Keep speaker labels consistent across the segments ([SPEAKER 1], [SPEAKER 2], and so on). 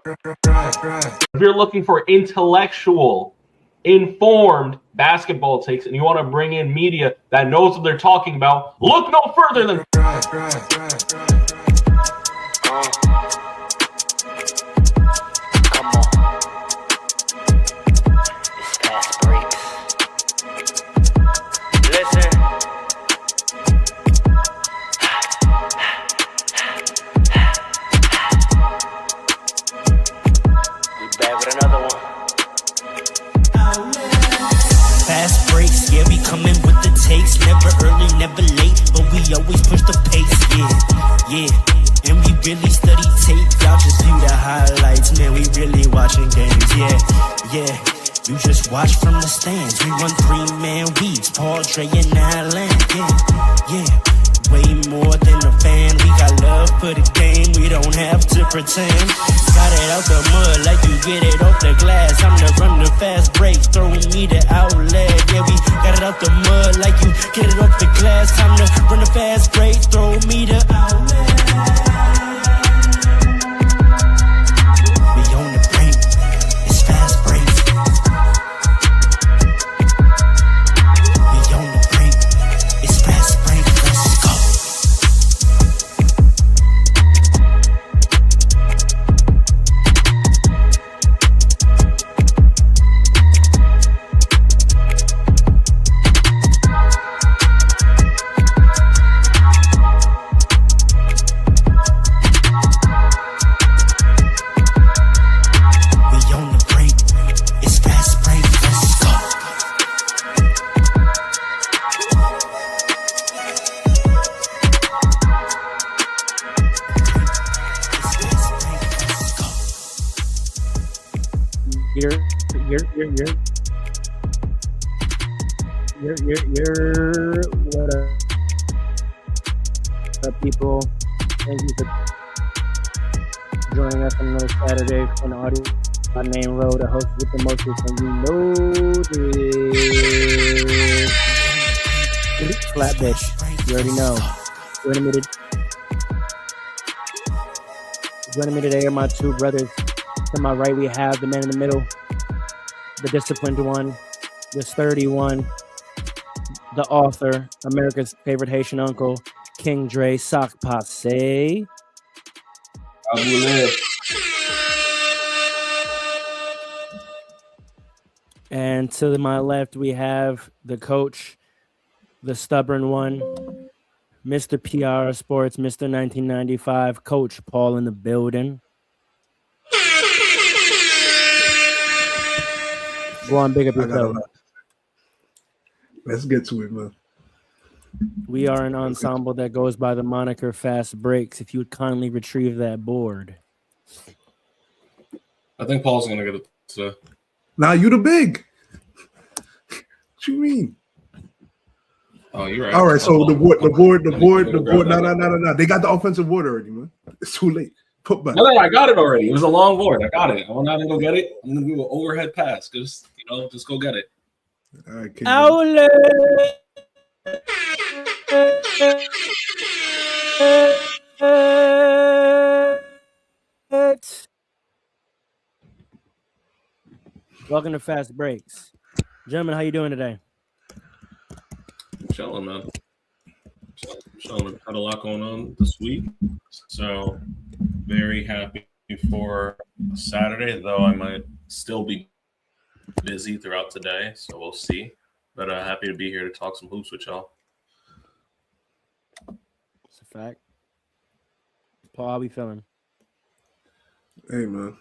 [SPEAKER 1] If you're looking for intellectual, informed basketball takes and you want to bring in media that knows what they're talking about, look no further than
[SPEAKER 2] never early, never late, but we always push the pace, yeah. And we really study tape, y'all just view the highlights, man, we really watching games, yeah. You just watch from the stands, we run 3-man weeks, Paul, Dre, and Allen, yeah. Way more than a fan, we got love for the game, we don't have to pretend. Got it out the mud like you get it off the glass. I'm the run the fast break, throwing me the outlet. Yeah, we got it out the mud like you get it off the glass. Time to run the fast break, throw me the outlet. We on the break, it's fast break. We on the break, it's fast break. Let's go.
[SPEAKER 3] What up, people? Thank you for joining us on another Saturday on Audio by Name Road, a host with the mostest, and you know this. Flat bitch. You already know. Joining me today are my two brothers. To my right, we have the man in the middle, the disciplined one, the sturdy one, the author, America's favorite Haitian uncle, King Dre Sock Passe. And to my left, we have the coach, the stubborn one, Mr. PR Sports, Mr. 1995, Coach Paul in the building. Go on, big up yourself.
[SPEAKER 4] Let's get to it, man.
[SPEAKER 3] We are an ensemble that goes by the moniker Fast Breaks. If you would kindly retrieve that board.
[SPEAKER 1] I think Paul's going to get it today.
[SPEAKER 4] Now you the big. What you mean?
[SPEAKER 1] Oh, you're right.
[SPEAKER 4] All right, so the board. No. They got the offensive board already, man. It's too late. Put back.
[SPEAKER 1] No, I got it already. It was a long board. I got it. I'm not going to go get it. I'm going to do an overhead pass. Just go get it.
[SPEAKER 4] All right,
[SPEAKER 3] Welcome to Fast Breaks. Gentlemen, how you doing today?
[SPEAKER 1] Chilling, man. Chilling. Had a lot going on this week. So very happy for Saturday, though I might still be busy throughout today, so we'll see. But happy to be here to talk some hoops with y'all.
[SPEAKER 3] It's a fact. Paul, how we feeling?
[SPEAKER 4] Hey, man.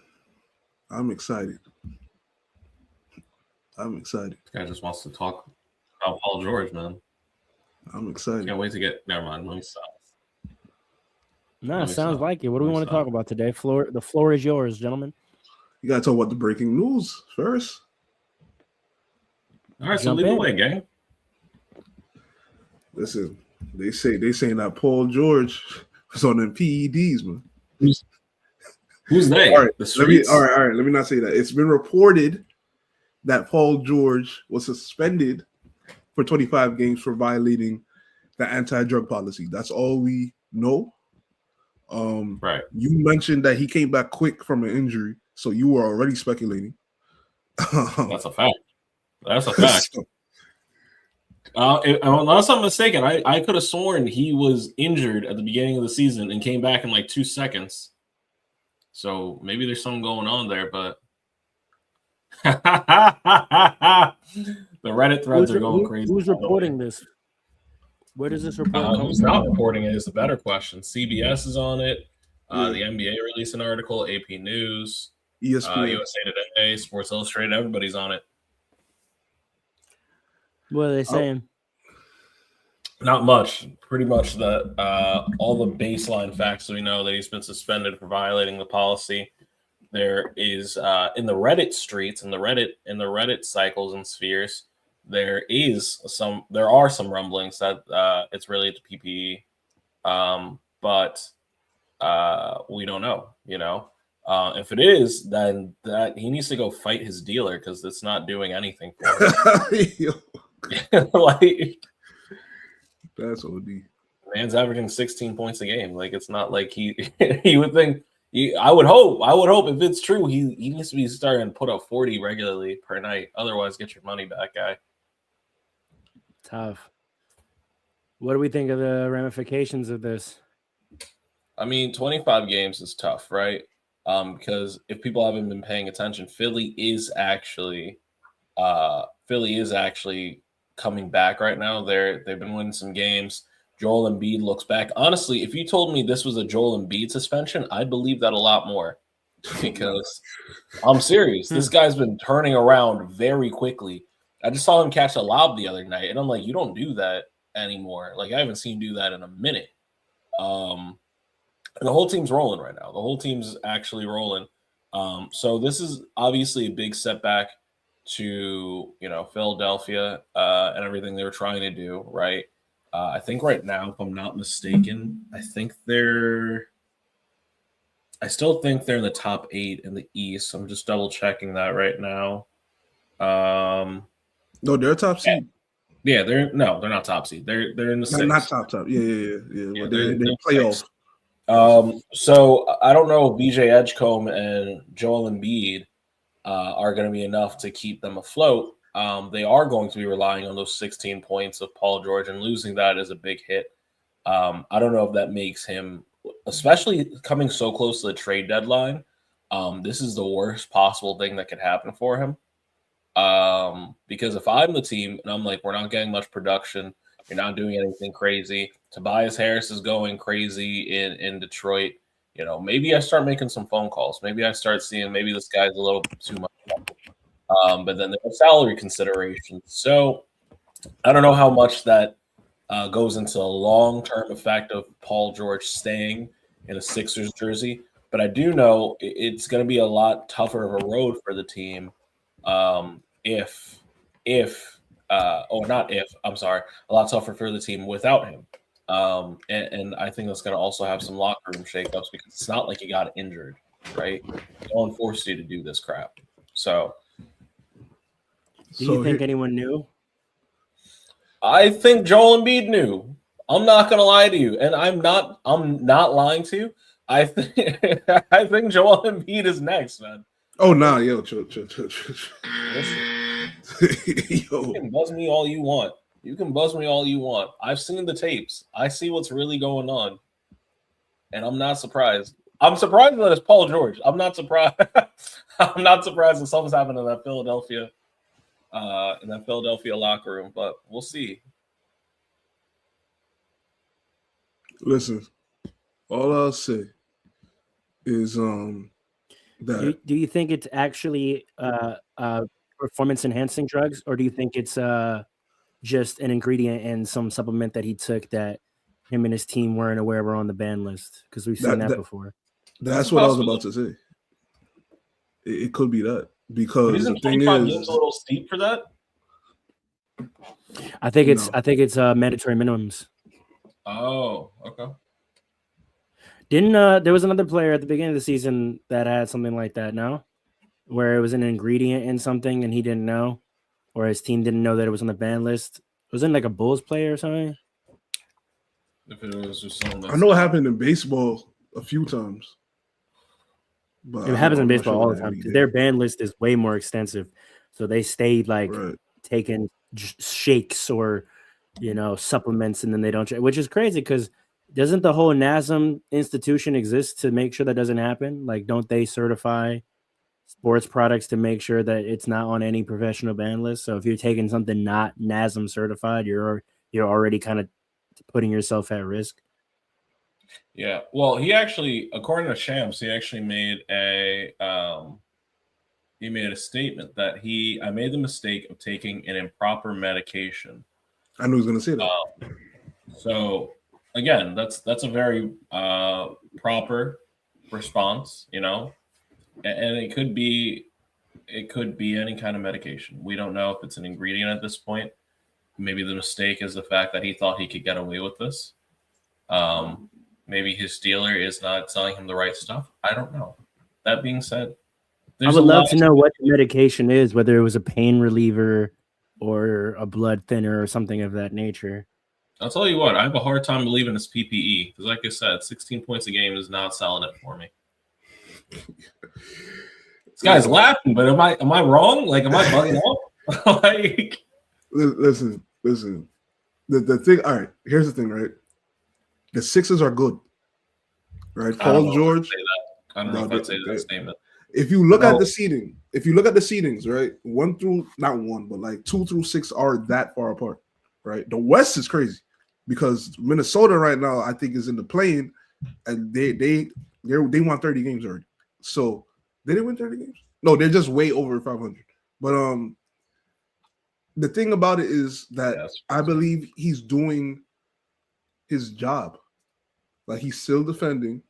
[SPEAKER 4] I'm excited.
[SPEAKER 1] This guy just wants to talk about Paul George, man.
[SPEAKER 4] I'm excited.
[SPEAKER 1] Can't wait to get. Never mind. Let me stop.
[SPEAKER 3] No, it sounds like it. What do we want to talk about today? The floor is yours, gentlemen.
[SPEAKER 4] You gotta talk about the breaking news first.
[SPEAKER 1] All right, so lead the way, gang.
[SPEAKER 4] Listen, they saying that Paul George was on them PEDs, man.
[SPEAKER 1] Who's they?
[SPEAKER 4] All right,
[SPEAKER 1] the streets?
[SPEAKER 4] All right. Let me not say that. It's been reported that Paul George was suspended for 25 games for violating the anti-drug policy. That's all we know.
[SPEAKER 1] Right.
[SPEAKER 4] You mentioned that he came back quick from an injury, so you were already speculating.
[SPEAKER 1] That's a fact. That's a fact. Unless I'm mistaken, I could have sworn he was injured at the beginning of the season and came back in like 2 seconds. So maybe there's something going on there, but the Reddit threads are going crazy.
[SPEAKER 3] Who's reporting this? Where does this report come
[SPEAKER 1] Who's
[SPEAKER 3] from?
[SPEAKER 1] not reporting it is a better question. CBS is on it.
[SPEAKER 4] Yeah.
[SPEAKER 1] The NBA released an article. AP News,
[SPEAKER 4] ESPN.
[SPEAKER 1] USA Today, Sports Illustrated. Everybody's on it.
[SPEAKER 3] What are they saying?
[SPEAKER 1] Not much. Pretty much the all the baseline facts we know that he's been suspended for violating the policy. There is in the Reddit streets, in the Reddit cycles and spheres, there are some rumblings that it's related to PPE, but we don't know. You know, if it is, then that he needs to go fight his dealer because it's not doing anything for him. Like,
[SPEAKER 4] that's OD.
[SPEAKER 1] Man's averaging 16 points a game. Like, it's not like he would think. I would hope if it's true, he needs to be starting to put up 40 regularly per night. Otherwise, get your money back, guy.
[SPEAKER 3] Tough. What do we think of the ramifications of this?
[SPEAKER 1] I mean, 25 games is tough, right? Because if people haven't been paying attention, Philly is actually coming back right now. They've been winning some games. Joel Embiid looks back. Honestly, if you told me this was a Joel Embiid suspension, I'd believe that a lot more because I'm serious. This guy's been turning around very quickly. I just saw him catch a lob the other night, and I'm like, you don't do that anymore. Like, I haven't seen you do that in a minute. And the whole team's rolling right now. The whole team's actually rolling. So this is obviously a big setback to, Philadelphia and everything they were trying to do, right? I think right now, if I'm not mistaken, I still think they're in the top 8 in the East. I'm just double checking that right now.
[SPEAKER 4] No, they're a top seed.
[SPEAKER 1] Yeah, they're not top seed. They're in the 6th.
[SPEAKER 4] Not top. Yeah.
[SPEAKER 1] Yeah,
[SPEAKER 4] They're playoff.
[SPEAKER 1] So I don't know if BJ Edgecombe and Joel Embiid are going to be enough to keep them afloat. They are going to be relying on those 16 points of Paul George, and losing that is a big hit. I don't know if that makes him, especially coming so close to the trade deadline, this is the worst possible thing that could happen for him. Because if I'm the team and I'm like, we're not getting much production, you're not doing anything crazy, Tobias Harris is going crazy in Detroit, maybe I start making some phone calls. Maybe I start seeing maybe this guy's a little too much. But then there's salary considerations. So I don't know how much that goes into a long-term effect of Paul George staying in a Sixers jersey. But I do know it's going to be a lot tougher of a road for the team a lot tougher for the team without him. And I think that's going to also have some locker room shakeups because it's not like he got injured, right? No one forced you to do this crap. So
[SPEAKER 3] do you think anyone knew?
[SPEAKER 1] I think Joel Embiid knew. I'm not going to lie to you, and I'm not lying to you. I think Joel Embiid is next, man.
[SPEAKER 4] Oh, nah, yo, chill.
[SPEAKER 1] You can buzz me all you want. I've seen the tapes. I see what's really going on, and I'm not surprised. I'm surprised that it's Paul George. I'm not surprised. I'm not surprised that something's happened in that Philadelphia locker room, but we'll see.
[SPEAKER 4] Listen, all I'll say is that
[SPEAKER 3] do you think it's actually performance enhancing drugs, or do you think it's just an ingredient in some supplement that he took that him and his team weren't aware were on the ban list? Because we've seen that before.
[SPEAKER 4] That's what I was about to say. It could be that, because the thing is,
[SPEAKER 1] a little steep for that.
[SPEAKER 3] I think it's mandatory minimums.
[SPEAKER 1] Oh, okay.
[SPEAKER 3] Didn't there was another player at the beginning of the season that had something like that? No, where it was an ingredient in something and he didn't know, or his team didn't know that it was on the ban list. Was it like a Bulls player or something?
[SPEAKER 1] If it was just something,
[SPEAKER 4] I know what happened in baseball. a few times. But
[SPEAKER 3] It happens in
[SPEAKER 4] I'm not
[SPEAKER 3] baseball
[SPEAKER 4] sure
[SPEAKER 3] all
[SPEAKER 4] what
[SPEAKER 3] the time.
[SPEAKER 4] he
[SPEAKER 3] 'Cause
[SPEAKER 4] did.
[SPEAKER 3] their ban list is way more extensive, so they stayed like
[SPEAKER 4] Right.
[SPEAKER 3] taking shakes or supplements, and then they don't, which is crazy because doesn't the whole NASM institution exist to make sure that doesn't happen? Like, don't they certify sports products to make sure that it's not on any professional ban list? So if you're taking something not NASM certified, you're already kind of putting yourself at risk.
[SPEAKER 1] Yeah. Well, he actually, according to Shams, he actually made a statement that I made the mistake of taking an improper medication.
[SPEAKER 4] I knew he was going to say that.
[SPEAKER 1] So again, that's a very proper response, and it could be any kind of medication. We don't know if it's an ingredient at this point. Maybe the mistake is the fact that he thought he could get away with this. Maybe his dealer is not selling him the right stuff. I don't know. That being said,
[SPEAKER 3] I would love to know what the medication is, whether it was a pain reliever or a blood thinner or something of that nature.
[SPEAKER 1] I'll tell you what, I have a hard time believing it's PPE because, like I said, 16 points a game is not selling it for me. This guy's laughing, but am I wrong? Like, am I bugging out? Like,
[SPEAKER 4] listen. The thing. All right, here's the thing. Right, the Sixers are good. Right, Paul George.
[SPEAKER 1] I don't know if I'd say that statement.
[SPEAKER 4] If you look at the seedings, right, 1 through not 1, but like 2 through 6 are that far apart. Right, the West is crazy because Minnesota right now I think is in the play-in, and they won 30 games already. So they didn't win 30 games. No, they're just way over 500. But the thing about it is that I believe he's doing his job. Like, he's still defending,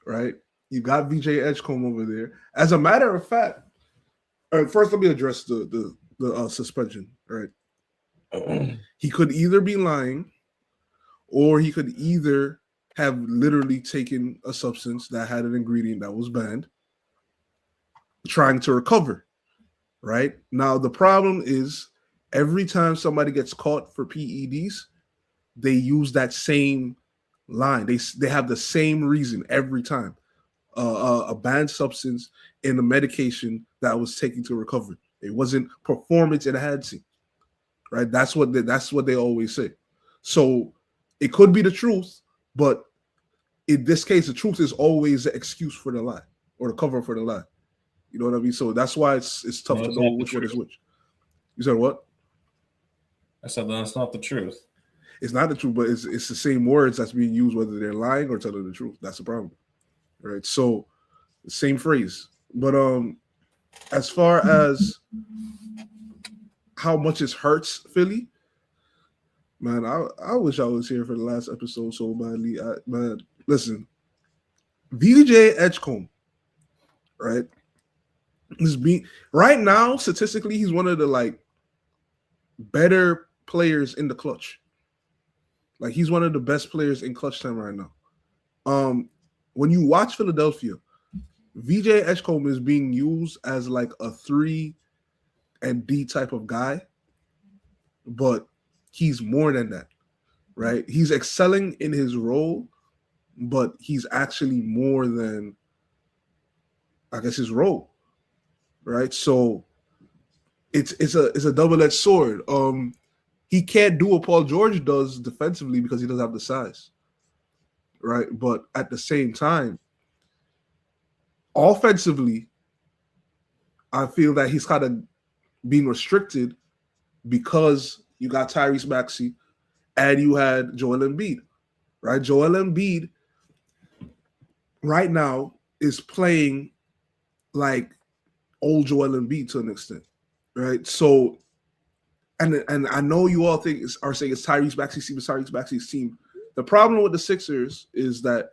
[SPEAKER 4] right? You got VJ Edgecombe over there. As a matter of fact, first let me address the suspension, right? He could either be lying, or he could either have literally taken a substance that had an ingredient that was banned, trying to recover, right? Now, the problem is every time somebody gets caught for PEDs, they use that same line. They have the same reason every time. A banned substance in a medication that was taken to recover. It wasn't performance enhancing, right? That's what they always say. So it could be the truth, but in this case, the truth is always the excuse for the lie or the cover for the lie. You know what I mean? So that's why it's tough to know which one is which. You said what?
[SPEAKER 1] I said that's not the truth.
[SPEAKER 4] It's not the truth, but it's the same words that's being used whether they're lying or telling the truth. That's the problem. Right, so same phrase, but as far as how much it hurts Philly, man, I wish I was here for the last episode so badly. Man, listen, VJ Edgecombe, right, right now statistically he's one of the better players in the clutch. Like, he's one of the best players in clutch time right now. When you watch Philadelphia, VJ Edgecombe is being used as like a 3 and D type of guy, but he's more than that, right? He's excelling in his role, but he's actually more than, I guess, his role, right? So it's a double-edged sword. He can't do what Paul George does defensively because he doesn't have the size. Right, but at the same time, offensively, I feel that he's kind of being restricted because you got Tyrese Maxey and you had Joel Embiid, right? Joel Embiid right now is playing like old Joel Embiid to an extent, right? So, and I know you all are saying it's Tyrese Maxey's team. The problem with the Sixers is that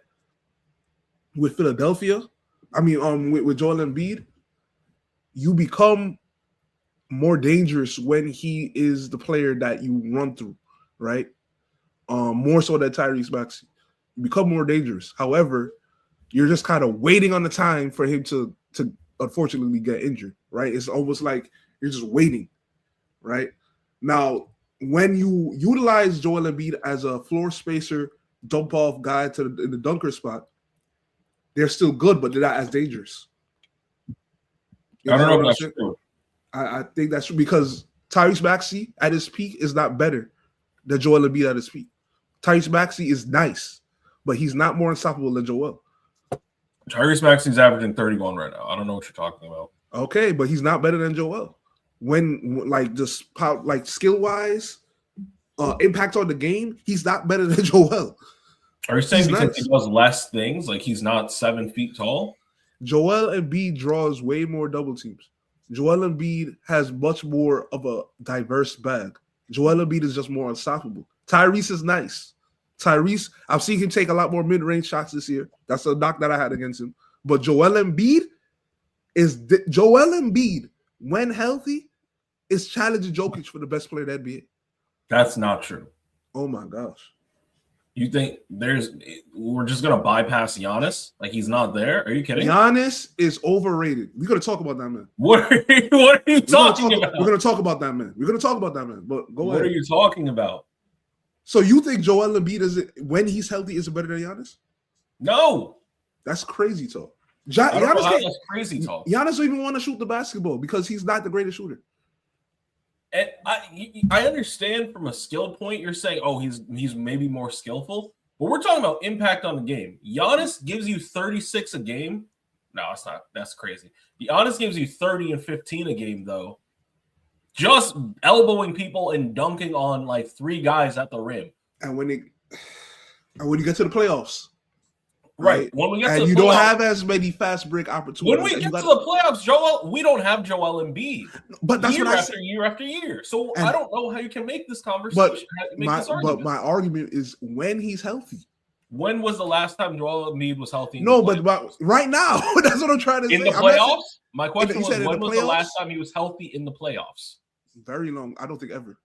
[SPEAKER 4] with Philadelphia, with Joel Embiid, you become more dangerous when he is the player that you run through, right? More so than Tyrese Maxey. You become more dangerous. However, you're just kind of waiting on the time for him to unfortunately get injured, right? It's almost like you're just waiting, right? Now, when you utilize Joel Embiid as a floor spacer, dump off guy in the dunker spot, they're still good, but they're not as dangerous.
[SPEAKER 1] I don't know
[SPEAKER 4] what
[SPEAKER 1] if that's
[SPEAKER 4] I'm saying?
[SPEAKER 1] true.
[SPEAKER 4] I think that's true because Tyrese Maxey at his peak is not better than Joel Embiid at his peak. Tyrese Maxey is nice, but he's not more unstoppable than Joel.
[SPEAKER 1] Tyrese Maxey's averaging 31 right now. I don't know what you're talking about.
[SPEAKER 4] Okay, but he's not better than Joel. When like just like skill wise, impact on the game, he's not better than Joel.
[SPEAKER 1] Are you saying
[SPEAKER 4] He's
[SPEAKER 1] because
[SPEAKER 4] nice.
[SPEAKER 1] he does less things, like he's not 7 feet tall?
[SPEAKER 4] Joel Embiid draws way more double teams. Joel Embiid has much more of a diverse bag. Joel Embiid is just more unstoppable. Tyrese is nice. Tyrese, I've seen him take a lot more mid-range shots this year. That's a knock that I had against him. But Joel Embiid, when healthy, is challenging Jokic for the best player in the NBA.
[SPEAKER 1] That's not true.
[SPEAKER 4] Oh my gosh.
[SPEAKER 1] You think we're just gonna bypass Giannis? Like he's not there? Are you kidding?
[SPEAKER 4] Giannis is overrated. We're gonna talk about that man.
[SPEAKER 1] What are you talking about?
[SPEAKER 4] We're gonna talk about that man. But go
[SPEAKER 1] What
[SPEAKER 4] ahead.
[SPEAKER 1] are you talking about?
[SPEAKER 4] So you think Joel Embiid when he's healthy is better than Giannis?
[SPEAKER 1] No.
[SPEAKER 4] That's crazy talk.
[SPEAKER 1] I don't know how
[SPEAKER 4] Giannis,
[SPEAKER 1] that's crazy talk.
[SPEAKER 4] Giannis don't even want to shoot the basketball because he's not the greatest shooter.
[SPEAKER 1] And I understand from a skill point, you're saying, oh, he's maybe more skillful, but we're talking about impact on the game. Giannis gives you 36 a game. No, it's not. That's crazy. Giannis gives you 30 and 15 a game, though. Just elbowing people and dunking on like 3 guys at the rim.
[SPEAKER 4] And when you get to the playoffs,
[SPEAKER 1] Right. When we get
[SPEAKER 4] and
[SPEAKER 1] to the
[SPEAKER 4] you
[SPEAKER 1] playoffs,
[SPEAKER 4] don't have as many fast break opportunities.
[SPEAKER 1] when we get to the playoffs, we don't have Joel Embiid.
[SPEAKER 4] But that's
[SPEAKER 1] year
[SPEAKER 4] what I
[SPEAKER 1] after
[SPEAKER 4] said.
[SPEAKER 1] year after year. So
[SPEAKER 4] And-
[SPEAKER 1] I don't know how you can make this conversation.
[SPEAKER 4] But my argument is when he's healthy.
[SPEAKER 1] When was the last time Joel Embiid was healthy?
[SPEAKER 4] No, but right now, that's what I'm trying to say.
[SPEAKER 1] in the
[SPEAKER 4] I'm not saying-
[SPEAKER 1] playoffs? My question
[SPEAKER 4] you
[SPEAKER 1] was,
[SPEAKER 4] said in
[SPEAKER 1] when
[SPEAKER 4] the
[SPEAKER 1] was the
[SPEAKER 4] playoffs?
[SPEAKER 1] last time he was healthy in the playoffs?
[SPEAKER 4] Very long. I don't think ever.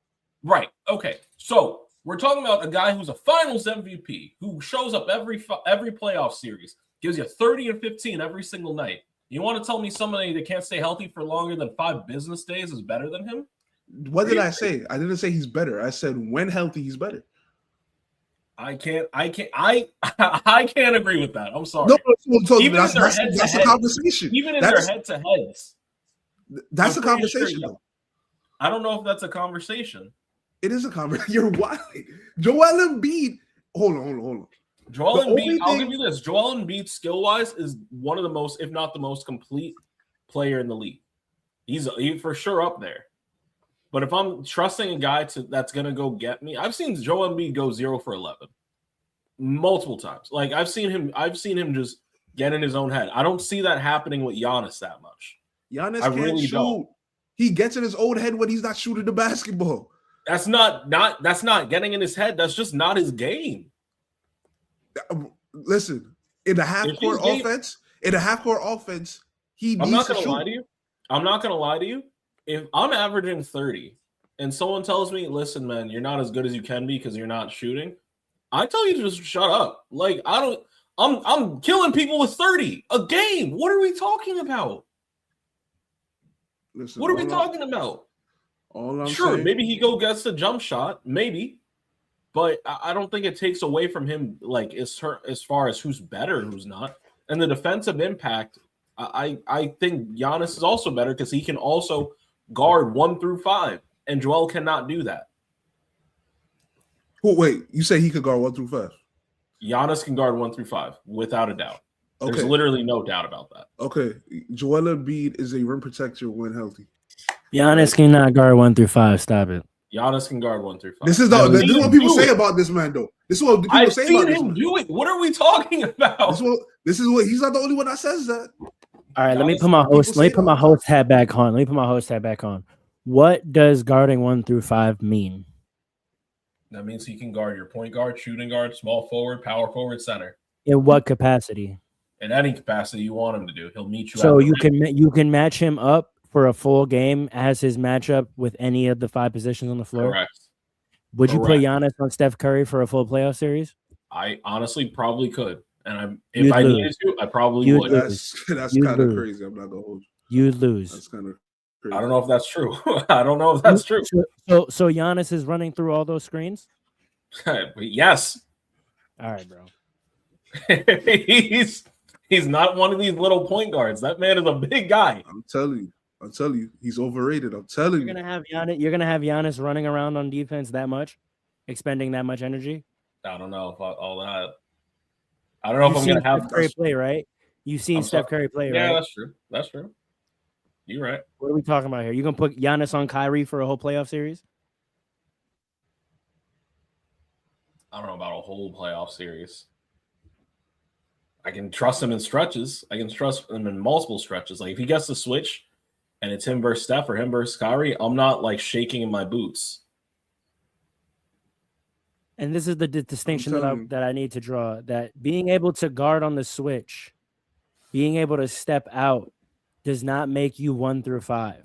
[SPEAKER 1] Right. Okay. So we're talking about a guy who's a Finals MVP who shows up every playoff series, gives you 30 and 15 every single night. You want to tell me somebody that can't stay healthy for longer than 5 business days is better than him?
[SPEAKER 4] What did I say? I didn't say he's better. I said when healthy, he's better.
[SPEAKER 1] I can't agree with that. I'm sorry.
[SPEAKER 4] No,
[SPEAKER 1] Even
[SPEAKER 4] that's
[SPEAKER 1] in their
[SPEAKER 4] a
[SPEAKER 1] head-to-head-
[SPEAKER 4] conversation.
[SPEAKER 1] Even in
[SPEAKER 4] That's-
[SPEAKER 1] their head-to-heads.
[SPEAKER 4] That's a
[SPEAKER 1] I'm pretty sure,
[SPEAKER 4] conversation,
[SPEAKER 1] yeah.
[SPEAKER 4] though.
[SPEAKER 1] I don't know if that's a conversation.
[SPEAKER 4] It is a conversation. You're wild. Joel Embiid. Hold on.
[SPEAKER 1] Joel
[SPEAKER 4] The only
[SPEAKER 1] Embiid, I'll
[SPEAKER 4] thing-
[SPEAKER 1] give you this. Joel Embiid, skill-wise, is one of the most, if not the most complete player in the league. He's for sure up there. But if I'm trusting a guy that's going to go get me, I've seen Joel Embiid go 0 for 11 multiple times. Like I've seen him just get in his own head. I don't see that happening with Giannis that much.
[SPEAKER 4] Giannis
[SPEAKER 1] I
[SPEAKER 4] can't
[SPEAKER 1] really
[SPEAKER 4] shoot.
[SPEAKER 1] don't.
[SPEAKER 4] He gets in his own head when he's not shooting the basketball.
[SPEAKER 1] That's not getting in his head. That's just not his game.
[SPEAKER 4] Listen, in the half-court offense, he
[SPEAKER 1] I'm
[SPEAKER 4] needs
[SPEAKER 1] not
[SPEAKER 4] to
[SPEAKER 1] gonna
[SPEAKER 4] shoot.
[SPEAKER 1] lie to you. I'm not gonna lie to you. If I'm averaging 30 and someone tells me, listen, man, you're not as good as you can be because you're not shooting, I tell you to just shut up. Like I'm killing people with 30 a game. What are we talking about?
[SPEAKER 4] Listen,
[SPEAKER 1] What are we talking about?
[SPEAKER 4] All I'm
[SPEAKER 1] Sure,
[SPEAKER 4] saying,
[SPEAKER 1] maybe he gets the jump shot, maybe, but I don't think it takes away from him. Like as far as who's better and who's not, and the defensive impact. I think Giannis is also better because he can also guard 1 through 5, and Joel cannot do that.
[SPEAKER 4] wait, you say he could guard 1 through 5?
[SPEAKER 1] Giannis can guard 1 through 5 without a doubt.
[SPEAKER 4] Okay.
[SPEAKER 1] There's literally no doubt about that.
[SPEAKER 4] Okay, Joel Embiid is a rim protector when healthy.
[SPEAKER 3] Giannis cannot guard 1 through 5. Stop it.
[SPEAKER 1] Giannis can guard 1 through 5.
[SPEAKER 4] This is what people say about this man, though. This is what people
[SPEAKER 1] I've
[SPEAKER 4] say
[SPEAKER 1] seen
[SPEAKER 4] about this
[SPEAKER 1] him
[SPEAKER 4] man.
[SPEAKER 1] do it. What are we talking about?
[SPEAKER 4] This is what he's not the only one that says that.
[SPEAKER 3] All right, let me
[SPEAKER 1] Giannis-
[SPEAKER 3] put my host.
[SPEAKER 4] people
[SPEAKER 3] Let me
[SPEAKER 4] say
[SPEAKER 3] put my
[SPEAKER 4] that.
[SPEAKER 3] host hat back on. What does guarding 1 through 5 mean?
[SPEAKER 1] That means he can guard your point guard, shooting guard, small forward, power forward, center.
[SPEAKER 3] In what capacity?
[SPEAKER 1] In any capacity you want him to do, he'll meet you.
[SPEAKER 3] So
[SPEAKER 1] at the
[SPEAKER 3] you can match him up for a full game as his matchup with any of the 5 positions on the floor.
[SPEAKER 1] Correct.
[SPEAKER 3] Would you put
[SPEAKER 1] Correct.
[SPEAKER 3] Giannis on Steph Curry for a full playoff series?
[SPEAKER 1] I honestly probably could, and
[SPEAKER 3] You'd
[SPEAKER 1] if I
[SPEAKER 3] lose.
[SPEAKER 1] needed to, I probably
[SPEAKER 3] You'd
[SPEAKER 1] would.
[SPEAKER 3] lose.
[SPEAKER 4] That's
[SPEAKER 3] You
[SPEAKER 4] kind of
[SPEAKER 3] lose.
[SPEAKER 4] crazy. I'm not gonna hold you.
[SPEAKER 3] You'd lose.
[SPEAKER 4] That's kind of crazy.
[SPEAKER 1] I don't know if that's true. I don't know if that's true.
[SPEAKER 3] So Giannis is running through all those screens?
[SPEAKER 1] But yes,
[SPEAKER 3] All right, bro.
[SPEAKER 1] He's not one of these little point guards. That man is a big guy.
[SPEAKER 4] I'm telling you, he's overrated. I'm telling
[SPEAKER 3] You're
[SPEAKER 4] you.
[SPEAKER 3] You're gonna have Giannis running around on defense that much, expending that much energy.
[SPEAKER 1] I don't know if all that. I don't know if I'm
[SPEAKER 3] You've
[SPEAKER 1] gonna
[SPEAKER 3] seen
[SPEAKER 1] have
[SPEAKER 3] Steph Curry play, right? You've seen
[SPEAKER 1] I'm
[SPEAKER 3] Steph
[SPEAKER 1] sorry.
[SPEAKER 3] Curry play,
[SPEAKER 1] Yeah,
[SPEAKER 3] right?
[SPEAKER 1] that's true. That's true. You're right.
[SPEAKER 3] What are we talking about here? You gonna put Giannis on Kyrie for a whole playoff series?
[SPEAKER 1] I don't know about a whole playoff series. I can trust him in stretches. I can trust him in multiple stretches. Like if he gets the switch and it's him versus Steph or him versus Kyrie, I'm not like shaking in my boots.
[SPEAKER 3] And this is the distinction
[SPEAKER 4] telling you.
[SPEAKER 3] that I need to draw. That being able to guard on the switch, being able to step out, does not make you 1 through 5.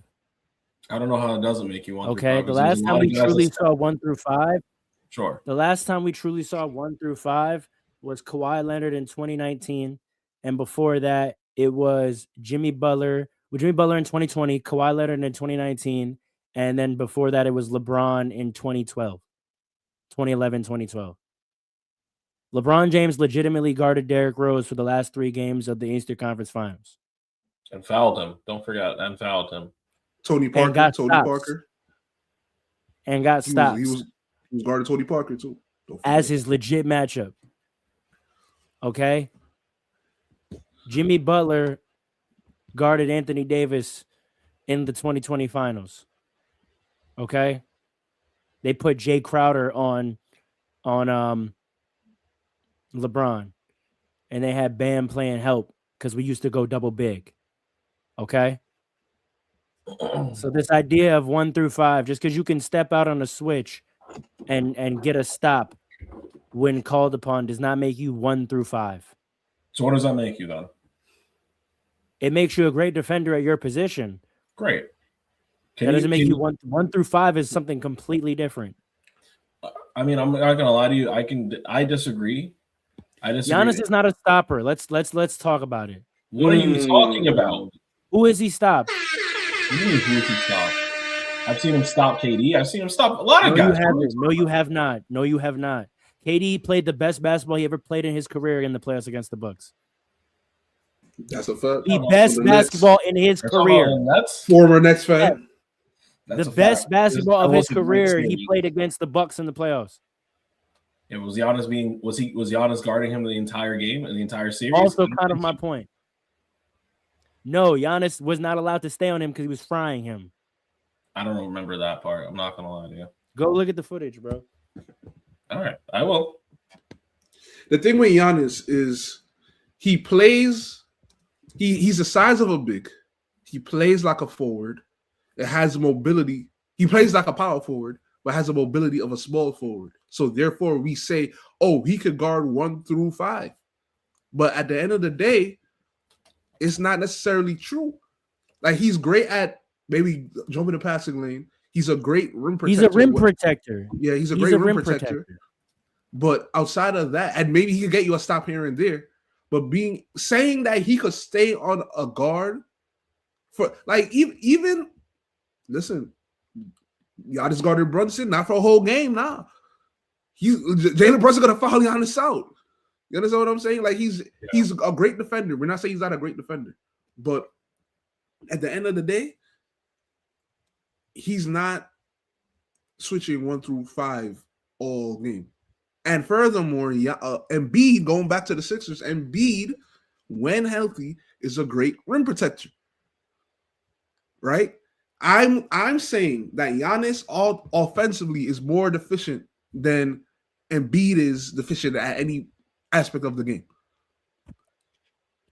[SPEAKER 1] I don't know how it doesn't make you 1 through 5.
[SPEAKER 3] Okay, the
[SPEAKER 1] because
[SPEAKER 3] last
[SPEAKER 1] there's a
[SPEAKER 3] time
[SPEAKER 1] lot
[SPEAKER 3] we
[SPEAKER 1] of guys
[SPEAKER 3] truly
[SPEAKER 1] that step-
[SPEAKER 3] saw 1 through 5,
[SPEAKER 1] Sure.
[SPEAKER 3] the last time we truly saw 1 through 5 was Kawhi Leonard in 2019, and before that it was Jimmy Butler in 2020, Kawhi Leonard in 2019, and then before that it was LeBron in 2011, 2012. LeBron James legitimately guarded Derrick Rose for the last 3 games of the Eastern Conference Finals.
[SPEAKER 1] And fouled him. Don't forget. And fouled him.
[SPEAKER 4] Tony Parker.
[SPEAKER 3] got
[SPEAKER 4] Tony
[SPEAKER 3] stops.
[SPEAKER 4] Parker.
[SPEAKER 3] And got stops
[SPEAKER 4] He was guarding Tony Parker too. Don't
[SPEAKER 3] as
[SPEAKER 4] forget.
[SPEAKER 3] his legit matchup. Okay. Jimmy Butler guarded Anthony Davis in the 2020 finals. Okay. They put Jay Crowder on LeBron, and they had Bam playing help because we used to go double big. Okay. So this idea of 1 through 5, just because you can step out on a switch and get a stop when called upon, does not make you 1 through 5.
[SPEAKER 1] So what does that make you then?
[SPEAKER 3] It makes you a great defender at your position.
[SPEAKER 1] Great.
[SPEAKER 3] That doesn't make you 1 through 5 is something completely different.
[SPEAKER 1] I mean, I'm not gonna lie to you. I disagree.
[SPEAKER 3] Giannis is not a stopper. Let's talk about it.
[SPEAKER 1] What are you talking about?
[SPEAKER 3] Who is he stopped?
[SPEAKER 1] You mean who he stopped? I've seen him stop KD. I've seen him stop a lot of
[SPEAKER 3] No, you
[SPEAKER 1] guys.
[SPEAKER 3] haven't. No, you have not. No, you have not. KD played the best basketball he ever played in his career in the playoffs against the Bucks.
[SPEAKER 4] That's a fact.
[SPEAKER 3] The best basketball in his career.
[SPEAKER 4] Former Nets fan.
[SPEAKER 3] The best basketball of his career he played against the Bucks in the playoffs.
[SPEAKER 1] It was Giannis was Giannis guarding him the entire game and the entire series?
[SPEAKER 3] Also kind of my point. No, Giannis was not allowed to stay on him because he was frying him.
[SPEAKER 1] I don't remember that part. I'm not gonna lie to you.
[SPEAKER 3] Go look at the footage, bro.
[SPEAKER 1] All right, I will.
[SPEAKER 4] The thing with Giannis is he plays. He's the size of a big. He plays like a forward. It has mobility. He plays like a power forward, but has the mobility of a small forward. So therefore, we say, oh, he could guard 1 through 5. But at the end of the day, it's not necessarily true. Like he's great at maybe jumping the passing lane. He's a great rim protector.
[SPEAKER 3] He's a rim protector.
[SPEAKER 4] Yeah, he's a great rim protector. But outside of that, and maybe he could get you a stop here and there. But saying that he could stay on a guard for like even listen, Giannis guarded Brunson not for a whole game now. Jalen Brunson gonna foul Giannis out. You understand what I'm saying? Like he's a great defender. We're not saying he's not a great defender, but at the end of the day, he's not switching 1 through 5 all game. And furthermore, Embiid, going back to the Sixers, Embiid, when healthy, is a great rim protector. Right? I'm saying that Giannis offensively is more deficient than Embiid is deficient at any aspect of the game.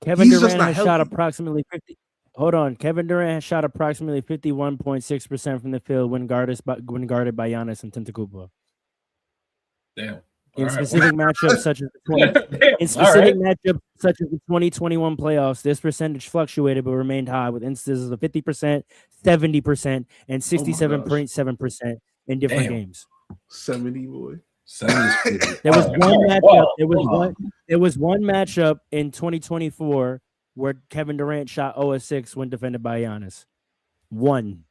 [SPEAKER 3] Kevin Durant has shot approximately 50. Hold on. Kevin Durant has shot approximately 51.6% from the field when guarded by Giannis and Antetokounmpo.
[SPEAKER 1] Damn.
[SPEAKER 3] In specific matchups such as the 2021 playoffs, this percentage fluctuated but remained high, with instances of 50%, 70%, and 67.7% in different games.
[SPEAKER 4] 70, boy.
[SPEAKER 3] There was one matchup. There was one matchup in 2024 where Kevin Durant shot 0-6 when defended by Giannis. One,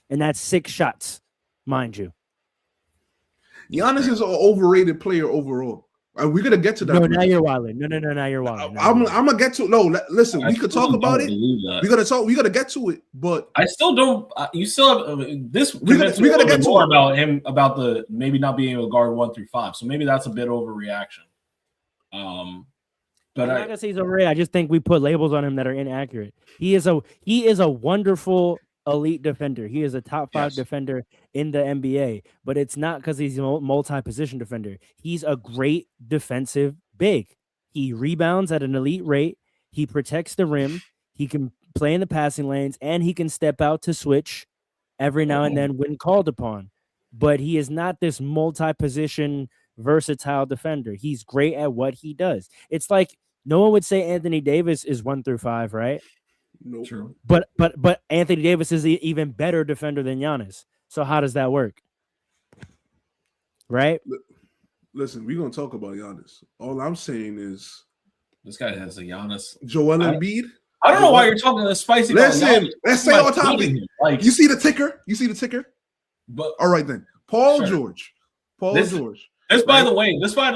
[SPEAKER 3] and that's 6 shots, mind you.
[SPEAKER 4] Giannis is an overrated player overall. We're gonna get to that.
[SPEAKER 3] No,
[SPEAKER 4] point.
[SPEAKER 3] now you're wilding. No, now you're wilding.
[SPEAKER 4] I'm gonna get to listen. We could talk about it.
[SPEAKER 1] We're
[SPEAKER 4] We're gonna get to it, but
[SPEAKER 1] I still don't. You still have this.
[SPEAKER 4] We gotta get to
[SPEAKER 1] more
[SPEAKER 4] it.
[SPEAKER 1] about him about the maybe not being able to guard 1 through 5. So maybe that's a bit overreaction. But
[SPEAKER 3] I'm not gonna say he's overrated. I just think we put labels on him that are inaccurate. He is a wonderful elite defender. He is a top 5 defender in the NBA, but it's not because he's a multi-position defender. He's a great defensive big. He rebounds at an elite rate. He protects the rim. He can play in the passing lanes, and he can step out to switch every now and then when called upon. But he is not this multi-position versatile defender. He's great at what he does. It's like no one would say Anthony Davis is 1 through 5, right?
[SPEAKER 4] no.
[SPEAKER 1] true.
[SPEAKER 3] But Anthony Davis is an even better defender than Giannis. So how does that work? Right?
[SPEAKER 4] Listen, we're gonna talk about Giannis. All I'm saying is
[SPEAKER 1] This guy has a Giannis.
[SPEAKER 4] Joel Embiid.
[SPEAKER 1] I don't know why you're talking this spicy.
[SPEAKER 4] Listen,
[SPEAKER 1] about Giannis.
[SPEAKER 4] let's stay on topic.
[SPEAKER 1] Like
[SPEAKER 4] You see the ticker?
[SPEAKER 1] but
[SPEAKER 4] All right then. Paul
[SPEAKER 1] Sure.
[SPEAKER 4] George.
[SPEAKER 1] This-
[SPEAKER 4] George.
[SPEAKER 1] This, by
[SPEAKER 4] Right.
[SPEAKER 1] the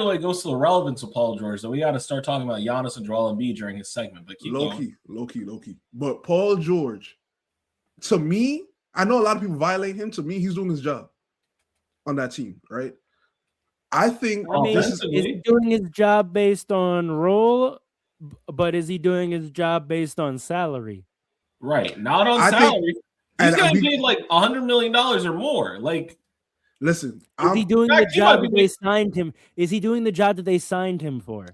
[SPEAKER 1] way, goes to the relevance of Paul George. So we got to start talking about Giannis and Joel Embiid during his segment. But keep
[SPEAKER 4] Low
[SPEAKER 1] going.
[SPEAKER 4] key. But Paul George, to me, I know a lot of people violate him. To me, he's doing his job on that team, right? I think
[SPEAKER 3] I mean,
[SPEAKER 4] this
[SPEAKER 3] is
[SPEAKER 4] is
[SPEAKER 3] he doing his job based on role, but is he doing his job based on salary?
[SPEAKER 1] Right, not on
[SPEAKER 4] I think-
[SPEAKER 1] salary. He's
[SPEAKER 4] and
[SPEAKER 1] getting
[SPEAKER 4] we-
[SPEAKER 1] paid like $100 million or more. Like,
[SPEAKER 4] listen.
[SPEAKER 3] Is he doing
[SPEAKER 1] fact,
[SPEAKER 3] the
[SPEAKER 1] he
[SPEAKER 3] job
[SPEAKER 1] might
[SPEAKER 3] that
[SPEAKER 1] be-
[SPEAKER 3] they signed him? Is he doing the job that they signed him for?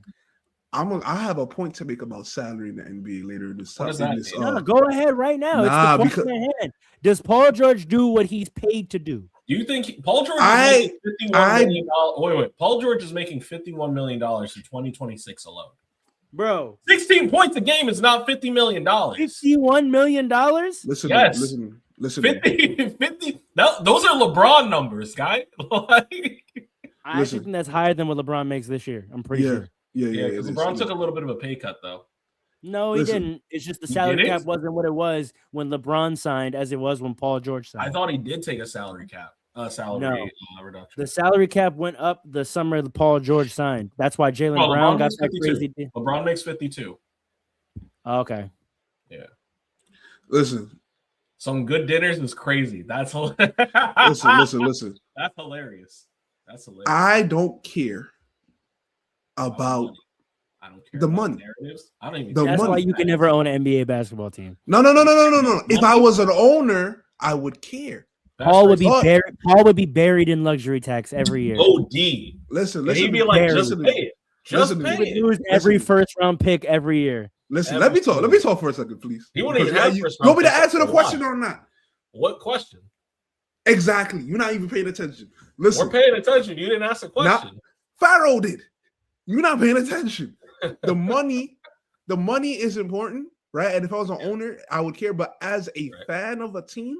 [SPEAKER 4] I have a point to make about salary in the NBA later this
[SPEAKER 1] What
[SPEAKER 4] time.
[SPEAKER 1] does that
[SPEAKER 4] This,
[SPEAKER 1] mean?
[SPEAKER 3] No, go ahead right now.
[SPEAKER 4] Nah,
[SPEAKER 3] It's the question at hand. Does Paul George do what he's paid to do?
[SPEAKER 1] do you think Paul George is
[SPEAKER 4] I-
[SPEAKER 1] making $51 million? Wait. Paul George is making $51 million in 2026 alone.
[SPEAKER 3] Bro,
[SPEAKER 1] 16 points a game is not $50 million.
[SPEAKER 3] $51 million?
[SPEAKER 4] listen,
[SPEAKER 1] Yes.
[SPEAKER 4] listen.
[SPEAKER 1] 50. Those are LeBron numbers, guy. Like,
[SPEAKER 3] I
[SPEAKER 4] Listen.
[SPEAKER 3] actually think that's higher than what LeBron makes this year. I'm pretty
[SPEAKER 4] Yeah.
[SPEAKER 3] sure.
[SPEAKER 1] yeah,
[SPEAKER 4] it
[SPEAKER 1] because
[SPEAKER 4] is,
[SPEAKER 1] LeBron
[SPEAKER 4] it
[SPEAKER 1] took
[SPEAKER 4] is.
[SPEAKER 1] a little bit of a pay cut, though.
[SPEAKER 3] No, he
[SPEAKER 4] Listen.
[SPEAKER 3] didn't. It's just the
[SPEAKER 1] He
[SPEAKER 3] salary
[SPEAKER 1] didn't?
[SPEAKER 3] cap wasn't what it was when LeBron signed as it was when Paul George signed.
[SPEAKER 1] I thought he did take a salary reduction.
[SPEAKER 3] The salary cap went up the summer that Paul George signed. That's why Jalen
[SPEAKER 1] Bro,
[SPEAKER 3] Brown
[SPEAKER 1] LeBron
[SPEAKER 3] got
[SPEAKER 1] makes
[SPEAKER 3] that
[SPEAKER 1] 52.
[SPEAKER 3] crazy deal.
[SPEAKER 1] LeBron makes 52.
[SPEAKER 3] Okay.
[SPEAKER 4] Listen,
[SPEAKER 1] Some good dinners is crazy. That's
[SPEAKER 4] listen.
[SPEAKER 1] That's hilarious. That's hilarious.
[SPEAKER 4] I don't care about
[SPEAKER 1] I don't care
[SPEAKER 4] the
[SPEAKER 1] about
[SPEAKER 4] money.
[SPEAKER 1] narratives. I don't even.
[SPEAKER 4] The
[SPEAKER 1] care.
[SPEAKER 3] That's why
[SPEAKER 4] money.
[SPEAKER 3] you can never own an NBA basketball team.
[SPEAKER 4] No. If I was an owner, I would care.
[SPEAKER 1] That's
[SPEAKER 3] Paul would be
[SPEAKER 4] crazy.
[SPEAKER 3] buried. Paul would be buried in luxury tax every year.
[SPEAKER 1] OD.
[SPEAKER 4] Listen,
[SPEAKER 1] And he'd
[SPEAKER 4] listen.
[SPEAKER 1] be like,
[SPEAKER 3] Barry.
[SPEAKER 1] just pay it. Just
[SPEAKER 4] Listen to
[SPEAKER 3] He
[SPEAKER 1] pay
[SPEAKER 3] would
[SPEAKER 1] it.
[SPEAKER 3] lose every first round pick every year.
[SPEAKER 4] Listen,
[SPEAKER 1] Every
[SPEAKER 4] let me talk.
[SPEAKER 1] single-
[SPEAKER 4] Let me talk for a second, please.
[SPEAKER 1] He wouldn't even
[SPEAKER 4] Because
[SPEAKER 1] have
[SPEAKER 4] you
[SPEAKER 1] first
[SPEAKER 4] want me to
[SPEAKER 1] round
[SPEAKER 4] answer the
[SPEAKER 1] picks.
[SPEAKER 4] question
[SPEAKER 1] Why?
[SPEAKER 4] or not?
[SPEAKER 1] What question?
[SPEAKER 4] Exactly. You're not even paying attention. Listen,
[SPEAKER 1] We're paying attention. You didn't ask a question.
[SPEAKER 4] Pharaoh did. You're not paying attention. The money is important, right? And if I was an owner, I would care. But as a
[SPEAKER 1] Right.
[SPEAKER 4] fan of a team,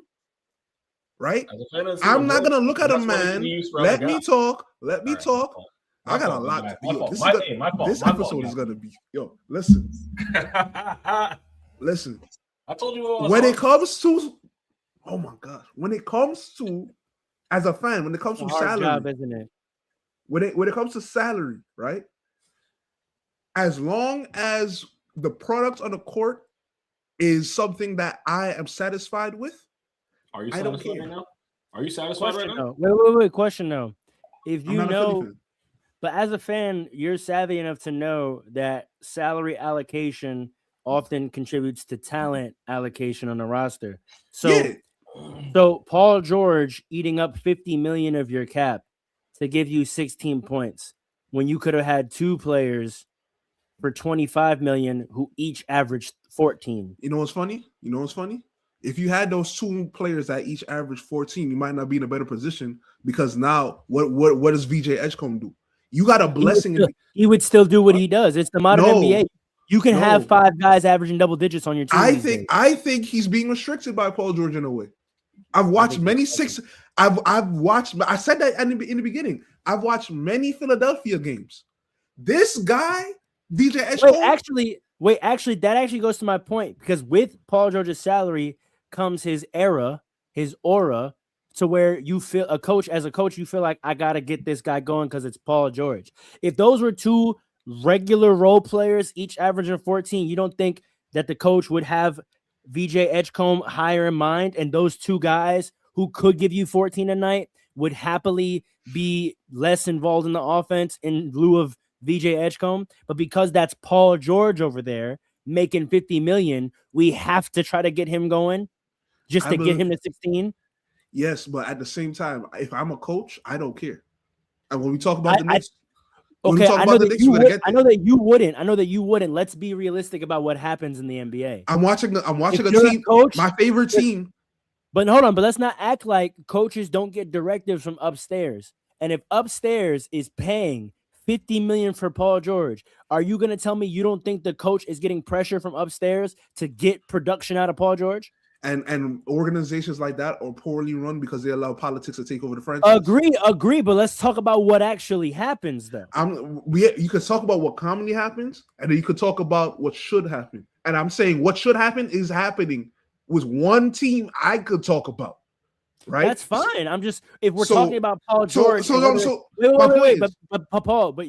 [SPEAKER 4] right?
[SPEAKER 1] As a fan of the
[SPEAKER 4] I'm
[SPEAKER 1] team,
[SPEAKER 4] not gonna look at a
[SPEAKER 1] that's what
[SPEAKER 4] man.
[SPEAKER 1] we use for
[SPEAKER 4] Let
[SPEAKER 1] other
[SPEAKER 4] me
[SPEAKER 1] guys.
[SPEAKER 4] talk. Let me
[SPEAKER 1] All right,
[SPEAKER 4] talk.
[SPEAKER 1] my
[SPEAKER 4] I got a
[SPEAKER 1] fault,
[SPEAKER 4] lot.
[SPEAKER 1] my
[SPEAKER 4] Yo,
[SPEAKER 1] fault.
[SPEAKER 4] this is
[SPEAKER 1] My
[SPEAKER 4] the-
[SPEAKER 1] name, my fault.
[SPEAKER 4] This
[SPEAKER 1] my fault,
[SPEAKER 4] episode
[SPEAKER 1] yeah.
[SPEAKER 4] is gonna be. Yo, listen. Listen.
[SPEAKER 1] I told you what was
[SPEAKER 4] When
[SPEAKER 1] on.
[SPEAKER 4] it comes to, oh my gosh, when it comes to, as a fan, when it comes
[SPEAKER 3] It's a
[SPEAKER 4] to
[SPEAKER 3] hard
[SPEAKER 4] salary,
[SPEAKER 3] job, isn't it?
[SPEAKER 4] when it comes to salary, right? As long as the product on the court is something that I am satisfied with,
[SPEAKER 1] Are you
[SPEAKER 4] I don't
[SPEAKER 1] satisfied
[SPEAKER 4] care.
[SPEAKER 1] right now? Are you satisfied right
[SPEAKER 3] Question
[SPEAKER 1] now?
[SPEAKER 3] though. Wait. Question though. If
[SPEAKER 4] I'm
[SPEAKER 3] you
[SPEAKER 4] not a Philly
[SPEAKER 3] know,
[SPEAKER 4] fan.
[SPEAKER 3] but as a fan, you're savvy enough to know that salary allocation often contributes to talent allocation on the roster. So,
[SPEAKER 4] Yeah.
[SPEAKER 3] so Paul George eating up 50 million of your cap to give you 16 points when you could have had two players for 25 million who each averaged 14.
[SPEAKER 4] You know what's funny? If you had those two players that each average 14, you might not be in a better position because now what does VJ Edgecombe do? You got a blessing.
[SPEAKER 3] He would still do what he does. It's the modern
[SPEAKER 4] No.
[SPEAKER 3] NBA. You can have
[SPEAKER 4] No.
[SPEAKER 3] 5 guys averaging double digits on your team.
[SPEAKER 4] I
[SPEAKER 3] these days.
[SPEAKER 4] think he's being restricted by Paul George in a way. I've watched
[SPEAKER 3] think
[SPEAKER 4] many
[SPEAKER 3] he's
[SPEAKER 4] six. I've watched. I said that in the beginning. I've watched many Philadelphia games. This guy, VJ Edgecombe.
[SPEAKER 3] Wait, actually, that actually goes to my point because with Paul George's salary comes his era, his aura. to where you feel as a coach, you feel like I got to get this guy going because it's Paul George. If those were two regular role players, each averaging 14, you don't think that the coach would have VJ Edgecombe higher in mind, and those two guys who could give you 14 a night would happily be less involved in the offense in lieu of VJ Edgecombe? But because that's Paul George over there making 50 million, we have to try to get him going just to get him to 16.
[SPEAKER 4] Yes, but at the same time, if I'm a coach, I don't care. And when we talk about the Knicks,
[SPEAKER 3] okay, I know that you wouldn't. Let's be realistic about what happens in the NBA.
[SPEAKER 4] I'm watching a team, coach, my favorite team.
[SPEAKER 3] But hold on, but let's not act like coaches don't get directives from upstairs. And if upstairs is paying 50 million for Paul George, are you going to tell me you don't think the coach is getting pressure from upstairs to get production out of Paul George?
[SPEAKER 4] And organizations like that are poorly run because they allow politics to take over the franchise.
[SPEAKER 3] Agree, but let's talk about what actually happens, though.
[SPEAKER 4] You could talk about what commonly happens, and then you could talk about what should happen. And I'm saying what should happen is happening with one team I could talk about, right?
[SPEAKER 3] That's fine. I'm just, if we're talking about Paul George. But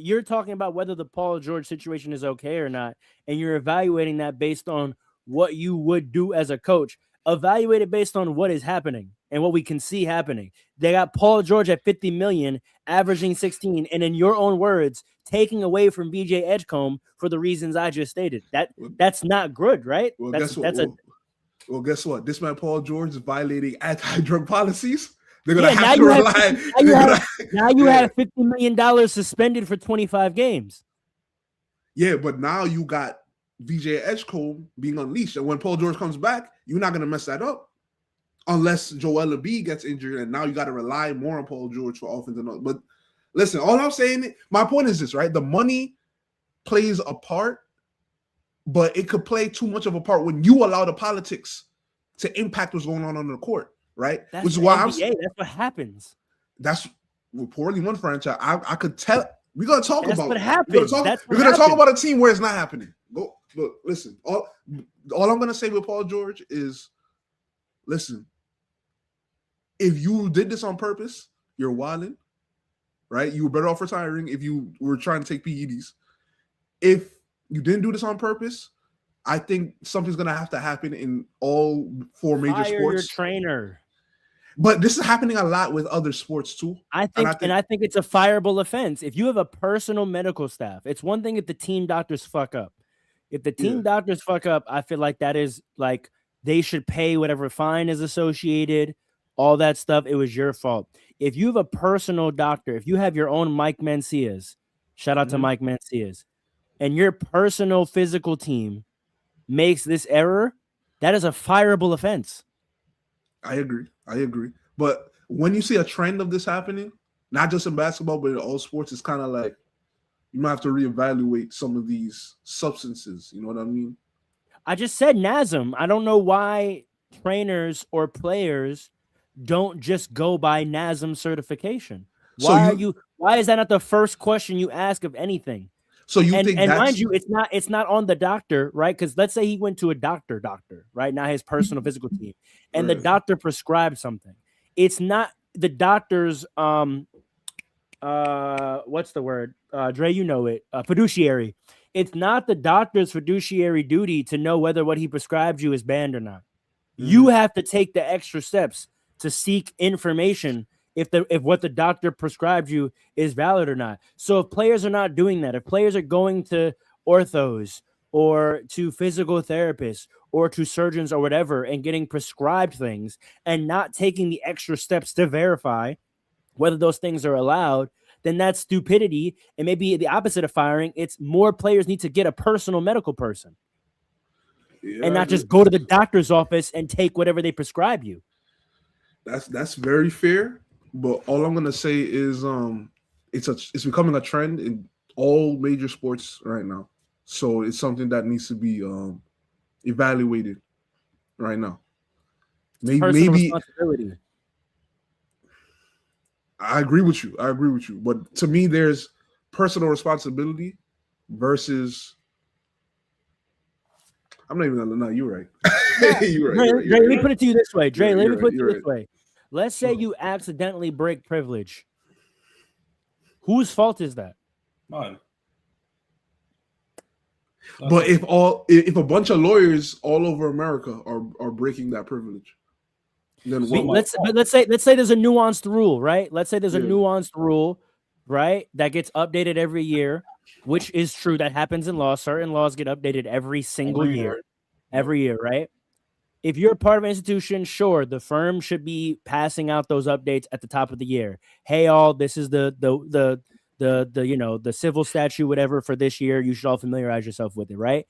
[SPEAKER 3] you're talking about whether the Paul George situation is okay or not, and you're evaluating that based on what you would do as a coach. Evaluate it based on what is happening and what we can see happening. They got Paul George at 50 million, averaging 16, and in your own words, taking away from VJ Edgecombe for the reasons I just stated. That's not good, right?
[SPEAKER 4] Well, guess what? This man Paul George is violating anti-drug policies. They're gonna have to rely.
[SPEAKER 3] Now you have $50 million suspended for 25 games.
[SPEAKER 4] Yeah, but now you got VJ Edgecombe being unleashed, and when Paul George comes back, you're not gonna mess that up, unless Joel Embiid gets injured, and now you got to rely more on Paul George for offense and all. But listen, all I'm saying, my point is this, right? The money plays a part, but it could play too much of a part when you allow the politics to impact what's going on the court, right?
[SPEAKER 3] That's
[SPEAKER 4] which is why
[SPEAKER 3] NBA. That's what happens.
[SPEAKER 4] That's poorly run franchise. I could tell. We're gonna talk about
[SPEAKER 3] what happens.
[SPEAKER 4] We're gonna talk about a team where it's not happening. Go. Look, listen, all I'm going to say with Paul George is, listen, if you did this on purpose, you're wilding, right? You were better off retiring if you were trying to take PEDs. If you didn't do this on purpose, I think something's going to have to happen in all four major sports.
[SPEAKER 3] Your trainer.
[SPEAKER 4] But this is happening a lot with other sports too.
[SPEAKER 3] I think it's a fireable offense. If you have a personal medical staff, it's one thing if the team doctors fuck up. If the team doctors fuck up, I feel like that is like they should pay whatever fine is associated, all that stuff. It was your fault. If you have a personal doctor, if you have your own Mike Mancias, shout out to Mike Mancias, and your personal physical team makes this error, that is a fireable offense.
[SPEAKER 4] I agree. But when you see a trend of this happening, not just in basketball, but in all sports, it's kind of like, you might have to reevaluate some of these substances. You know what I mean?
[SPEAKER 3] I just said NASM. I don't know why trainers or players don't just go by NASM certification. Why is that not the first question you ask of anything?
[SPEAKER 4] So you think,
[SPEAKER 3] and mind you, it's not on the doctor, right? Because let's say he went to a doctor, right? Not his personal physical team, and the doctor prescribed something. It's not the doctor's what's the word? Dre, you know it. Fiduciary. It's not the doctor's fiduciary duty to know whether what he prescribed you is banned or not. Mm-hmm. You have to take the extra steps to seek information if what the doctor prescribed you is valid or not. So if players are not doing that, if players are going to orthos or to physical therapists or to surgeons or whatever and getting prescribed things and not taking the extra steps to verify whether those things are allowed, then that's stupidity. And maybe the opposite of firing, it's more players need to get a personal medical person and not just go to the doctor's office and take whatever they prescribe you.
[SPEAKER 4] That's very fair. But all I'm gonna say is it's becoming a trend in all major sports right now. So it's something that needs to be evaluated right now. Maybe responsibility. I agree with you. But to me, there's personal responsibility versus. I'm not even gonna. No, you're right. You're right.
[SPEAKER 3] Dre, let me put it to you this way. Dre, let me put it this way. Let's say you accidentally break privilege. Whose fault is that?
[SPEAKER 1] Mine.
[SPEAKER 4] But if a bunch of lawyers all over America are breaking that privilege, then
[SPEAKER 3] let's say there's a nuanced rule, right? Let's say there's a nuanced rule, right, that gets updated every year, which is true. That happens in law. Certain laws get updated every single year, right? If you're part of an institution, sure, the firm should be passing out those updates at the top of the year. Hey, all, this is the civil statute, whatever, for this year. You should all familiarize yourself with it, right?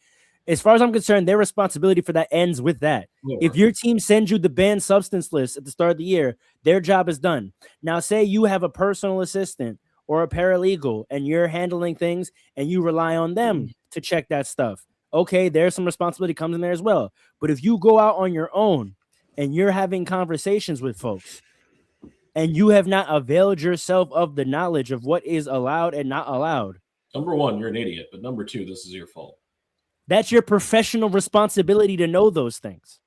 [SPEAKER 3] As far as I'm concerned, their responsibility for that ends with that. Yeah. If your team sends you the banned substance list at the start of the year, their job is done. Now, say you have a personal assistant or a paralegal and you're handling things and you rely on them to check that stuff. Okay, there's some responsibility comes in there as well. But if you go out on your own and you're having conversations with folks and you have not availed yourself of the knowledge of what is allowed and not allowed.
[SPEAKER 1] Number one, you're an idiot. But number two, this is your fault.
[SPEAKER 3] That's your professional responsibility to know those things.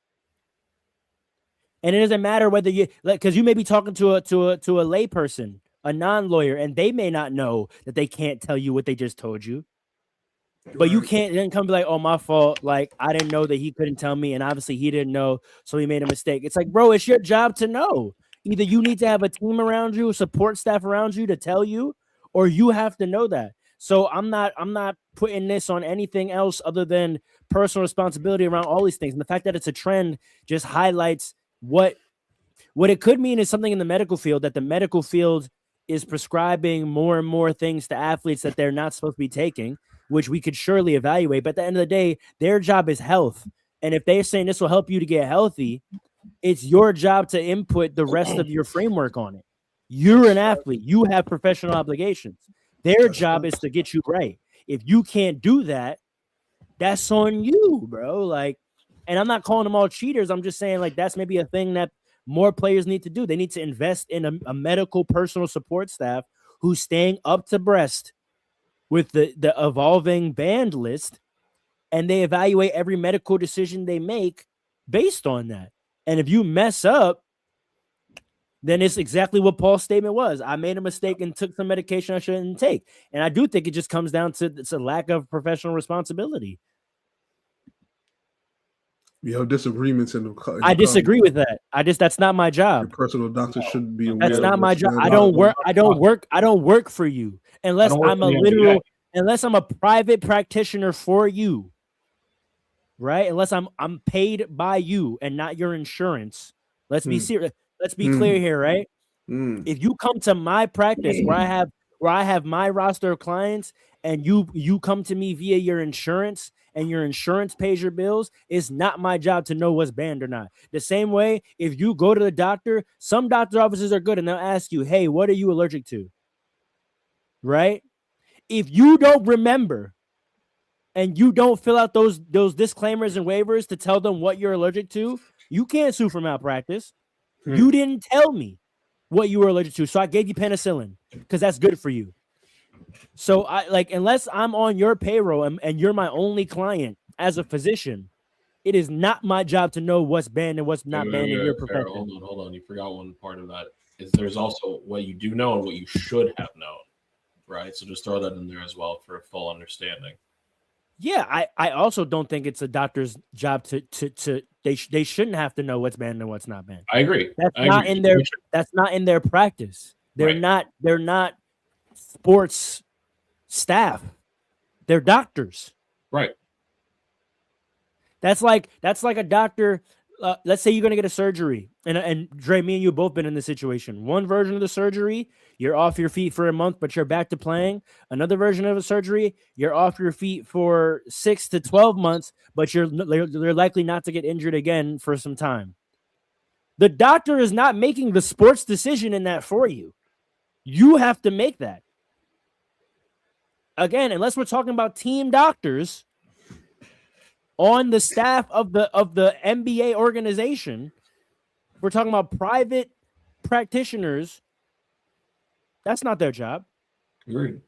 [SPEAKER 3] And it doesn't matter whether you, because you may be talking to a lay person, a non-lawyer, and they may not know that they can't tell you what they just told you. But you can't then come be like, oh, my fault. Like, I didn't know that he couldn't tell me. And obviously he didn't know. So he made a mistake. It's like, bro, it's your job to know. Either you need to have a team around you, support staff around you to tell you, or you have to know that. So I'm not putting this on anything else other than personal responsibility around all these things. And the fact that it's a trend just highlights what it could mean is something in the medical field, that the medical field is prescribing more and more things to athletes that they're not supposed to be taking, which we could surely evaluate. But at the end of the day, their job is health. And if they're saying this will help you to get healthy, it's your job to input the rest of your framework on it. You're an athlete. You have professional obligations. Their job is to get you right. If you can't do that, that's on you, bro. Like, and I'm not calling them all cheaters. I'm just saying, like, that's maybe a thing that more players need to do. They need to invest in a medical personal support staff who's staying up to breast with the evolving banned list, and they evaluate every medical decision they make based on that. And if you mess up, then it's exactly what Paul's statement was. I made a mistake and took some medication I shouldn't take. And I do think it just comes down to it's a lack of professional responsibility.
[SPEAKER 4] We have disagreements in the
[SPEAKER 3] I disagree with that. That's not my job.
[SPEAKER 4] Your personal doctor shouldn't be aware.
[SPEAKER 3] That's not my job. I don't work for you unless I'm a private practitioner for you. Right? Unless I'm paid by you and not your insurance. Let's be serious. Let's be clear here, right? If you come to my practice where I have my roster of clients and you come to me via your insurance and your insurance pays your bills, it's not my job to know what's banned or not. The same way, if you go to the doctor, some doctor offices are good and they'll ask you, hey, what are you allergic to? Right? If you don't remember and you don't fill out those disclaimers and waivers to tell them what you're allergic to, you can't sue for malpractice. You didn't tell me what you were allergic to, so I gave you penicillin because that's good for you. So unless I'm on your payroll and you're my only client as a physician, it is not my job to know what's banned and what's not banned in your profession.
[SPEAKER 1] Hold on. You forgot one part of that. Is there's also what you do know and what you should have known, right? So just throw that in there as well for a full understanding.
[SPEAKER 3] Yeah, I also don't think it's a doctor's job to they shouldn't have to know what's banned and what's not banned.
[SPEAKER 1] I agree.
[SPEAKER 3] That's not in their practice. They're not sports staff. They're doctors.
[SPEAKER 1] Right.
[SPEAKER 3] That's like a doctor. Let's say you're going to get a surgery, and Dre, me and you both been in this situation. One version of the surgery, you're off your feet for a month, but you're back to playing. Another version of a surgery, you're off your feet for 6 to 12 months, but you're likely not to get injured again for some time. The doctor is not making the sports decision in that for you. You have to make that. Again, unless we're talking about team doctors on the staff of the NBA organization, we're talking about private practitioners. That's not their job.
[SPEAKER 1] Agreed.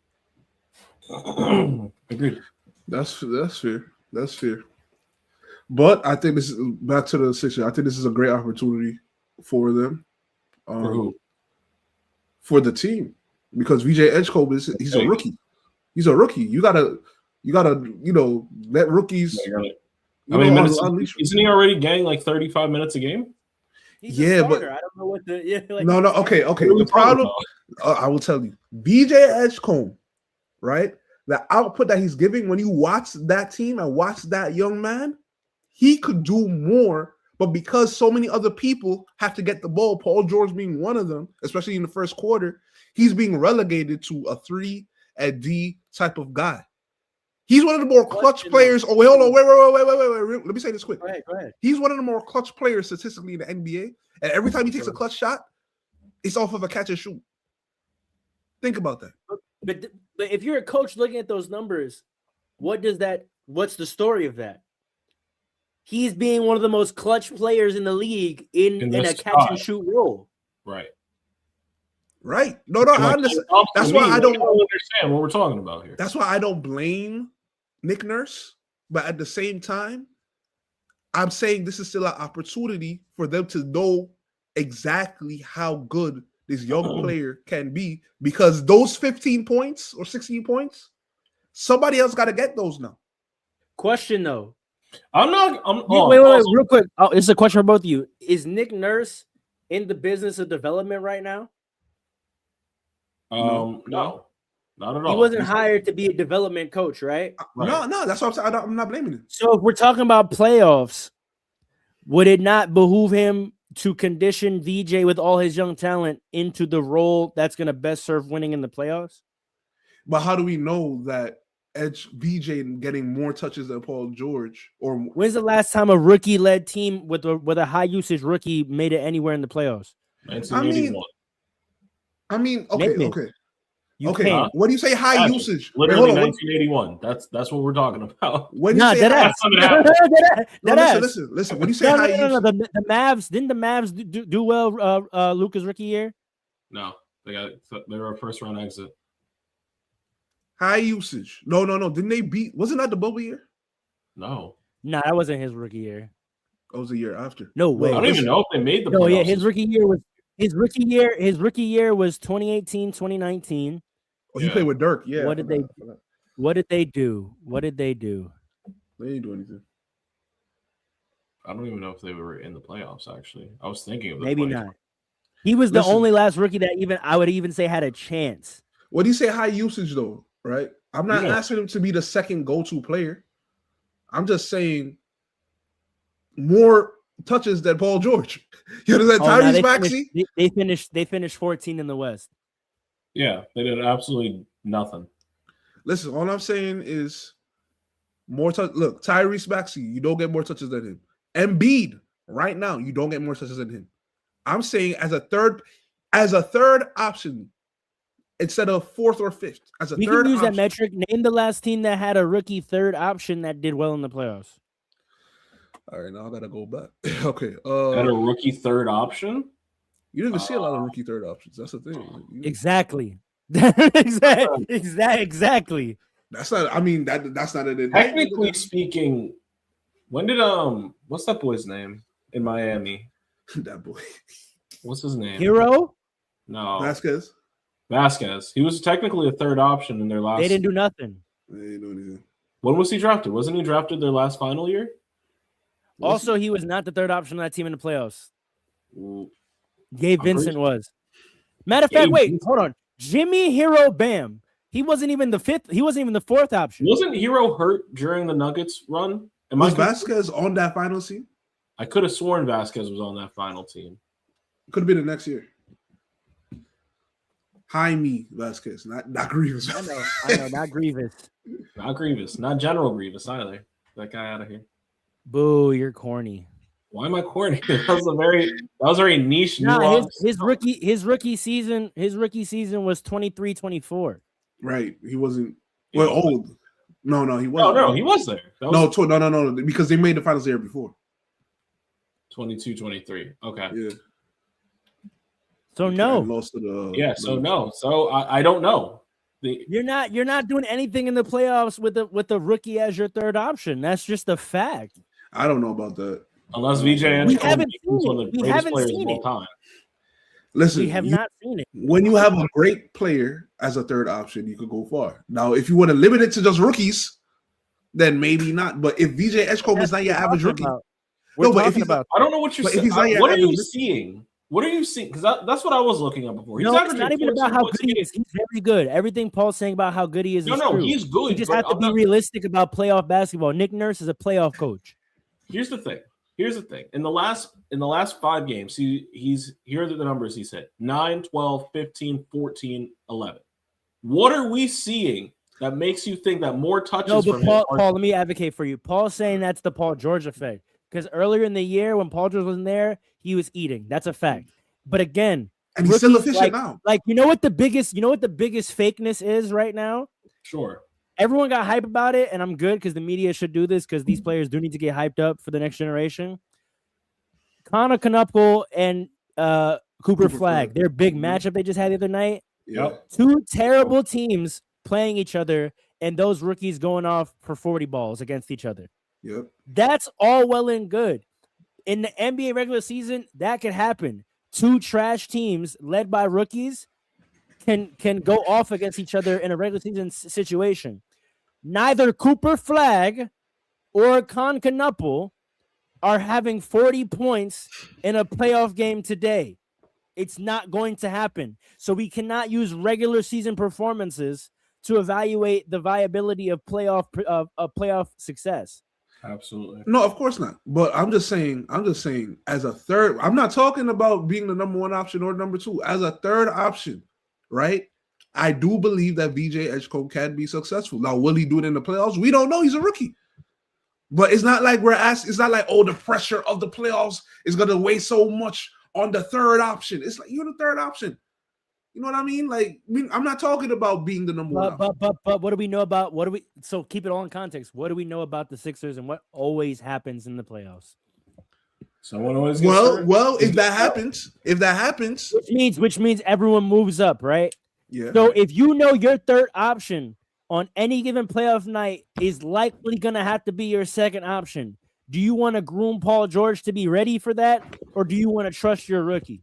[SPEAKER 1] Agreed.
[SPEAKER 4] That's fair. That's fair. But I think this is back to the Sixers. I think this is a great opportunity for them
[SPEAKER 1] For who?
[SPEAKER 4] For the team, because VJ Edgecombe he's a rookie. He's a rookie. You gotta let rookies.
[SPEAKER 1] How many minutes? Isn't he already getting like 35 minutes a game?
[SPEAKER 3] He's a starter. I don't know what the
[SPEAKER 4] no. Okay. The problem, I will tell you, VJ Edgecombe, right? The output that he's giving when you watch that team and watch that young man, he could do more. But because so many other people have to get the ball, Paul George being one of them, especially in the first quarter, he's being relegated to a 3 at D type of guy. He's one of the more clutch players. Oh, wait, hold on. Wait. Let me say this quick.
[SPEAKER 3] Go ahead.
[SPEAKER 4] He's one of the more clutch players statistically in the NBA. And every time he takes a clutch shot, it's off of a catch and shoot. Think about that.
[SPEAKER 3] But if you're a coach looking at those numbers, what's the story of that? He's being one of the most clutch players in the league in a catch and shoot role.
[SPEAKER 1] Right.
[SPEAKER 4] No, I understand. That's why I don't
[SPEAKER 1] understand what we're talking about here.
[SPEAKER 4] That's why I don't blame Nick Nurse. But at the same time, I'm saying this is still an opportunity for them to know exactly how good this young player can be, because those 15 points or 16 points, somebody else got to get those now.
[SPEAKER 3] Question though.
[SPEAKER 4] Wait,
[SPEAKER 3] real quick. Oh, it's a question for both of you. Is Nick Nurse in the business of development right now?
[SPEAKER 1] No, not at all.
[SPEAKER 3] He wasn't hired to be a development coach, right?
[SPEAKER 4] No, that's what I'm saying. I'm not blaming him.
[SPEAKER 3] So if we're talking about playoffs, would it not behoove him to condition VJ with all his young talent into the role that's going to best serve winning in the playoffs?
[SPEAKER 4] But how do we know that VJ getting more touches than Paul George? Or
[SPEAKER 3] when's the last time a rookie-led team with a high-usage rookie made it anywhere in the playoffs?
[SPEAKER 1] 1981.
[SPEAKER 4] I mean, okay.
[SPEAKER 3] Can't.
[SPEAKER 4] When you say high usage,
[SPEAKER 1] literally 1981. That's what we're talking about.
[SPEAKER 4] When you say listen. When you say high usage,
[SPEAKER 3] the Mavs didn't the Mavs do well? Luka's rookie year.
[SPEAKER 1] No, they were a first round exit.
[SPEAKER 4] High usage. No. Didn't they beat? Wasn't that the bubble year?
[SPEAKER 1] No,
[SPEAKER 3] that wasn't his rookie year.
[SPEAKER 4] That was a year after.
[SPEAKER 3] No way.
[SPEAKER 1] I don't even know if they made the.
[SPEAKER 3] No, yeah, his rookie year was. His rookie year was 2018, 2019.
[SPEAKER 4] Oh, he played with Dirk. Yeah.
[SPEAKER 3] What did they do? What did they do?
[SPEAKER 4] They didn't do anything.
[SPEAKER 1] I don't even know if they were in the playoffs. Actually, I was thinking of
[SPEAKER 3] maybe not. He was the only last rookie that I would even say had a chance.
[SPEAKER 4] What do you say high usage though? Right. I'm not asking him to be the second go-to player. I'm just saying more touches than Paul George. You understand? Tyrese Maxey.
[SPEAKER 3] They finished 14 in the West.
[SPEAKER 1] Yeah, they did absolutely nothing.
[SPEAKER 4] Listen, all I'm saying is more touch. Look, Tyrese Maxey, you don't get more touches than him. Embiid, right now, you don't get more touches than him. I'm saying as a third option instead of fourth or fifth. As a third option.
[SPEAKER 3] We can use that metric. Name the last team that had a rookie third option that did well in the playoffs.
[SPEAKER 4] All right, now I gotta go back. Okay.
[SPEAKER 1] Had a rookie third option?
[SPEAKER 4] You didn't see a lot of rookie third options. That's the thing.
[SPEAKER 3] Exactly. Exactly.
[SPEAKER 4] That's not. I mean, that's not an.
[SPEAKER 1] Technically speaking, when did what's that boy's name in Miami?
[SPEAKER 4] That boy.
[SPEAKER 1] What's his name?
[SPEAKER 3] Hero?
[SPEAKER 1] No.
[SPEAKER 4] Vasquez.
[SPEAKER 1] He was technically a third option in their last.
[SPEAKER 3] They didn't do nothing.
[SPEAKER 4] They didn't do anything.
[SPEAKER 1] When was he drafted? Wasn't he drafted their last final year?
[SPEAKER 3] Also, he was not the third option on that team in the playoffs.
[SPEAKER 1] Well,
[SPEAKER 3] Gabe Vincent was. Matter of fact, wait, hold on. Jimmy Hero Bam. He wasn't even the fifth. He wasn't even the fourth option.
[SPEAKER 1] Wasn't Hero hurt during the Nuggets run?
[SPEAKER 4] Was Vasquez on that final team?
[SPEAKER 1] I could have sworn Vasquez was on that final team.
[SPEAKER 4] Could have been the next year. Jaime Vasquez, not Grievous.
[SPEAKER 3] I know, not Grievous.
[SPEAKER 1] Not Grievous. Not General Grievous either. That guy out of here.
[SPEAKER 3] Boo, you're corny.
[SPEAKER 1] Why am I corny? That was very niche.
[SPEAKER 3] His rookie season was 23-24.
[SPEAKER 4] Right. He wasn't old. No, he wasn't.
[SPEAKER 1] No, he was there.
[SPEAKER 4] No, because they made the finals the year before.
[SPEAKER 1] 22-23. Okay.
[SPEAKER 4] Yeah.
[SPEAKER 3] So no.
[SPEAKER 4] Lost to the,
[SPEAKER 1] no. So I don't know.
[SPEAKER 3] You're not doing anything in the playoffs with the rookie as your third option. That's just a fact.
[SPEAKER 4] I don't know about that.
[SPEAKER 1] Unless VJ
[SPEAKER 3] we haven't seen
[SPEAKER 1] one of the greatest players
[SPEAKER 3] seen
[SPEAKER 1] of all time.
[SPEAKER 4] Listen,
[SPEAKER 3] We have not seen it.
[SPEAKER 4] when you have a great player as a third option, you could go far. Now, if you want to limit it to just rookies, then maybe not. But if VJ Edgecombe is not your average rookie,
[SPEAKER 3] We're
[SPEAKER 4] No, but if
[SPEAKER 3] talking
[SPEAKER 4] he's
[SPEAKER 3] about.
[SPEAKER 1] I don't know what you're
[SPEAKER 4] But if
[SPEAKER 1] saying.
[SPEAKER 4] he's not your
[SPEAKER 1] What are you
[SPEAKER 4] average-
[SPEAKER 1] seeing? What are you seeing? Because that's what I was looking at before.
[SPEAKER 3] No, it's
[SPEAKER 1] averaging
[SPEAKER 3] not even
[SPEAKER 1] 14
[SPEAKER 3] about how
[SPEAKER 1] points
[SPEAKER 3] good
[SPEAKER 1] a
[SPEAKER 3] he
[SPEAKER 1] game.
[SPEAKER 3] is. He's very good. Everything Paul's saying about how good he is
[SPEAKER 1] No,
[SPEAKER 3] is
[SPEAKER 1] no,
[SPEAKER 3] true.
[SPEAKER 1] he's good.
[SPEAKER 3] You just
[SPEAKER 1] but
[SPEAKER 3] have to
[SPEAKER 1] I'm
[SPEAKER 3] be
[SPEAKER 1] not-
[SPEAKER 3] realistic about playoff basketball. Nick Nurse is a playoff coach.
[SPEAKER 1] Here's the thing. In the last 5 games, here are the numbers he said: 9, 12, 15, 14, 11. What are we seeing that makes you think that more touches
[SPEAKER 3] No, but
[SPEAKER 1] from him
[SPEAKER 3] Paul,
[SPEAKER 1] are-
[SPEAKER 3] Paul, let me advocate for you. Paul's saying that's the Paul George effect. Because earlier in the year, when Paul George wasn't there, he was eating. That's a fact. But again,
[SPEAKER 4] and he's still
[SPEAKER 3] rookies,
[SPEAKER 4] efficient now.
[SPEAKER 3] like you know what the biggest fakeness is right now?
[SPEAKER 1] Sure.
[SPEAKER 3] Everyone got hype about it, and I'm good because the media should do this because these players do need to get hyped up for the next generation. Connor Knuckle and Cooper Flag, their big matchup they just had the other night.
[SPEAKER 1] Yep.
[SPEAKER 3] 2 terrible teams playing each other, and those rookies going off for 40 balls against each other.
[SPEAKER 4] Yep.
[SPEAKER 3] That's all well and good. In the NBA regular season, that could happen. 2 trash teams led by rookies can go off against each other in a regular season situation. Neither Cooper Flag or Con Knuckle are having 40 points in a playoff game today. It's not going to happen. So we cannot use regular season performances to evaluate the viability of playoff success.
[SPEAKER 1] Absolutely.
[SPEAKER 4] No, of course not. But I'm just saying, as a third, I'm not talking about being the number 1 option or number 2. As a third option, right? I do believe that VJ Edgecombe can be successful. Now, will he do it in the playoffs? We don't know. He's a rookie. But it's not like it's not like, oh, the pressure of the playoffs is going to weigh so much on the third option. It's like, you're the third option. You know what I mean? Like, I'm not talking about being the number 1 option.
[SPEAKER 3] But what do we know about so keep it all in context. What do we know about the Sixers and what always happens in the playoffs?
[SPEAKER 1] Someone always gets hurt.
[SPEAKER 4] Well, if that happens,
[SPEAKER 3] Which means everyone moves up, right?
[SPEAKER 4] yeah.
[SPEAKER 3] So if you know your third option on any given playoff night is likely gonna have to be your second option, do you want to groom Paul George to be ready for that, or do you want to trust your rookie?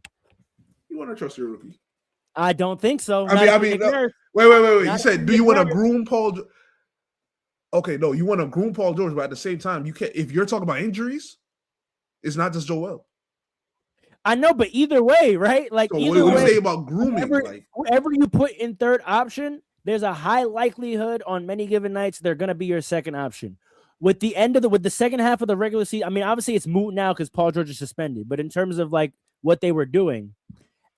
[SPEAKER 4] You want to trust your rookie?
[SPEAKER 3] I don't think so.
[SPEAKER 4] I mean, wait. You
[SPEAKER 3] Not
[SPEAKER 4] said,
[SPEAKER 3] if
[SPEAKER 4] do you
[SPEAKER 3] you're
[SPEAKER 4] want to
[SPEAKER 3] Nurse.
[SPEAKER 4] groom Paul? Okay, no, you want to groom Paul George, but at the same time, you can't. If you're talking about injuries, it's not just Joel.
[SPEAKER 3] I know, but either way, right? Like
[SPEAKER 4] So
[SPEAKER 3] either
[SPEAKER 4] what do
[SPEAKER 3] way,
[SPEAKER 4] you say about grooming?
[SPEAKER 3] whoever you put in third option, there's a high likelihood on many given nights they're gonna be your second option. With the second half of the regular season, I mean, obviously it's moot now because Paul George is suspended. But in terms of like what they were doing,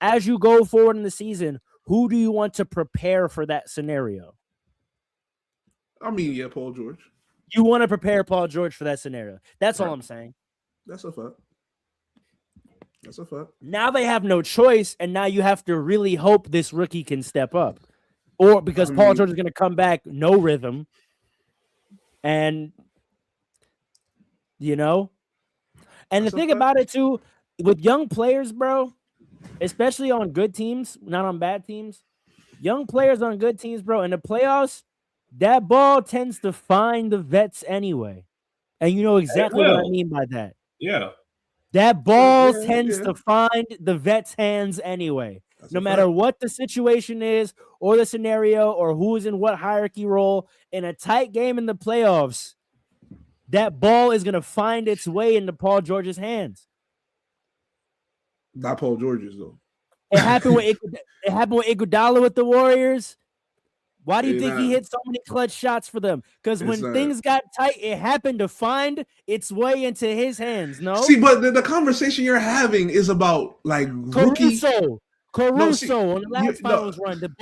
[SPEAKER 3] as you go forward in the season, who do you want to prepare for that scenario?
[SPEAKER 4] I mean, yeah, Paul George.
[SPEAKER 3] You want to prepare Paul George for that scenario. That's all I'm saying.
[SPEAKER 4] That's a fact. That's a fact.
[SPEAKER 3] Now they have no choice, and now you have to really hope this rookie can step up, or because Paul George is going to come back no rhythm, and and
[SPEAKER 4] That's
[SPEAKER 3] the
[SPEAKER 4] a
[SPEAKER 3] thing
[SPEAKER 4] fact.
[SPEAKER 3] about it too, with young players, bro, especially on good teams, not on bad teams, young players on good teams, bro, in the playoffs, that ball tends to find the vets anyway, and you know exactly what I
[SPEAKER 1] will.
[SPEAKER 3] mean by that.
[SPEAKER 1] Yeah.
[SPEAKER 3] That ball
[SPEAKER 4] Yeah,
[SPEAKER 3] tends
[SPEAKER 4] yeah.
[SPEAKER 3] to find the vet's hands anyway.
[SPEAKER 4] That's
[SPEAKER 3] No
[SPEAKER 4] a
[SPEAKER 3] matter
[SPEAKER 4] fact.
[SPEAKER 3] what the situation is or the scenario or who is in what hierarchy role in a tight game in the playoffs, that ball is going to find its way into Paul George's hands.
[SPEAKER 4] Not Paul George's though.
[SPEAKER 3] It happened with Iguodala with the Warriors. Why do you think he hit so many clutch shots for them? Because when things got tight, it happened to find its way into his hands. No,
[SPEAKER 4] See, but the conversation you're having is about like rookie.
[SPEAKER 3] Caruso on the last finals run. Did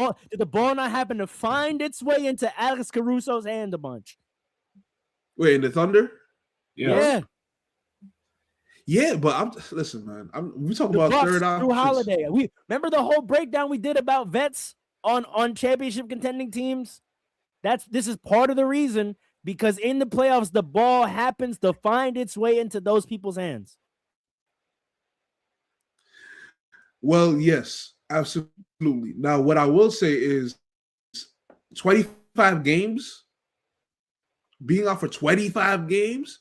[SPEAKER 3] the ball not happen to find its way into Alex Caruso's hand a bunch?
[SPEAKER 4] Wait, in the Thunder?
[SPEAKER 3] Yeah.
[SPEAKER 4] Yeah, but listen, man. We talk
[SPEAKER 3] The
[SPEAKER 4] about
[SPEAKER 3] Bucks
[SPEAKER 4] third
[SPEAKER 3] through
[SPEAKER 4] options.
[SPEAKER 3] Holiday. We remember the whole breakdown we did about vets on championship contending teams. This is part of the reason, because in the playoffs the ball happens to find its way into those people's hands.
[SPEAKER 4] Well, yes, absolutely. Now, what I will say is 25 games, being out for 25 games,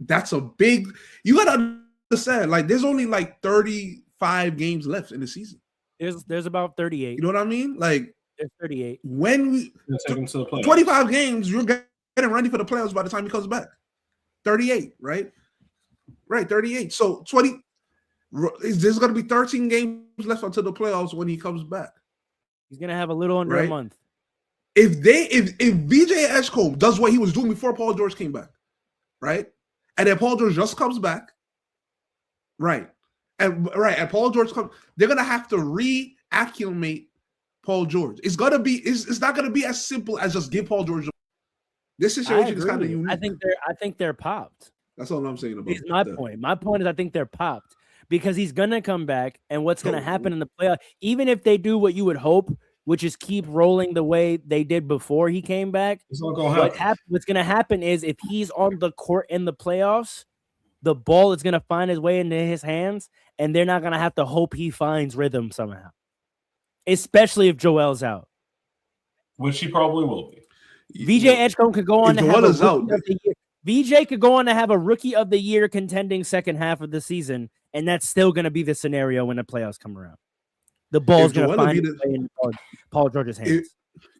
[SPEAKER 4] that's a big, you got to understand, like, there's only like 30, 35 games left in the season.
[SPEAKER 3] There's about 38.
[SPEAKER 4] You know what I mean? Like
[SPEAKER 3] There's 38.
[SPEAKER 4] when we
[SPEAKER 1] Take him to the playoffs.
[SPEAKER 4] 25 games, you're getting ready for the playoffs by the time he comes back. 38, right? Right, 38. So 20. There's going to be 13 games left until the playoffs when he comes back.
[SPEAKER 3] He's gonna have a little under a
[SPEAKER 4] Right.
[SPEAKER 3] month.
[SPEAKER 4] If VJ Edgecombe does what he was doing before Paul George came back, right? And then Paul George just comes back, right? And Paul George comes, they're gonna have to reacclimate Paul George. It's not gonna be as simple as just give Paul George. This situation is kind of unique.
[SPEAKER 3] I think they're popped.
[SPEAKER 4] That's all I'm saying about
[SPEAKER 3] Is my
[SPEAKER 4] that.
[SPEAKER 3] point. My point is I think they're popped because he's gonna come back, and what's gonna happen in the playoff, even if they do what you would hope, which is keep rolling the way they did before he came back.
[SPEAKER 1] It's not gonna happen.
[SPEAKER 3] What's gonna happen is if he's on the court in the playoffs, the ball is gonna find its way into his hands, and they're not gonna have to hope he finds rhythm somehow. Especially if Joel's out.
[SPEAKER 1] Which he probably will be.
[SPEAKER 3] VJ Edgecombe could go on
[SPEAKER 4] If
[SPEAKER 3] to have
[SPEAKER 4] Joel
[SPEAKER 3] a
[SPEAKER 4] is out,
[SPEAKER 3] rookie of the year. VJ could go on to have a rookie of the year contending second half of the season, and that's still going to be the scenario when the playoffs come around. The ball's going to find its way in Paul George's hands.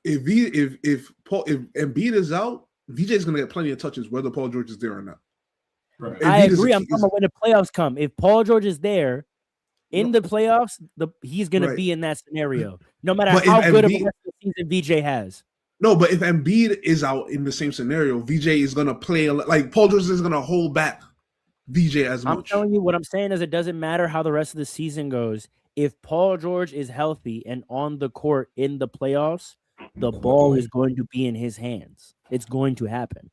[SPEAKER 4] If Embiid is out, VJ is going to get plenty of touches whether Paul George is there or not.
[SPEAKER 1] Right.
[SPEAKER 3] I agree. I'm talking about when the playoffs come. If Paul George is there in the playoffs, he's going to be in that scenario, no matter how good of a rest of the season VJ has.
[SPEAKER 4] No, but if Embiid is out in the same scenario, VJ is going to play like Paul George is going to hold back VJ as much.
[SPEAKER 3] I'm telling you, what I'm saying is it doesn't matter how the rest of the season goes. If Paul George is healthy and on the court in the playoffs, the ball is going to be in his hands. It's going to happen,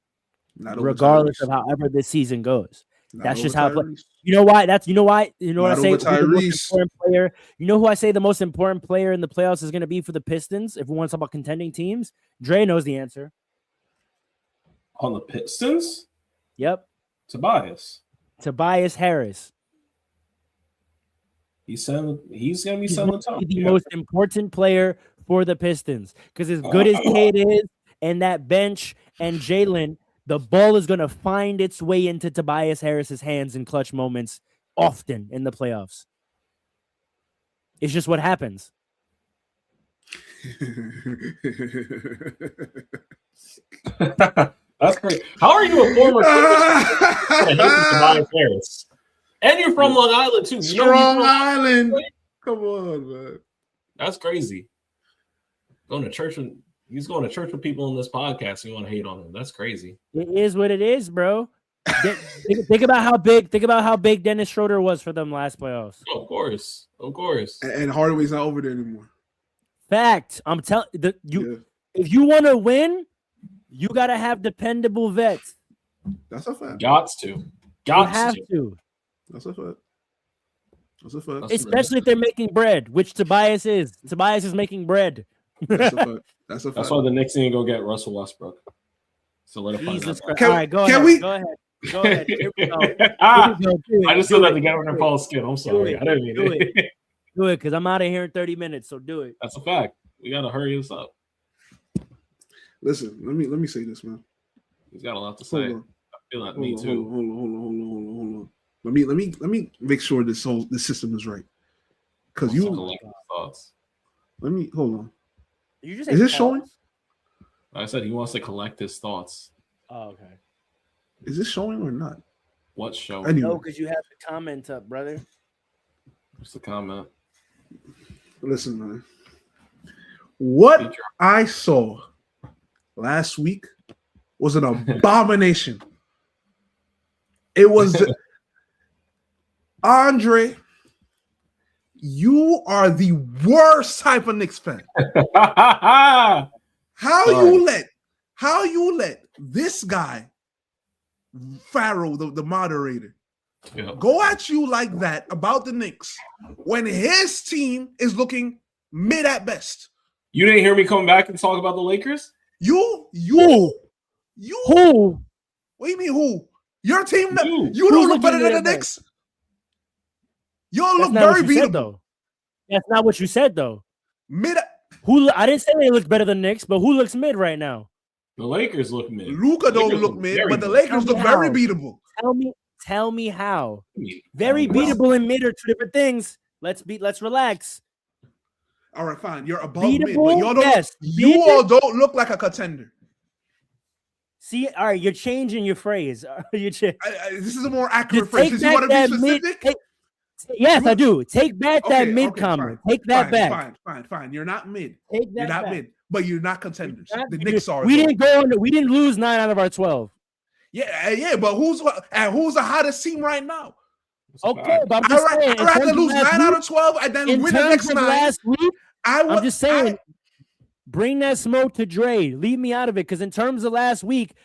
[SPEAKER 3] regardless of however this season goes. That's just how. You know why? You know what I say? The most important player. You know who I say the most important player in the playoffs is going to be for the Pistons? If we want to talk about contending teams, Dre knows the answer.
[SPEAKER 1] On the Pistons?
[SPEAKER 3] Yep.
[SPEAKER 1] Tobias
[SPEAKER 3] Harris.
[SPEAKER 1] He's going to be selling
[SPEAKER 3] the most important player for the Pistons because as good as Cade is and that bench and Jalen, the ball is going to find its way into Tobias Harris's hands in clutch moments often in the playoffs. It's just what happens.
[SPEAKER 1] That's great. How are you a former Tobias Harris? And you're from Long Island, too.
[SPEAKER 4] Strong Island. Come on, man.
[SPEAKER 1] That's crazy. He's going to church with people in this podcast. You want to hate on him? That's crazy.
[SPEAKER 3] It is what it is, bro. think about how big Dennis Schroeder was for them last playoffs.
[SPEAKER 1] Oh, of course.
[SPEAKER 4] And Hardaway's not over there anymore.
[SPEAKER 3] Fact. I'm telling you, if you want to win, you got to have dependable vets.
[SPEAKER 4] That's a fact.
[SPEAKER 1] Got to.
[SPEAKER 4] That's a fact.
[SPEAKER 3] Especially if they're making bread, which Tobias is. Tobias is making bread.
[SPEAKER 4] That's a fact.
[SPEAKER 1] That's why the Knicks didn't go get Russell Westbrook.
[SPEAKER 3] Jesus Christ. All right, go ahead. Go ahead. Here we go.
[SPEAKER 1] I just said that to get under Paul's skin. I'm sorry. I didn't mean it.
[SPEAKER 3] Do it, because I'm out of here in 30 minutes, so do it.
[SPEAKER 1] That's a fact. We got to hurry this up.
[SPEAKER 4] Listen, let me say this, man.
[SPEAKER 1] He's got a lot to say. I feel like me too.
[SPEAKER 4] Hold on. Let me make sure this system is right. Because
[SPEAKER 1] thoughts.
[SPEAKER 4] Let me hold on.
[SPEAKER 3] Is
[SPEAKER 4] it showing?
[SPEAKER 1] I said he wants to collect his thoughts.
[SPEAKER 3] Oh, okay.
[SPEAKER 4] Is this showing or not?
[SPEAKER 1] What's showing?
[SPEAKER 4] Anyway.
[SPEAKER 3] No, because you have the comment up, brother.
[SPEAKER 1] What's the comment?
[SPEAKER 4] Listen, man. What I saw last week was an abomination. It was Andre. You are the worst type of Knicks fan. How you let this guy, Farrell, the moderator, go at you like that about the Knicks when his team is looking mid at best?
[SPEAKER 1] You didn't hear me come back and talk about the Lakers?
[SPEAKER 4] You
[SPEAKER 3] who?
[SPEAKER 4] What do you mean who? Your team? You don't look better than the Knicks. You don't look very beatable.
[SPEAKER 3] That's not what you said, though.
[SPEAKER 4] Mid.
[SPEAKER 3] I didn't say they look better than the Knicks, but who looks mid right now?
[SPEAKER 1] The Lakers look mid.
[SPEAKER 4] Luka don't look mid, but the Lakers look very beatable.
[SPEAKER 3] Tell me how. Very beatable and mid are two different things. Let's relax.
[SPEAKER 4] All right, fine. You're above mid, but
[SPEAKER 3] Beatable?
[SPEAKER 4] y'all don't.
[SPEAKER 3] Yes.
[SPEAKER 4] You all don't look like a contender.
[SPEAKER 3] See, all right, you're changing your phrase.
[SPEAKER 4] This is a more accurate
[SPEAKER 3] Just
[SPEAKER 4] phrase.
[SPEAKER 3] take
[SPEAKER 4] Since you
[SPEAKER 3] back
[SPEAKER 4] want to be
[SPEAKER 3] that mid.
[SPEAKER 4] specific.
[SPEAKER 3] Yes, I do. Take back that mid comment.
[SPEAKER 4] Fine.
[SPEAKER 3] Take that back.
[SPEAKER 4] Fine. You're not mid.
[SPEAKER 3] Take that
[SPEAKER 4] You're not
[SPEAKER 3] back.
[SPEAKER 4] mid, but you're not contenders. The
[SPEAKER 3] We
[SPEAKER 4] Knicks are.
[SPEAKER 3] We
[SPEAKER 4] though.
[SPEAKER 3] didn't go on. We didn't lose 9 out of our 12.
[SPEAKER 4] Yeah, but who's the hottest team right now?
[SPEAKER 3] Okay, but I'm just saying.
[SPEAKER 4] I'd rather lose 9 out of 12 and then win the next 9.
[SPEAKER 3] Last week,
[SPEAKER 4] I'm
[SPEAKER 3] just saying. Bring that smoke to Dre. Leave me out of it, because in terms of last week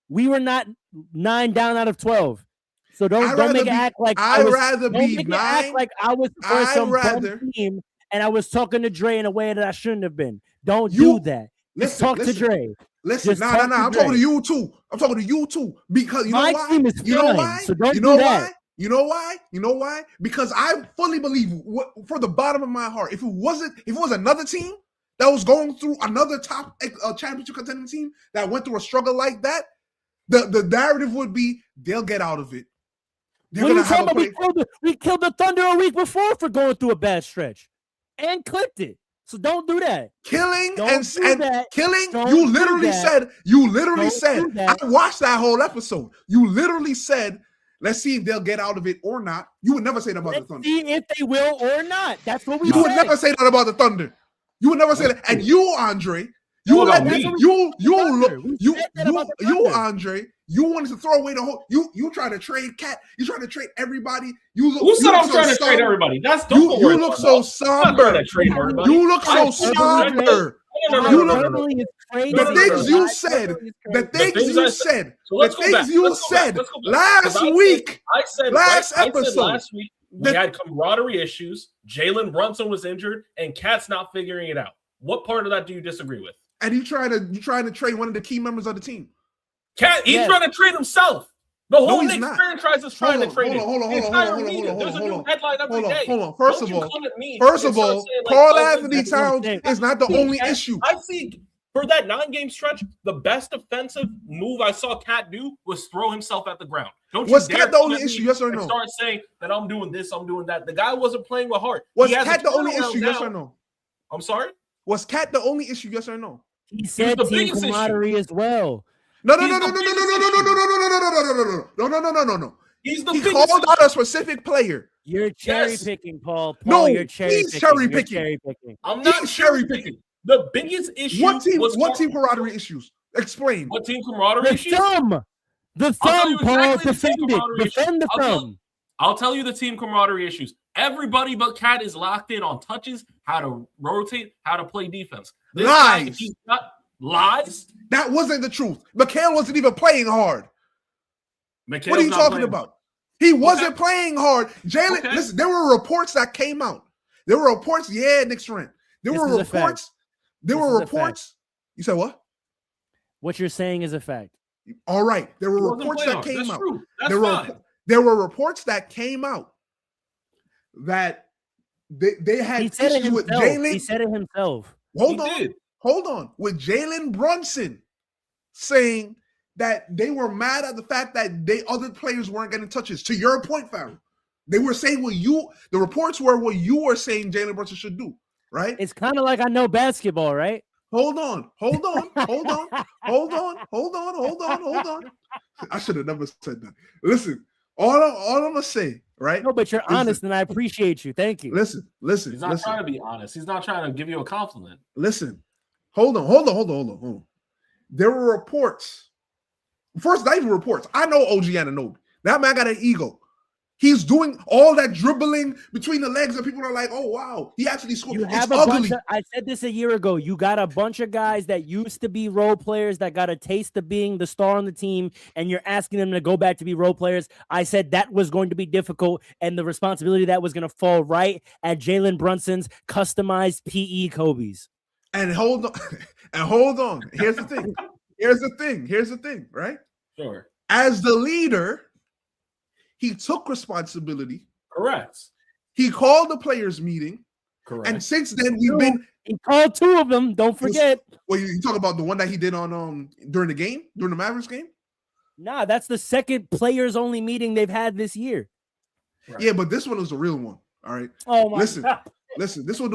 [SPEAKER 3] we were not 9 down out of 12. So don't make it act like
[SPEAKER 4] I'd rather be 9.
[SPEAKER 3] Act like I was for some bum team and I was talking to Dre in a way that I shouldn't have been. Don't do that. Just talk to Dre.
[SPEAKER 4] Listen, no. I'm talking to you too. I'm talking to you too, because you know why?
[SPEAKER 3] Team is
[SPEAKER 4] you know why?
[SPEAKER 3] So don't
[SPEAKER 4] you know
[SPEAKER 3] do
[SPEAKER 4] why?
[SPEAKER 3] that.
[SPEAKER 4] You know why? You know why? Because I fully believe, for the bottom of my heart, if it was another team that was going through another top championship contending team that went through a struggle like that, the narrative would be they'll get out of it.
[SPEAKER 3] What are you talking about? We killed the Thunder a week before for going through a bad stretch and clipped it. So don't do that.
[SPEAKER 4] Killing.
[SPEAKER 3] Don't
[SPEAKER 4] You literally said. I watched that whole episode. You literally said, "Let's see if they'll get out of it or not." You would never say that about the Thunder.
[SPEAKER 3] See if they will or not. That's what we said.
[SPEAKER 4] You would never say that about the Thunder. You would never say that. And you, Andre, Andre, you wanted to throw away the whole. You trying to trade Cat. You trying to trade everybody.
[SPEAKER 5] Who said I'm trying to trade everybody? That's
[SPEAKER 4] you look so somber. You look so somber. The things you said. The things you said last week. Last episode.
[SPEAKER 5] Last week we had camaraderie issues. Jalen Brunson was injured, and Cat's not figuring it out. What part of that do you disagree with?
[SPEAKER 4] And you trying to trade one of the key members of the team.
[SPEAKER 5] Cat, he's trying to trade himself. The whole Knicks franchise is trying to trade him.
[SPEAKER 4] Hold on.
[SPEAKER 5] There's a new headline every day.
[SPEAKER 4] Hold on. First of all, Karl Anthony Towns is not the only issue.
[SPEAKER 5] I see for that 9-game stretch, the best defensive move I saw Cat do was throw himself at the ground.
[SPEAKER 4] Was Cat the only issue? Yes or no?
[SPEAKER 5] Start saying that I'm doing this, I'm doing that. The guy wasn't playing with heart.
[SPEAKER 4] Was Cat the only issue? Yes or no?
[SPEAKER 5] I'm sorry.
[SPEAKER 4] Was Cat the only issue? Yes or no?
[SPEAKER 3] He said team camaraderie as well.
[SPEAKER 4] No.
[SPEAKER 5] He's the
[SPEAKER 4] he called out a specific player.
[SPEAKER 3] You're cherry picking, Paul.
[SPEAKER 4] No,
[SPEAKER 3] you're cherry picking.
[SPEAKER 5] I'm not cherry picking. The biggest issue.
[SPEAKER 4] What team camaraderie issues? Explain.
[SPEAKER 5] What team camaraderie issues?
[SPEAKER 3] The thumb, Paul. Defend the thumb.
[SPEAKER 5] I'll tell you the team camaraderie issues. Everybody but Cat is locked in on touches, how to rotate, how to play defense. Lies.
[SPEAKER 4] That wasn't the truth. Mikal wasn't even playing hard. What are you talking about? He wasn't playing hard. Jalen, listen, there were reports that came out. There were reports, Knicks rent. There were reports. You said what?
[SPEAKER 3] What you're saying is a fact.
[SPEAKER 4] All right. There were reports that came out.
[SPEAKER 5] That's
[SPEAKER 4] there were reports that came out that they had issues with Jalen.
[SPEAKER 3] He said it himself.
[SPEAKER 4] Hold on. With Jalen Brunson saying that they were mad at the fact that other players weren't getting touches. To your point, Farrell, they were saying the reports were what you were saying Jalen Brunson should do, right?
[SPEAKER 3] It's kind of like I know basketball, right?
[SPEAKER 4] Hold on. I should have never said that. Listen, all I'm gonna say, right?
[SPEAKER 3] No, but you're honest, and I appreciate you. Thank you.
[SPEAKER 4] Listen.
[SPEAKER 5] He's not trying to be honest. He's not trying to give you a compliment.
[SPEAKER 4] Listen. Hold on. There were reports. First, not even reports. I know OG Anunoby. That man got an ego. He's doing all that dribbling between the legs, and people are like, "Oh wow, he actually scored."
[SPEAKER 3] I said this a year ago. You got a bunch of guys that used to be role players that got a taste of being the star on the team, and you're asking them to go back to be role players. I said that was going to be difficult, and the responsibility that was going to fall right at Jalen Brunson's customized PE Kobe's.
[SPEAKER 4] And hold on. Here's the thing, right?
[SPEAKER 5] Sure.
[SPEAKER 4] As the leader, he took responsibility.
[SPEAKER 5] Correct.
[SPEAKER 4] He called the players' meeting.
[SPEAKER 5] Correct.
[SPEAKER 4] And since then,
[SPEAKER 3] he called 2 of them. Don't forget.
[SPEAKER 4] Well, you talk about the one that he did on during the Mavericks game?
[SPEAKER 3] Nah, that's the second players only meeting they've had this year.
[SPEAKER 4] Right. Yeah, but this one was a real one. All right.
[SPEAKER 3] Oh my
[SPEAKER 4] Listen,
[SPEAKER 3] God.
[SPEAKER 4] listen. This was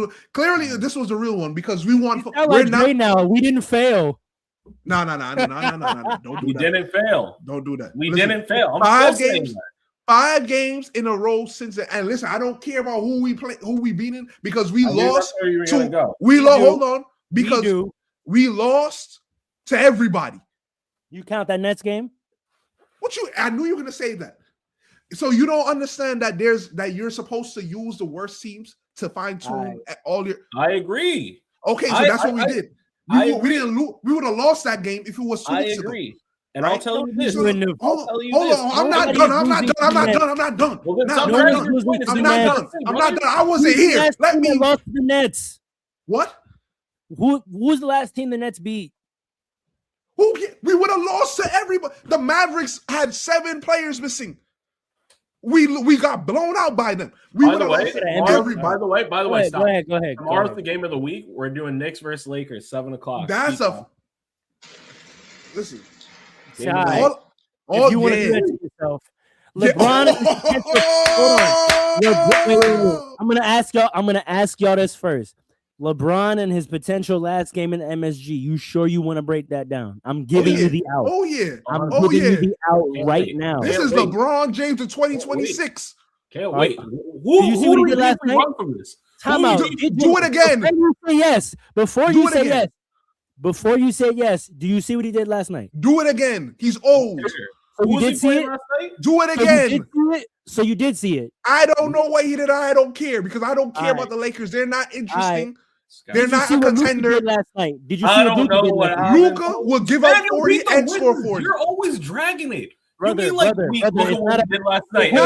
[SPEAKER 4] the real one because we won.
[SPEAKER 3] You sound
[SPEAKER 4] We're
[SPEAKER 3] like
[SPEAKER 4] not.
[SPEAKER 3] Dre now. We didn't fail.
[SPEAKER 4] No. Don't do
[SPEAKER 5] We
[SPEAKER 4] that.
[SPEAKER 5] didn't fail.
[SPEAKER 4] Don't do that.
[SPEAKER 5] We
[SPEAKER 4] Listen,
[SPEAKER 5] didn't fail. I'm
[SPEAKER 4] five
[SPEAKER 5] still saying
[SPEAKER 4] games.
[SPEAKER 5] that.
[SPEAKER 4] 5 games in a row since. And listen, I don't care about who we beating because we
[SPEAKER 5] I knew
[SPEAKER 4] lost
[SPEAKER 5] that's where you were gonna
[SPEAKER 4] to.
[SPEAKER 5] go.
[SPEAKER 4] We
[SPEAKER 3] We
[SPEAKER 4] lost.
[SPEAKER 3] do.
[SPEAKER 4] Hold on, because
[SPEAKER 3] We do.
[SPEAKER 4] we lost to everybody.
[SPEAKER 3] You count that Nets game?
[SPEAKER 4] I knew you were gonna say that. So you don't understand that you're supposed to use the worst teams to fine tune all your.
[SPEAKER 5] I agree.
[SPEAKER 4] Okay, so that's what we did. We didn't lose. We would have lost that game if it was 2
[SPEAKER 5] I
[SPEAKER 4] weeks ago.
[SPEAKER 5] agree. And
[SPEAKER 4] Right?
[SPEAKER 5] I'll tell you this.
[SPEAKER 3] You in the-
[SPEAKER 5] I'll tell you
[SPEAKER 4] Hold
[SPEAKER 5] this.
[SPEAKER 4] on. I'm not
[SPEAKER 3] Nobody's
[SPEAKER 4] done. I'm not
[SPEAKER 3] losing
[SPEAKER 4] done. I'm not
[SPEAKER 3] to the
[SPEAKER 4] done. I'm not done.
[SPEAKER 5] Well, then
[SPEAKER 4] Nah,
[SPEAKER 5] stop
[SPEAKER 4] I'm
[SPEAKER 3] Nobody's
[SPEAKER 4] not done.
[SPEAKER 3] losing to
[SPEAKER 4] I'm
[SPEAKER 3] the
[SPEAKER 4] not
[SPEAKER 3] Nets.
[SPEAKER 4] done. I'm not done. I wasn't
[SPEAKER 3] Who's the
[SPEAKER 4] here.
[SPEAKER 3] last
[SPEAKER 4] Let
[SPEAKER 3] team
[SPEAKER 4] me.
[SPEAKER 3] that lost to the Nets.
[SPEAKER 4] What?
[SPEAKER 3] Who's the last team the Nets beat?
[SPEAKER 4] We would have lost to everybody. The Mavericks had 7 players missing. We got blown out by them. We
[SPEAKER 5] By
[SPEAKER 4] would
[SPEAKER 5] the
[SPEAKER 4] have
[SPEAKER 5] way,
[SPEAKER 4] lost to
[SPEAKER 3] tomorrow-
[SPEAKER 4] everybody.
[SPEAKER 5] by the way, stop.
[SPEAKER 3] Go ahead.
[SPEAKER 5] Tomorrow's the game of the week. We're doing Knicks versus Lakers, 7:00.
[SPEAKER 4] That's a. Listen.
[SPEAKER 3] Shy.
[SPEAKER 4] All
[SPEAKER 3] If you want to do
[SPEAKER 4] game.
[SPEAKER 3] that to yourself, LeBron. Hold on. Wait. I'm gonna ask y'all this first. LeBron and his potential last game in the MSG. You sure you want to break that down? I'm giving you the out.
[SPEAKER 4] Oh yeah.
[SPEAKER 3] I'm
[SPEAKER 4] Oh
[SPEAKER 3] giving
[SPEAKER 4] yeah.
[SPEAKER 3] you the out
[SPEAKER 5] Can't
[SPEAKER 3] right
[SPEAKER 5] wait.
[SPEAKER 3] now.
[SPEAKER 4] This
[SPEAKER 5] Can't
[SPEAKER 4] is
[SPEAKER 5] wait.
[SPEAKER 4] LeBron James in 2026.
[SPEAKER 5] Can't
[SPEAKER 3] Right.
[SPEAKER 5] wait.
[SPEAKER 3] you see what he did last night?
[SPEAKER 5] Run from this?
[SPEAKER 3] Time
[SPEAKER 5] Who
[SPEAKER 3] out.
[SPEAKER 5] do you-
[SPEAKER 4] Do it again.
[SPEAKER 3] Before you say yes. Before
[SPEAKER 4] Do
[SPEAKER 3] you
[SPEAKER 4] it
[SPEAKER 3] say
[SPEAKER 4] again.
[SPEAKER 3] yes. Before you say yes. Do you see what he did last night?
[SPEAKER 4] Do it again. He's old.
[SPEAKER 3] So
[SPEAKER 5] Who
[SPEAKER 3] you
[SPEAKER 5] was he
[SPEAKER 3] did see
[SPEAKER 5] playing
[SPEAKER 3] it.
[SPEAKER 5] last night?
[SPEAKER 4] Do it
[SPEAKER 3] So you
[SPEAKER 4] again.
[SPEAKER 3] did see it. So you did see it.
[SPEAKER 4] I don't know what he did. I don't care because I don't care
[SPEAKER 3] All
[SPEAKER 4] about the Lakers. They're not interesting.
[SPEAKER 5] This
[SPEAKER 4] They're
[SPEAKER 3] Did you
[SPEAKER 4] not
[SPEAKER 3] see
[SPEAKER 4] a
[SPEAKER 3] what Luka
[SPEAKER 4] contender.
[SPEAKER 3] did last night? Did you see
[SPEAKER 5] I
[SPEAKER 3] what
[SPEAKER 5] don't
[SPEAKER 3] Luka
[SPEAKER 5] know
[SPEAKER 3] did
[SPEAKER 5] what
[SPEAKER 3] last night?
[SPEAKER 5] happened.
[SPEAKER 4] Luka will give up
[SPEAKER 5] Man, you
[SPEAKER 4] 40
[SPEAKER 5] beat the
[SPEAKER 4] and score
[SPEAKER 5] Wizards.
[SPEAKER 4] 40.
[SPEAKER 5] You're always dragging it.
[SPEAKER 3] Brother,
[SPEAKER 5] you mean like
[SPEAKER 3] brother,
[SPEAKER 5] we
[SPEAKER 3] brother,
[SPEAKER 5] look
[SPEAKER 3] it's
[SPEAKER 5] at
[SPEAKER 3] not
[SPEAKER 5] what
[SPEAKER 3] a-
[SPEAKER 5] we did last night?
[SPEAKER 4] No.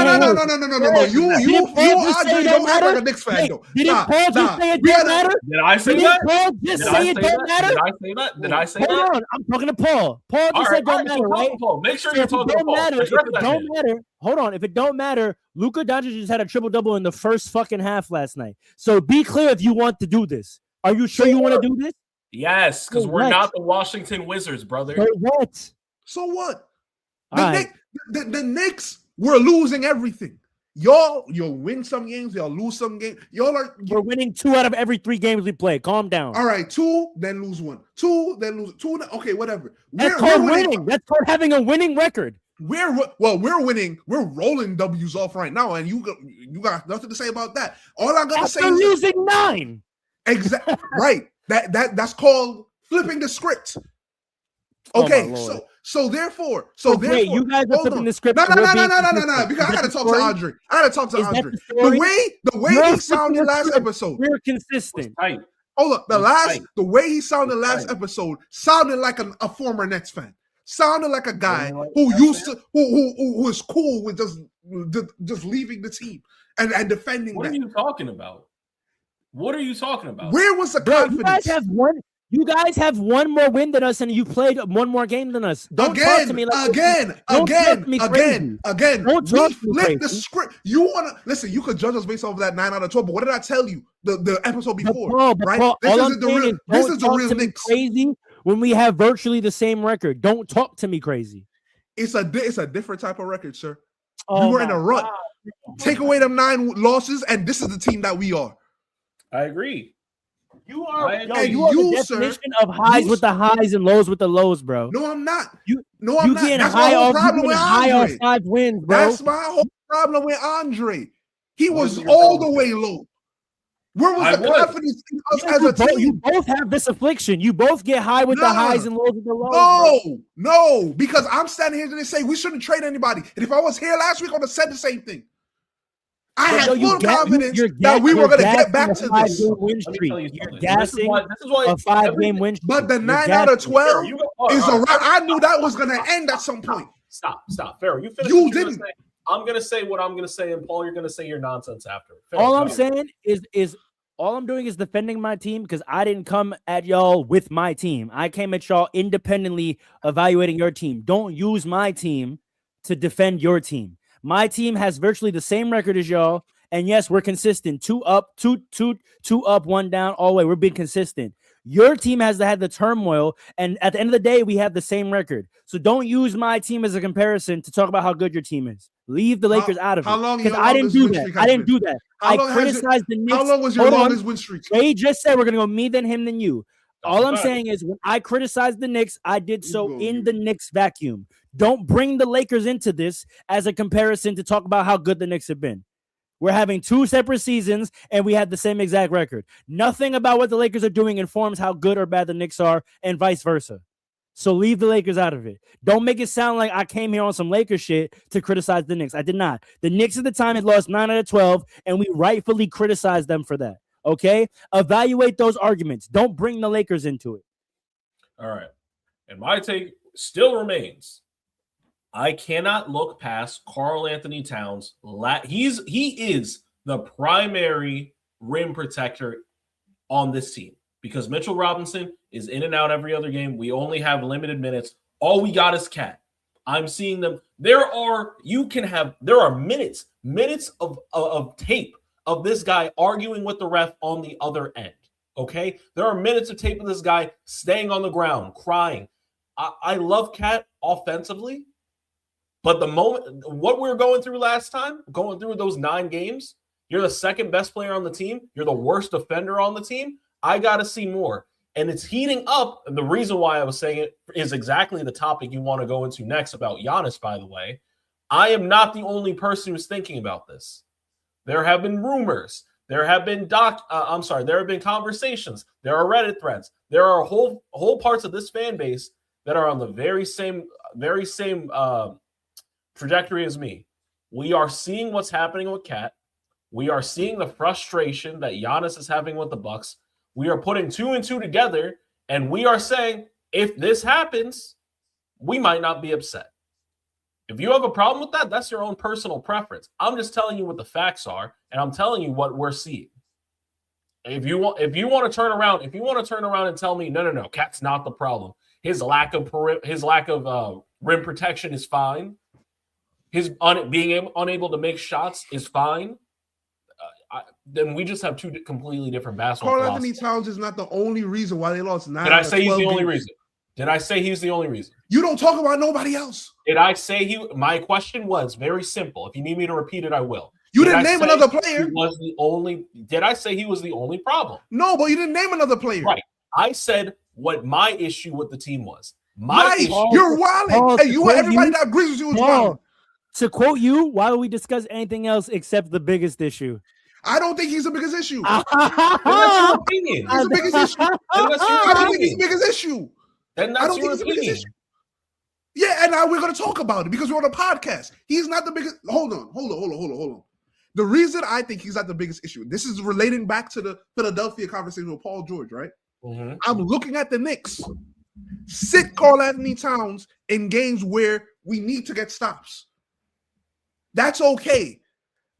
[SPEAKER 3] Hey,
[SPEAKER 4] You,
[SPEAKER 3] didn't Paul just say
[SPEAKER 4] Andre,
[SPEAKER 3] it
[SPEAKER 4] don't
[SPEAKER 3] don't
[SPEAKER 4] act like
[SPEAKER 3] matter?
[SPEAKER 4] a Knicks fan,
[SPEAKER 3] Hey,
[SPEAKER 4] though.
[SPEAKER 3] didn't Paul just say it
[SPEAKER 4] We
[SPEAKER 3] don't
[SPEAKER 4] had a-
[SPEAKER 3] matter?
[SPEAKER 5] Did I say
[SPEAKER 3] Didn't
[SPEAKER 5] that?
[SPEAKER 3] Paul just
[SPEAKER 5] Did
[SPEAKER 3] say
[SPEAKER 5] I
[SPEAKER 3] it
[SPEAKER 5] say
[SPEAKER 3] don't
[SPEAKER 5] that?
[SPEAKER 3] matter?
[SPEAKER 5] Did I say that? Did I say that?
[SPEAKER 3] Hold on, I'm talking to Paul. Paul just said don't matter, right?
[SPEAKER 5] Paul. Make sure
[SPEAKER 3] So
[SPEAKER 5] you're
[SPEAKER 3] if it
[SPEAKER 5] talking to
[SPEAKER 3] don't
[SPEAKER 5] Paul.
[SPEAKER 3] matter, if
[SPEAKER 5] Address
[SPEAKER 3] it
[SPEAKER 5] that
[SPEAKER 3] don't
[SPEAKER 5] man.
[SPEAKER 3] matter, hold on. If it don't matter, Luka Doncic just had a triple double in the first fucking half last night. So be clear if you want to do this. Are you sure you want to do this?
[SPEAKER 5] Yes, because
[SPEAKER 3] So
[SPEAKER 5] we're
[SPEAKER 3] what?
[SPEAKER 5] not the Washington Wizards, brother.
[SPEAKER 3] So what?
[SPEAKER 4] So what?
[SPEAKER 3] All right.
[SPEAKER 4] The Knicks were losing everything. You'll win some games, y'all lose some games.
[SPEAKER 3] We're winning 2 out of every 3 games we play. Calm down.
[SPEAKER 4] All right, 2, then lose 1. 2, then lose 2. Okay, whatever.
[SPEAKER 3] That's called winning. That's called having a winning record.
[SPEAKER 4] We're winning. We're rolling W's off right now, and you got nothing to say about that. All I gotta say
[SPEAKER 3] After
[SPEAKER 4] is
[SPEAKER 3] losing 9.
[SPEAKER 4] exactly right. That's called flipping the script.
[SPEAKER 3] Oh,
[SPEAKER 4] Okay,
[SPEAKER 3] my Lord.
[SPEAKER 4] so therefore,
[SPEAKER 3] Okay, you guys are
[SPEAKER 4] hold
[SPEAKER 3] flipping
[SPEAKER 4] on.
[SPEAKER 3] the script.
[SPEAKER 4] No,
[SPEAKER 3] and we're being
[SPEAKER 4] no.
[SPEAKER 3] consistent.
[SPEAKER 4] Because I
[SPEAKER 3] Is
[SPEAKER 4] gotta
[SPEAKER 3] that
[SPEAKER 4] talk
[SPEAKER 3] the
[SPEAKER 4] to
[SPEAKER 3] story?
[SPEAKER 4] Andre. I gotta talk to
[SPEAKER 3] Is that
[SPEAKER 4] Andre.
[SPEAKER 3] the story?
[SPEAKER 4] The way
[SPEAKER 3] You're
[SPEAKER 4] he sounded
[SPEAKER 3] flipping the
[SPEAKER 4] last
[SPEAKER 3] script.
[SPEAKER 4] episode.
[SPEAKER 3] We're
[SPEAKER 5] It's
[SPEAKER 3] consistent.
[SPEAKER 5] tight.
[SPEAKER 4] Hold up, the way he sounded
[SPEAKER 5] It's
[SPEAKER 4] last
[SPEAKER 5] tight.
[SPEAKER 4] episode sounded like a former Nets fan. Sounded like a guy
[SPEAKER 5] Really?
[SPEAKER 4] who
[SPEAKER 5] Nets
[SPEAKER 4] used
[SPEAKER 5] fan?
[SPEAKER 4] to who was cool with just leaving the team and defending
[SPEAKER 5] What are
[SPEAKER 4] that.
[SPEAKER 5] you talking about? What are you talking about?
[SPEAKER 4] Where was the
[SPEAKER 3] Bro, you
[SPEAKER 4] confidence?
[SPEAKER 3] guys have one more win than us, and you played one more game than us. Don't talk to me like
[SPEAKER 4] again.
[SPEAKER 3] Don't talk to me crazy. Don't
[SPEAKER 4] We
[SPEAKER 3] talk to me
[SPEAKER 4] flipped the
[SPEAKER 3] crazy.
[SPEAKER 4] script. You wanna listen? You could judge us based off of that 9 out of 12. But what did I tell you the episode before?
[SPEAKER 3] But
[SPEAKER 4] right?
[SPEAKER 3] Paul,
[SPEAKER 4] This
[SPEAKER 3] all I'm
[SPEAKER 4] isn't the
[SPEAKER 3] saying
[SPEAKER 4] real.
[SPEAKER 3] is
[SPEAKER 4] This
[SPEAKER 3] don't
[SPEAKER 4] is the
[SPEAKER 3] talk
[SPEAKER 4] real
[SPEAKER 3] to me
[SPEAKER 4] Knicks.
[SPEAKER 3] crazy when we have virtually the same record. Don't talk to me crazy.
[SPEAKER 4] It's a different type of record, sir.
[SPEAKER 3] Oh
[SPEAKER 4] we were in
[SPEAKER 3] my
[SPEAKER 4] a rut.
[SPEAKER 3] God.
[SPEAKER 4] Take away them 9 losses, and this is the team that we are.
[SPEAKER 5] I agree.
[SPEAKER 3] You are,
[SPEAKER 5] I-
[SPEAKER 3] yo,
[SPEAKER 4] and
[SPEAKER 3] you are the
[SPEAKER 4] you, sir,
[SPEAKER 3] definition of highs
[SPEAKER 4] you,
[SPEAKER 3] with the highs and lows with the lows, bro.
[SPEAKER 4] No, I'm not.
[SPEAKER 3] You-
[SPEAKER 4] no, I'm
[SPEAKER 3] You
[SPEAKER 4] not.
[SPEAKER 3] getting
[SPEAKER 4] That's
[SPEAKER 3] high
[SPEAKER 4] my whole
[SPEAKER 3] off,
[SPEAKER 4] problem with
[SPEAKER 3] high off
[SPEAKER 4] Andre.
[SPEAKER 3] 5 wins, bro.
[SPEAKER 4] That's my whole problem with Andre. He
[SPEAKER 5] What
[SPEAKER 4] was
[SPEAKER 5] is your
[SPEAKER 4] all the
[SPEAKER 5] problem?
[SPEAKER 4] way low. Where was
[SPEAKER 5] I
[SPEAKER 4] the
[SPEAKER 5] was.
[SPEAKER 4] confidence in us
[SPEAKER 3] Yeah,
[SPEAKER 4] as a
[SPEAKER 3] you
[SPEAKER 4] team?
[SPEAKER 3] both have this affliction. You both get high with the
[SPEAKER 4] Nah.
[SPEAKER 3] highs and lows with the lows. bro.
[SPEAKER 4] No, because I'm standing here to say we shouldn't trade anybody. And if I was here last week, I would have said the same thing. I
[SPEAKER 3] But
[SPEAKER 4] had
[SPEAKER 3] yo,
[SPEAKER 4] full confidence
[SPEAKER 3] you're
[SPEAKER 4] that we were going to
[SPEAKER 3] gassing
[SPEAKER 4] get back
[SPEAKER 3] a
[SPEAKER 4] to this.
[SPEAKER 3] 5-game win
[SPEAKER 5] Let me
[SPEAKER 3] streak.
[SPEAKER 5] tell you
[SPEAKER 3] You're
[SPEAKER 5] something.
[SPEAKER 3] gassing
[SPEAKER 5] This is why
[SPEAKER 3] a 5-game win streak.
[SPEAKER 4] But the
[SPEAKER 3] You're
[SPEAKER 4] 9 out of
[SPEAKER 3] gassing.
[SPEAKER 4] 12
[SPEAKER 5] You go- all right,
[SPEAKER 4] is
[SPEAKER 5] all
[SPEAKER 4] a
[SPEAKER 5] right.
[SPEAKER 4] wrap. I knew that was going to end at some point.
[SPEAKER 5] Stop. Pharaoh, you finish.
[SPEAKER 4] You
[SPEAKER 5] what you're
[SPEAKER 4] didn't.
[SPEAKER 5] gonna say. I'm gonna say what I'm gonna say, and Paul, you're gonna say your nonsense after. Pharaoh,
[SPEAKER 3] All
[SPEAKER 5] go
[SPEAKER 3] I'm
[SPEAKER 5] ahead.
[SPEAKER 3] saying is all I'm doing is defending my team because I didn't come at y'all with my team. I came at y'all independently evaluating your team. Don't use my team to defend your team. My team has virtually the same record as y'all. And yes, we're consistent. 2 up, 2 up, 1 down, all the way. We're being consistent. Your team has had the turmoil, and at the end of the day, we have the same record. So don't use my team as a comparison to talk about how good your team is. Leave the Lakers out of it.
[SPEAKER 4] How long?
[SPEAKER 3] Because I didn't do that. I didn't do that. I criticized the Knicks.
[SPEAKER 4] How long was your longest win streak?
[SPEAKER 3] They just said we're gonna go me, then him, then you.
[SPEAKER 5] That's
[SPEAKER 3] All
[SPEAKER 5] a
[SPEAKER 3] I'm
[SPEAKER 5] fact.
[SPEAKER 3] saying is when I criticized the Knicks, I did so
[SPEAKER 4] go,
[SPEAKER 3] in
[SPEAKER 4] you.
[SPEAKER 3] the Knicks vacuum. Don't bring the Lakers into this as a comparison to talk about how good the Knicks have been. We're having two separate seasons, and we had the same exact record. Nothing about what the Lakers are doing informs how good or bad the Knicks are, and vice versa. So leave the Lakers out of it. Don't make it sound like I came here on some Lakers shit to criticize the Knicks. I did not. The Knicks at the time had lost 9 out of 12, and we rightfully criticized them for that. Okay? Evaluate those arguments. Don't bring the Lakers into it.
[SPEAKER 5] All right. And my take still remains. I cannot look past Karl Anthony Towns. He is the primary rim protector on this team because Mitchell Robinson is in and out every other game. We only have limited minutes. All we got is Cat. I'm seeing them. There are minutes of tape of this guy arguing with the ref on the other end. Okay, there are minutes of tape of this guy staying on the ground, crying. I love Cat offensively. But the moment, what we were going through last time, going through those 9 games, you're the second best player on the team. You're the worst defender on the team. I got to see more. And it's heating up. And the reason why I was saying it is exactly the topic you want to go into next about Giannis, by the way. I am not the only person who's thinking about this. There have been rumors. There have been there have been conversations. There are Reddit threads. There are whole parts of this fan base that are on the very same trajectory as me. We are seeing what's happening with Cat. We are seeing the frustration that Giannis is having with the Bucks. We are putting 2 and 2 together, and we are saying, if this happens, we might not be upset. If you have a problem with that, that's your own personal preference. I'm just telling you what the facts are, and I'm telling you what we're seeing. If you want to turn around and tell me, no, Cat's not the problem. His lack of rim protection is fine. Being unable to make shots is fine. Then we just have 2 completely different basketball.
[SPEAKER 4] Karl Anthony Towns is not the only reason why they lost 9.
[SPEAKER 5] Did I say he's the only reason? Did I say he's the only reason?
[SPEAKER 4] You don't talk about nobody else.
[SPEAKER 5] Did I say my question was very simple. If you need me to repeat it, I will.
[SPEAKER 4] You didn't name another player.
[SPEAKER 5] Did I say he was the only problem?
[SPEAKER 4] No, but you didn't name another player.
[SPEAKER 5] Right. I said what my issue with the team was.
[SPEAKER 4] You're wilding. Hey, everybody that agrees with you is wilding.
[SPEAKER 3] To quote you, why would we discuss anything else except the biggest issue?
[SPEAKER 4] I don't think he's the biggest issue.
[SPEAKER 5] That's your opinion.
[SPEAKER 4] He's the biggest issue. I don't think he's the biggest issue.
[SPEAKER 5] Then that's your opinion.
[SPEAKER 4] Yeah, and now we're going to talk about it because we're on a podcast. He's not the biggest. Hold on. The reason I think he's not the biggest issue, this is relating back to the Philadelphia conversation with Paul George, right?
[SPEAKER 5] Mm-hmm.
[SPEAKER 4] I'm looking at the Knicks. Sit Karl Anthony Towns in games where we need to get stops. That's okay.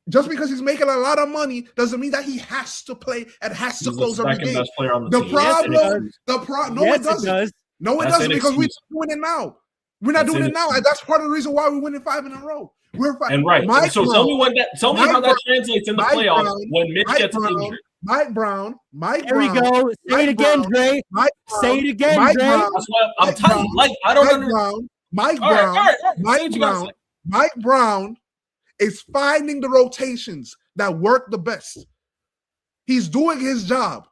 [SPEAKER 4] Just because he's making a lot of money doesn't mean that he has to play and has to close every game.
[SPEAKER 5] Best player on
[SPEAKER 4] The
[SPEAKER 5] team.
[SPEAKER 4] problem, no, it doesn't. No, it doesn't because we're doing it now. We're not doing it now. And that's part of the reason why we're winning 5 in a row. We're fine.
[SPEAKER 5] And right. So tell me how that translates in the playoffs when Mitch gets injured.
[SPEAKER 4] Mike Brown.
[SPEAKER 3] There we go. Say it again, Dre. Say it again, Dre.
[SPEAKER 5] That's what I'm telling you. Like, I don't understand.
[SPEAKER 4] Mike Brown is finding the rotations that work the best. He's doing his job.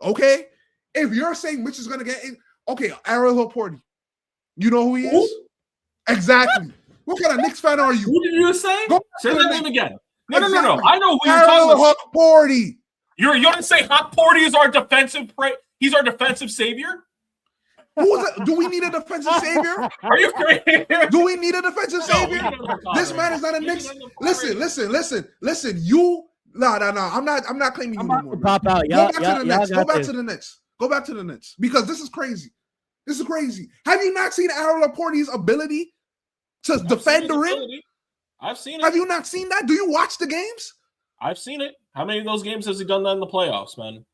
[SPEAKER 4] Okay? If you're saying Mitch is going to get in, okay, Ariel Laporte. You know who he is? Exactly. What kind of Knicks fan are you?
[SPEAKER 5] Who did you say? Say that name again. No. I know who you're
[SPEAKER 4] Ariel
[SPEAKER 5] talking about.
[SPEAKER 4] Laporte.
[SPEAKER 5] You didn't say Laporte is our defensive he's our defensive savior?
[SPEAKER 4] Do we need a defensive savior?
[SPEAKER 5] Are you crazy?
[SPEAKER 4] Do we need a defensive savior? This man is not a Knicks. Listen. You no. I'm not claiming you anymore.
[SPEAKER 3] Pop out.
[SPEAKER 4] Go back to the Knicks. Go back to the Knicks because this is crazy. Have you not seen Ariel Laporte's ability to defend the rim?
[SPEAKER 5] I've seen it.
[SPEAKER 4] Have you not seen that? Do you watch the games?
[SPEAKER 5] I've seen it. How many of those games has he done that in the playoffs, man?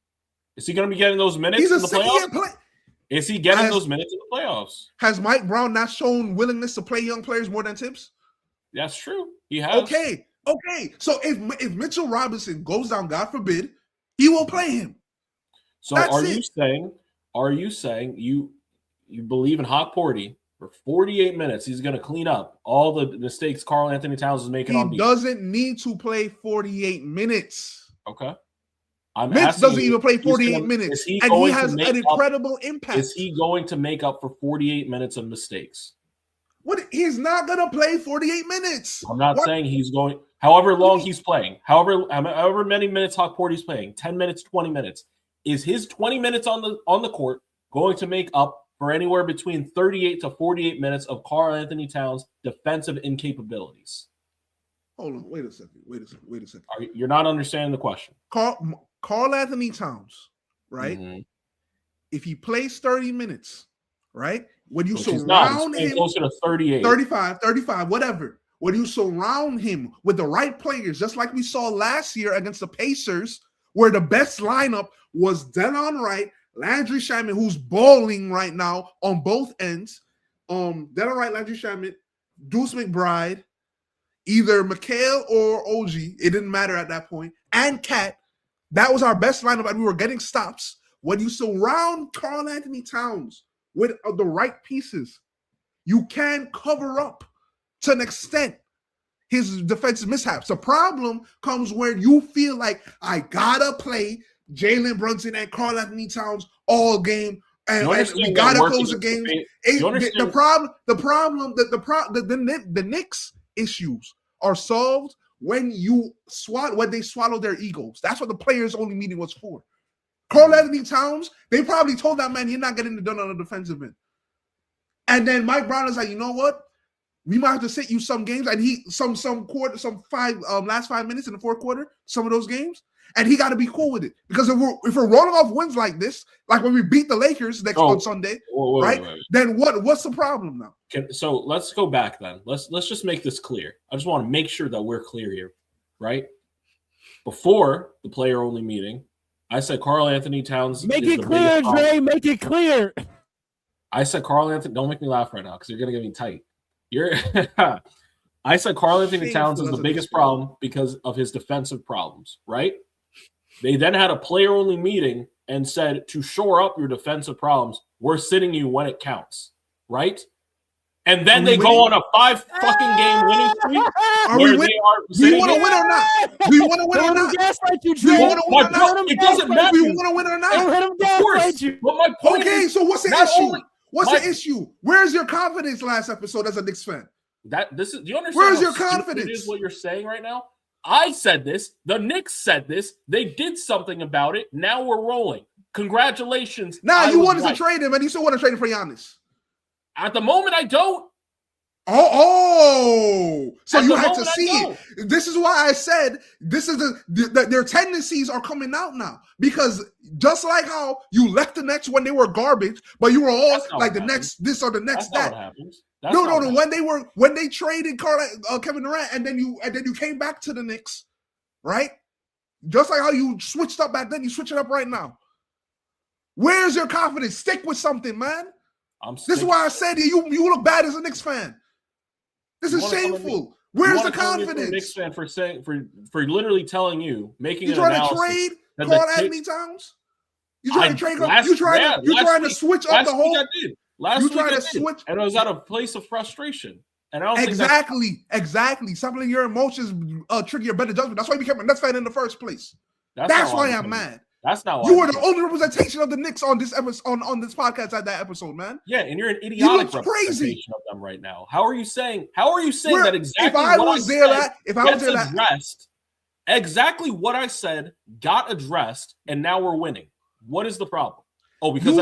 [SPEAKER 5] Is he going to be getting those minutes
[SPEAKER 4] He's
[SPEAKER 5] in
[SPEAKER 4] a
[SPEAKER 5] the playoffs?
[SPEAKER 4] player.
[SPEAKER 5] Is he getting those minutes in the playoffs?
[SPEAKER 4] Has Mike Brown not shown willingness to play young players more than Tibbs?
[SPEAKER 5] That's true. He has.
[SPEAKER 4] Okay. So if Mitchell Robinson goes down, God forbid, he will play him.
[SPEAKER 5] So are you saying are you saying you believe in Hawk Porty for 48 minutes? He's going to clean up all the mistakes Karl Anthony Towns is making on
[SPEAKER 4] He
[SPEAKER 5] defense.
[SPEAKER 4] doesn't need to play 48 minutes.
[SPEAKER 5] Okay. I'm
[SPEAKER 4] Mitch
[SPEAKER 5] asking
[SPEAKER 4] doesn't
[SPEAKER 5] you,
[SPEAKER 4] even play
[SPEAKER 5] he's
[SPEAKER 4] 48
[SPEAKER 5] gonna-
[SPEAKER 4] minutes,
[SPEAKER 5] is he
[SPEAKER 4] and he
[SPEAKER 5] going to
[SPEAKER 4] has
[SPEAKER 5] make
[SPEAKER 4] an
[SPEAKER 5] up-
[SPEAKER 4] incredible impact.
[SPEAKER 5] Is he going to make up for 48 minutes of mistakes?
[SPEAKER 4] What? He's not gonna play 48 minutes.
[SPEAKER 5] I'm not
[SPEAKER 4] What?
[SPEAKER 5] saying he's going. However long he's playing, however many minutes Hawk Porty's playing, 10 minutes, 20 minutes, is his 20 minutes on the court going to make up for anywhere between 38 to 48 minutes of Karl Anthony Towns' defensive incapabilities?
[SPEAKER 4] Hold on. Wait a second.
[SPEAKER 5] You're not understanding the question.
[SPEAKER 4] Karl Anthony Towns, right?
[SPEAKER 5] Mhm.
[SPEAKER 4] If he plays 30 minutes, right? When you
[SPEAKER 5] Which he's not. He's
[SPEAKER 4] surround
[SPEAKER 5] playing
[SPEAKER 4] him,
[SPEAKER 5] closer to 38.
[SPEAKER 4] 35, whatever. When you surround him with the right players, just like we saw last year against the Pacers, where the best lineup was Delon Wright, Landry Shamet, who's balling right now on both ends. Delon Wright, Landry Shamet, Deuce McBride, either Mikhail or OG. It didn't matter at that point. And Cat. That was our best lineup, and we were getting stops. When you surround Karl Anthony Towns with the right pieces, you can cover up to an extent his defensive mishaps. The problem comes where you feel like I gotta play Jalen Brunson and Karl Anthony Towns all game, and we gotta close the game. The Knicks issues are solved when they swallow their egos. That's what the players' only meeting was for. Karl Anthony Towns, they probably told that man, you're not getting it done on the defensive end. And then Mike Brown is like, you know what? We might have to sit you some games, and he last 5 minutes in the fourth quarter, some of those games, and he got to be cool with it, because if we're rolling off wins like this, like when we beat the Lakers on Sunday, wait. Then what's the problem now?
[SPEAKER 5] So let's go back then. Let's just make this clear. I just want to make sure that we're clear here, right? Before the player only meeting, I said Karl Anthony Towns.
[SPEAKER 3] Make it clear, Dre. Make it clear.
[SPEAKER 5] I said Karl Anthony. Don't make me laugh right now, because you're gonna get me tight. I said Karl Anthony Towns is the biggest problem because of his defensive problems, right? They then had a player only meeting and said, to shore up your defensive problems, we're sitting you when it counts, right? And then they go on a 5 fucking game winning streak.
[SPEAKER 4] Do you want to win or not? Do you want to win or not?
[SPEAKER 5] It doesn't matter.
[SPEAKER 4] Do you want to win or not?
[SPEAKER 5] Of course. But my point is,
[SPEAKER 4] so what's the issue? What's the issue? Where's your confidence last episode as a Knicks fan?
[SPEAKER 5] Do you understand?
[SPEAKER 4] Where's your confidence?
[SPEAKER 5] Is what you're saying right now. I said this. The Knicks said this. They did something about it. Now we're rolling. Congratulations.
[SPEAKER 4] Now you wanted to trade him, and you still want to trade him for Giannis.
[SPEAKER 5] At the moment, I don't.
[SPEAKER 4] So you had to see it. This is why I said this is their tendencies are coming out now, because just like how you left the Nets when they were garbage, but you were all like the next this or the next that. No. When they traded Kevin Durant, and then you came back to the Knicks, right? Just like how you switched up back then, you switch it up right now. Where's your confidence? Stick with something, man. This is why I said you look bad as a Knicks fan. This is shameful. Where's the confidence?
[SPEAKER 5] A Knicks fan for literally telling you, making
[SPEAKER 4] you trying to trade Karl Anthony Towns? You trying to trade? You trying to switch up the whole?
[SPEAKER 5] I did. Last week I did. And it was out of a place of frustration. And I don't
[SPEAKER 4] exactly. Stop letting your emotions trigger your better judgment. That's why you became a Nets fan in the first place. That's why I'm mad.
[SPEAKER 5] That's not why
[SPEAKER 4] you were the only representation of the Knicks on this episode, on this podcast at that episode, man.
[SPEAKER 5] Yeah, and you're an idiotic representation of them right now. How are you saying that exactly addressed? Exactly what I said got addressed, and now we're winning. What is the problem? Oh, because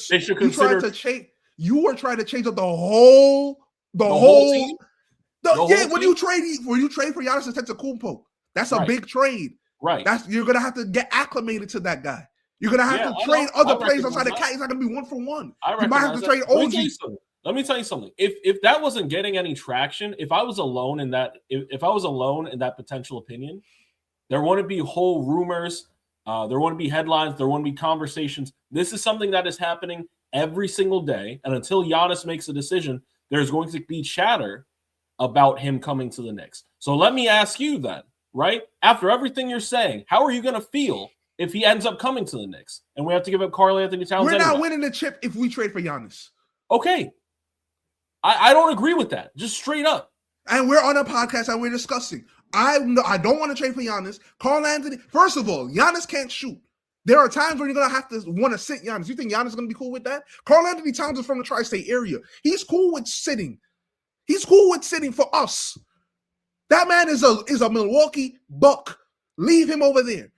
[SPEAKER 5] they should consider.
[SPEAKER 4] You were trying to change up the whole team. When you trade for Giannis Antetokounmpo, that's a big trade.
[SPEAKER 5] Right.
[SPEAKER 4] You're gonna have to get acclimated to that guy. You're gonna have to trade other players outside the cat. He's not gonna be 1-for-1. You might have to trade OG.
[SPEAKER 5] Let me tell you something. If that wasn't getting any traction, if I was alone in that potential opinion, there wouldn't be whole rumors. There wouldn't be headlines. There wouldn't be conversations. This is something that is happening every single day, and until Giannis makes a decision, there's going to be chatter about him coming to the Knicks. So let me ask you then. Right? After everything you're saying, how are you going to feel if he ends up coming to the Knicks, and we have to give up Karl Anthony Towns.
[SPEAKER 4] We're not
[SPEAKER 5] anyway.
[SPEAKER 4] winning the chip if we trade for Giannis.
[SPEAKER 5] Okay. I don't agree with that. Just straight up.
[SPEAKER 4] And we're on a podcast and we're discussing. I don't want to trade for Giannis. Karl Anthony, first of all, Giannis can't shoot. There are times when you're going to have to want to sit Giannis. You think Giannis is going to be cool with that? Karl Anthony Towns is from the tri-state area. He's cool with sitting. He's cool with sitting for us. That man is a Milwaukee Buck. Leave him over there.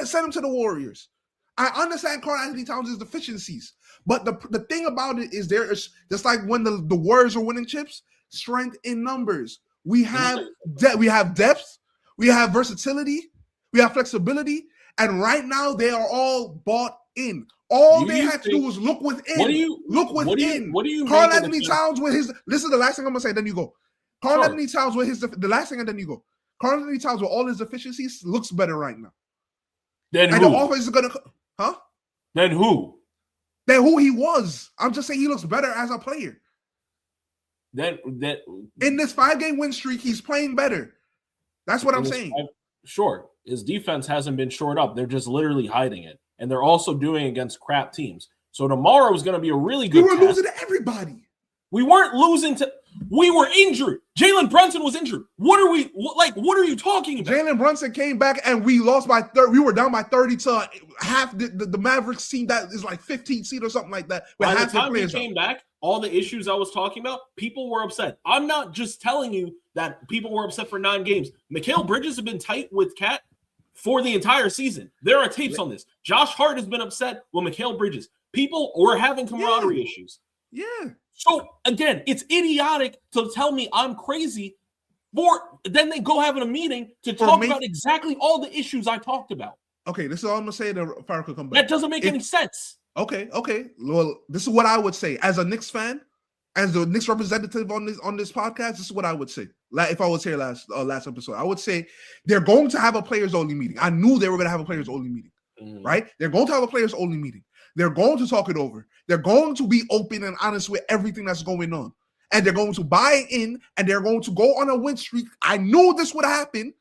[SPEAKER 4] Send him to the Warriors. I understand Karl Anthony Towns' deficiencies. But the thing about it is there is just like when the Warriors are winning chips, strength in numbers. We have depth, we have versatility, we have flexibility, and right now they are all bought in. All they had to do was look within. Look within.
[SPEAKER 5] What do you
[SPEAKER 4] Karl Anthony Towns with his. This is the last thing I'm gonna say. Then you go. Karl Anthony Towns with his. The last thing, and then you go. Karl Anthony Towns with all his deficiencies looks better right now.
[SPEAKER 5] Then
[SPEAKER 4] and
[SPEAKER 5] who?
[SPEAKER 4] the offense is gonna. Huh?
[SPEAKER 5] Then who?
[SPEAKER 4] Than who he was. I'm just saying he looks better as a player.
[SPEAKER 5] Then
[SPEAKER 4] in this 5-game win streak, he's playing better. That's what I'm saying.
[SPEAKER 5] Sure. His defense hasn't been shored up. They're just literally hiding it. And they're also doing it against crap teams. So tomorrow is going to be a really good
[SPEAKER 4] We were
[SPEAKER 5] test.
[SPEAKER 4] losing to everybody.
[SPEAKER 5] We weren't losing to – we were injured. Jalen Brunson was injured. What are you talking about?
[SPEAKER 4] Jalen Brunson came back and we lost by 30. We were down by 30 to half the Mavericks team that is like 15 seed or something like that.
[SPEAKER 5] By the time he came back, all the issues I was talking about, people were upset. I'm not just telling you that people were upset for 9 games. Mikal Bridges have been tight with Cat for the entire season. There are tapes on this. Josh Hart has been upset with Mikal Bridges. People were having camaraderie issues.
[SPEAKER 4] Yeah.
[SPEAKER 5] So, again, it's idiotic to tell me I'm crazy then they go having a meeting to talk about exactly all the issues I talked about.
[SPEAKER 4] Okay, this is all I'm going to say. The Farrell could come back.
[SPEAKER 5] That doesn't make any sense.
[SPEAKER 4] Okay. Well, this is what I would say. As a Knicks fan, as the Knicks representative on this podcast, this is what I would say. Like if I was here last episode, I would say they're going to have a players-only meeting. I knew they were going to have a players-only meeting, right? They're going to have a players-only meeting. They're going to talk it over. They're going to be open and honest with everything that's going on. And they're going to buy in and they're going to go on a win streak. I knew this would happen,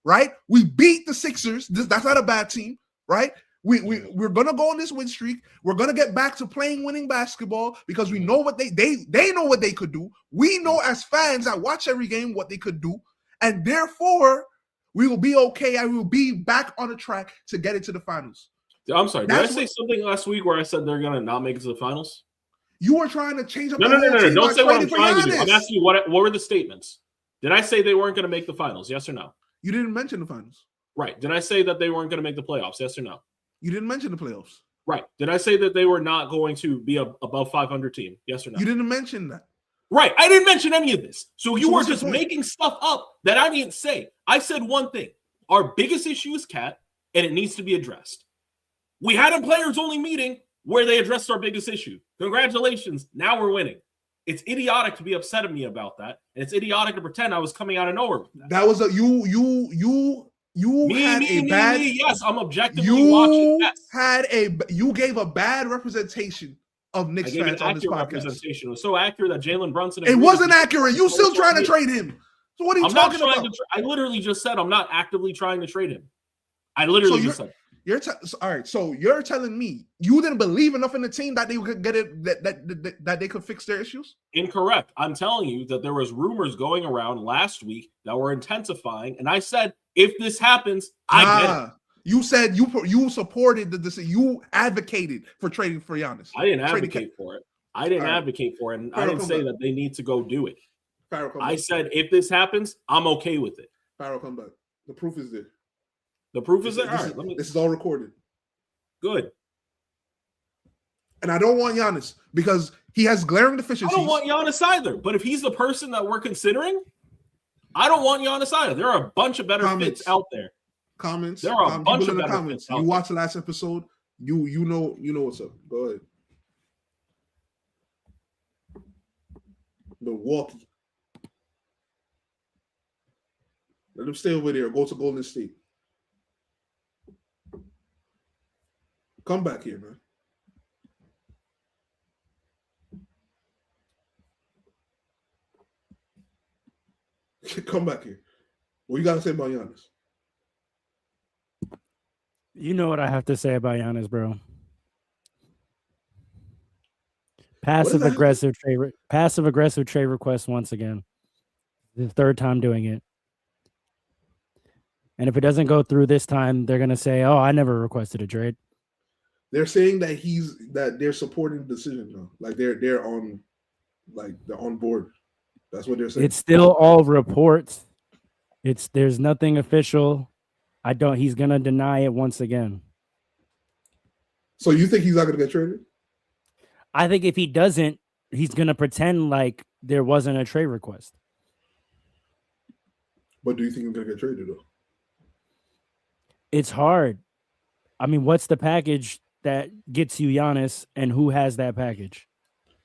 [SPEAKER 4] right? We beat the Sixers. That's not a bad team, right? We're going to go on this win streak. We're going to get back to playing winning basketball because we know what they know what they could do. We know as fans that watch every game what they could do. And therefore, we will be okay and we will be back on the track to get into the finals.
[SPEAKER 5] I'm sorry. Did I say something last week where I said they're going to not make it to the finals?
[SPEAKER 4] You were trying to change up.
[SPEAKER 5] No. Don't say what I'm trying to do. I'm asking you what were the statements? Did I say they weren't going to make the finals? Yes or no?
[SPEAKER 4] You didn't mention the finals.
[SPEAKER 5] Right. Did I say that they weren't going to make the playoffs? Yes or no?
[SPEAKER 4] You didn't mention the playoffs.
[SPEAKER 5] Right. Did I say that they were not going to be above 500 team? Yes or no?
[SPEAKER 4] You didn't mention that.
[SPEAKER 5] Right. I didn't mention any of this. So you were
[SPEAKER 4] what's your
[SPEAKER 5] just
[SPEAKER 4] point?
[SPEAKER 5] making stuff up that I didn't say. I said one thing. Our biggest issue is Cat, and it needs to be addressed. We had a players-only meeting where they addressed our biggest issue. Congratulations. Now we're winning. It's idiotic to be upset at me about that. And it's idiotic to pretend I was coming out of nowhere with that.
[SPEAKER 4] That was
[SPEAKER 5] Yes, I'm objectively watching. Yes.
[SPEAKER 4] You gave a bad representation of Knicks fans on this podcast.
[SPEAKER 5] It was so accurate that Jalen Brunson.
[SPEAKER 4] It wasn't accurate. You still trying to trade him. So what are you talking about?
[SPEAKER 5] I literally just said I'm not actively trying to trade him. I literally just said.
[SPEAKER 4] All right. So you're telling me you didn't believe enough in the team that they could get it that they could fix their issues?
[SPEAKER 5] Incorrect. I'm telling you that there was rumors going around last week that were intensifying, and I said if this happens, I get it.
[SPEAKER 4] You said you supported the decision. You advocated for trading for Giannis.
[SPEAKER 5] I didn't advocate for it. I didn't advocate for it, and I didn't say that they need to go do it. I said if this happens, I'm okay with it.
[SPEAKER 4] Farrell, come back. The proof is there.
[SPEAKER 5] The proof is there. All right,
[SPEAKER 4] this is all recorded.
[SPEAKER 5] Good.
[SPEAKER 4] And I don't want Giannis because he has glaring deficiencies.
[SPEAKER 5] I don't want Giannis either. But if he's the person that we're considering, I don't want Giannis either. There are a bunch of better fits out there.
[SPEAKER 4] Comments.
[SPEAKER 5] There are a bunch of better
[SPEAKER 4] comments.
[SPEAKER 5] fits.
[SPEAKER 4] You watched the last episode. You know what's up. Go ahead. Milwaukee. Let them stay over there. Go to Golden State. Come back here, man. Come back here. What you got to say about Giannis?
[SPEAKER 3] You know what I have to say about Giannis, bro. Passive
[SPEAKER 4] that?
[SPEAKER 3] aggressive trade request once again. The third time doing it. And if it doesn't go through this time, they're gonna say, "Oh, I never requested a trade."
[SPEAKER 4] They're saying that they're supporting the decision now. Like they're on board. That's what they're saying.
[SPEAKER 3] It's still all reports. There's nothing official. He's gonna deny it once again.
[SPEAKER 4] So you think he's not gonna get traded?
[SPEAKER 3] I think if he doesn't, he's gonna pretend like there wasn't a trade request.
[SPEAKER 4] But do you think he's gonna get traded though?
[SPEAKER 3] It's hard. I mean, what's the package that gets you Giannis, and who has that package?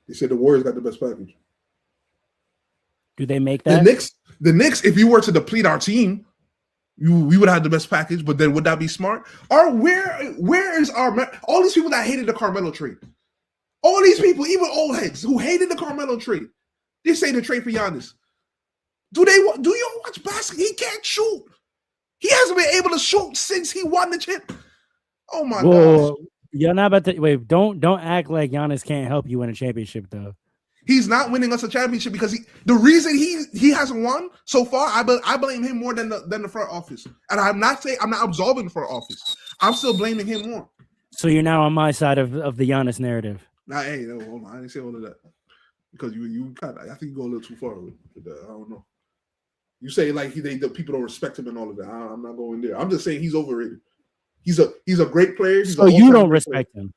[SPEAKER 4] They said the Warriors got the best package.
[SPEAKER 3] Do they make that?
[SPEAKER 4] The Knicks, if you were to deplete our team, we would have the best package. But then would that be smart? Or where is all these people that hated the Carmelo trade? All these people, even old heads who hated the Carmelo trade, they say the trade for Giannis. Do you watch basketball? He can't shoot. He hasn't been able to shoot since he won the chip. Oh my gosh.
[SPEAKER 3] You're not about to wait. Don't act like Giannis can't help you win a championship, though.
[SPEAKER 4] He's not winning us a championship because the reason he hasn't won so far, I blame him more than the front office. And I'm not absolving the front office. I'm still blaming him more.
[SPEAKER 3] So you're now on my side of the Giannis narrative.
[SPEAKER 4] Nah, hey, no, hold on. I didn't say all of that. Because you kind of, I think you go a little too far with that. I don't know. You say like the people don't respect him and all of that. I'm not going there. I'm just saying he's overrated. He's a great player.
[SPEAKER 3] So you don't respect him.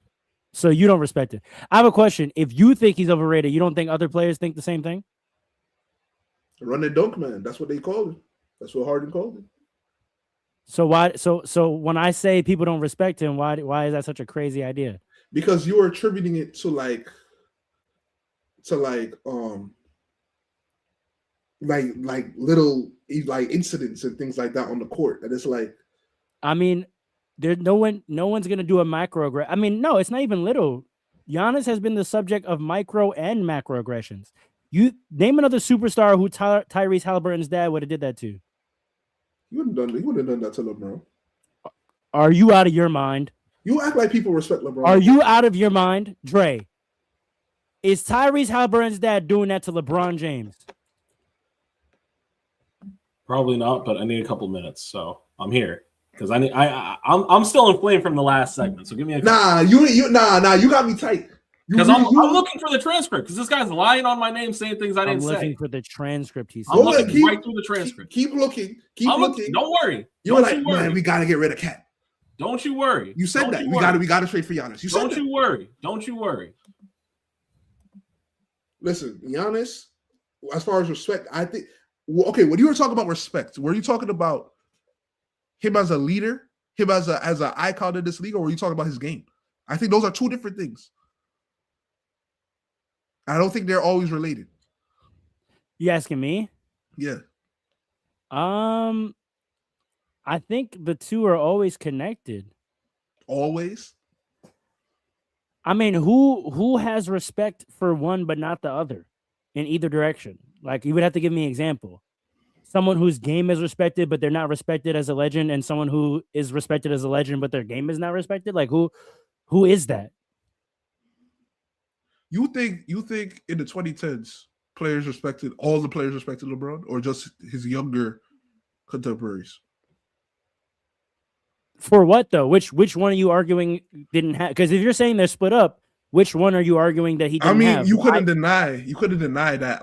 [SPEAKER 3] So you don't respect it. I have a question. If you think he's overrated, you don't think other players think the same thing?
[SPEAKER 4] Run and dunk man. That's what they call it. That's what Harden called it.
[SPEAKER 3] So why? So when I say people don't respect him, why is that such a crazy idea?
[SPEAKER 4] Because you are attributing it to like little like incidents and things like that on the court. And it's like,
[SPEAKER 3] I mean, there's no one's gonna do a microaggression. I mean, no, it's not even little. Giannis has been the subject of micro and macroaggressions. You name another superstar who Tyrese Halliburton's dad would have did that to.
[SPEAKER 4] He wouldn't have done that to LeBron.
[SPEAKER 3] Are you out of your mind?
[SPEAKER 4] You act like people respect LeBron.
[SPEAKER 3] Are you out of your mind, Dre? Is Tyrese Halliburton's dad doing that to LeBron James?
[SPEAKER 5] Probably not, but I need a couple minutes, so I'm here because I'm still inflamed from the last segment. So give me a
[SPEAKER 4] you got me tight.
[SPEAKER 5] Because I'm looking for the transcript because this guy's lying on my name, saying things I didn't say.
[SPEAKER 3] I'm looking for the transcript. He said.
[SPEAKER 5] I'm looking right through the transcript.
[SPEAKER 4] Keep looking.
[SPEAKER 5] Looking. Don't worry.
[SPEAKER 4] You're like, man, we gotta get rid of Cat.
[SPEAKER 5] Don't you worry.
[SPEAKER 4] You said that. We gotta trade for Giannis.
[SPEAKER 5] Don't you worry. Don't you worry.
[SPEAKER 4] Listen, Giannis, as far as respect, I think. Okay, when you were talking about respect, were you talking about him as a leader, him as an icon in this league, or were you talking about his game? I think those are two different things. I don't think they're always related.
[SPEAKER 3] You asking me?
[SPEAKER 4] Yeah.
[SPEAKER 3] I think the two are always connected.
[SPEAKER 4] Always?
[SPEAKER 3] I mean, who has respect for one but not the other in either direction? Like, you would have to give me an example. Someone whose game is respected, but they're not respected as a legend, and someone who is respected as a legend, but their game is not respected. Like, who is that?
[SPEAKER 4] You think in the 2010s, all the players respected LeBron, or just his younger contemporaries?
[SPEAKER 3] For what though? Which one are you arguing didn't have? Because if you're saying they're split up, which one are you arguing that he didn't have?
[SPEAKER 4] You couldn't deny that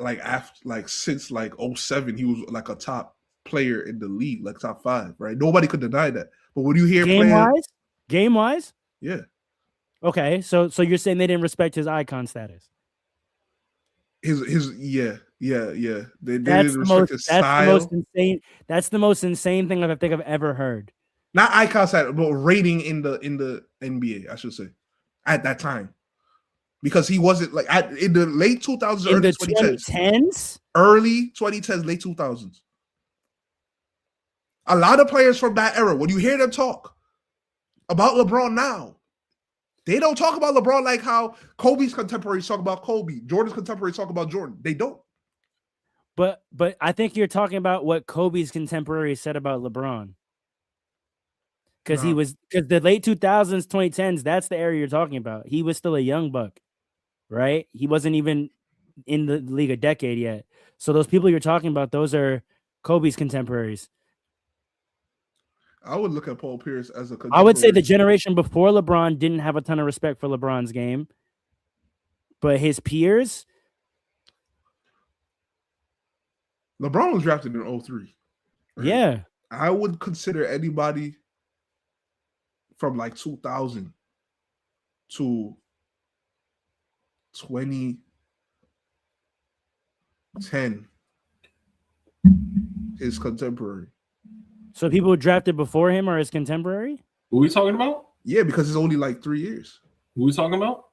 [SPEAKER 4] since 07, he was like a top player in the league, like top 5, right? Nobody could deny that. But when you hear
[SPEAKER 3] game wise,
[SPEAKER 4] yeah.
[SPEAKER 3] Okay, so you're saying they didn't respect his icon status?
[SPEAKER 4] His yeah. They
[SPEAKER 3] that's
[SPEAKER 4] didn't respect his style.
[SPEAKER 3] That's the most insane thing I think I've ever heard.
[SPEAKER 4] Not icon status, but rating in the NBA, I should say, at that time. Because he wasn't in the late 2000s,
[SPEAKER 3] in the 2010s,
[SPEAKER 4] early 2010s, late 2000s. A lot of players from that era, when you hear them talk about LeBron now, they don't talk about LeBron like how Kobe's contemporaries talk about Kobe, Jordan's contemporaries talk about Jordan. They don't.
[SPEAKER 3] But I think you're talking about what Kobe's contemporaries said about LeBron. because
[SPEAKER 4] No.
[SPEAKER 3] the late 2000s, 2010s, that's the era you're talking about. He was still a young buck, right? He wasn't even in the league a decade yet. So those people you're talking about, those are Kobe's contemporaries.
[SPEAKER 4] I would look at Paul Pierce as a.
[SPEAKER 3] I would say the
[SPEAKER 4] contemporary.
[SPEAKER 3] generation before LeBron didn't have a ton of respect for LeBron's game, but his peers,
[SPEAKER 4] LeBron was drafted in 03. right?
[SPEAKER 3] yeah.
[SPEAKER 4] I would consider anybody from like 2000 to 2010 his contemporary.
[SPEAKER 3] So people who drafted before him are his contemporary?
[SPEAKER 5] Who are we talking about?
[SPEAKER 4] Yeah, because it's only like 3 years.
[SPEAKER 5] Who are we talking about?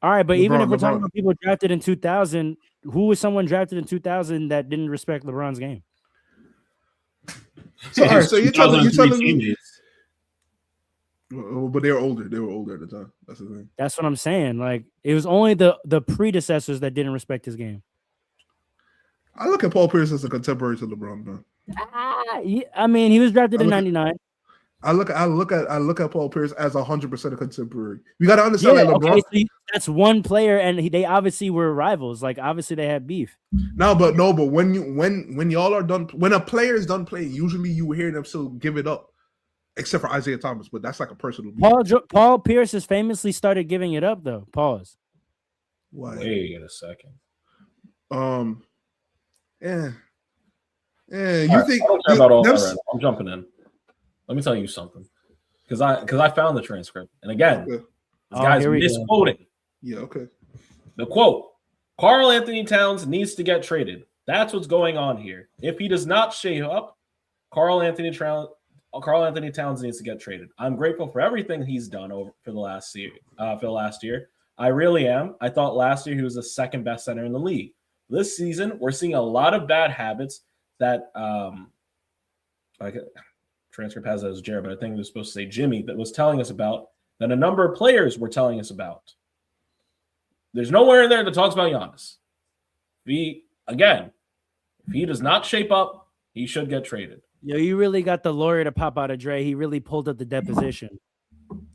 [SPEAKER 3] All right, but even if we're talking
[SPEAKER 4] LeBron.
[SPEAKER 3] about people drafted in 2000, who was someone drafted in 2000 that didn't respect LeBron's game?
[SPEAKER 4] So, all right, so you're telling me,
[SPEAKER 5] 2003 teammates.
[SPEAKER 4] but they were older. They were older at the time. That's the thing.
[SPEAKER 3] That's what I'm saying. Like it was only the predecessors that didn't respect his game.
[SPEAKER 4] I look at Paul Pierce as a contemporary to LeBron, man.
[SPEAKER 3] I mean, he was drafted in
[SPEAKER 4] I look-
[SPEAKER 3] '99.
[SPEAKER 4] I look at Paul Pierce as 100% a contemporary. You got to understand,
[SPEAKER 3] Yeah,
[SPEAKER 4] like LeBron.
[SPEAKER 3] okay, so that's one player, and they obviously were rivals. Like obviously they had beef.
[SPEAKER 4] But when y'all are done, when a player is done playing, usually you hear them still give it up, except for Isaiah Thomas. But that's like a personal beef.
[SPEAKER 3] Paul Pierce has famously started giving it up, though. Pause.
[SPEAKER 4] Why?
[SPEAKER 5] Wait a second.
[SPEAKER 4] Yeah. You
[SPEAKER 5] All right,
[SPEAKER 4] think
[SPEAKER 5] I don't care about all that
[SPEAKER 4] that's-
[SPEAKER 5] right now. I'm jumping in. Let me tell you something, because I found the transcript, and again,
[SPEAKER 4] Okay.
[SPEAKER 5] this
[SPEAKER 3] Oh,
[SPEAKER 5] guy's
[SPEAKER 3] here we go.
[SPEAKER 5] misquoting.
[SPEAKER 4] Yeah, okay.
[SPEAKER 5] The quote: Karl Anthony Towns needs to get traded. That's what's going on here. If he does not shape up, Karl Anthony Towns needs to get traded. I'm grateful for everything he's done for the last year. I really am. I thought last year he was the second best center in the league. This season, we're seeing a lot of bad habits that like transcript has as Jared, but I think it was supposed to say Jimmy, that was telling us about, that a number of players were telling us about. There's nowhere in there that talks about Giannis. If he does not shape up, he should get traded.
[SPEAKER 3] Yo, you really got the lawyer to pop out of Dre. He really pulled up the deposition.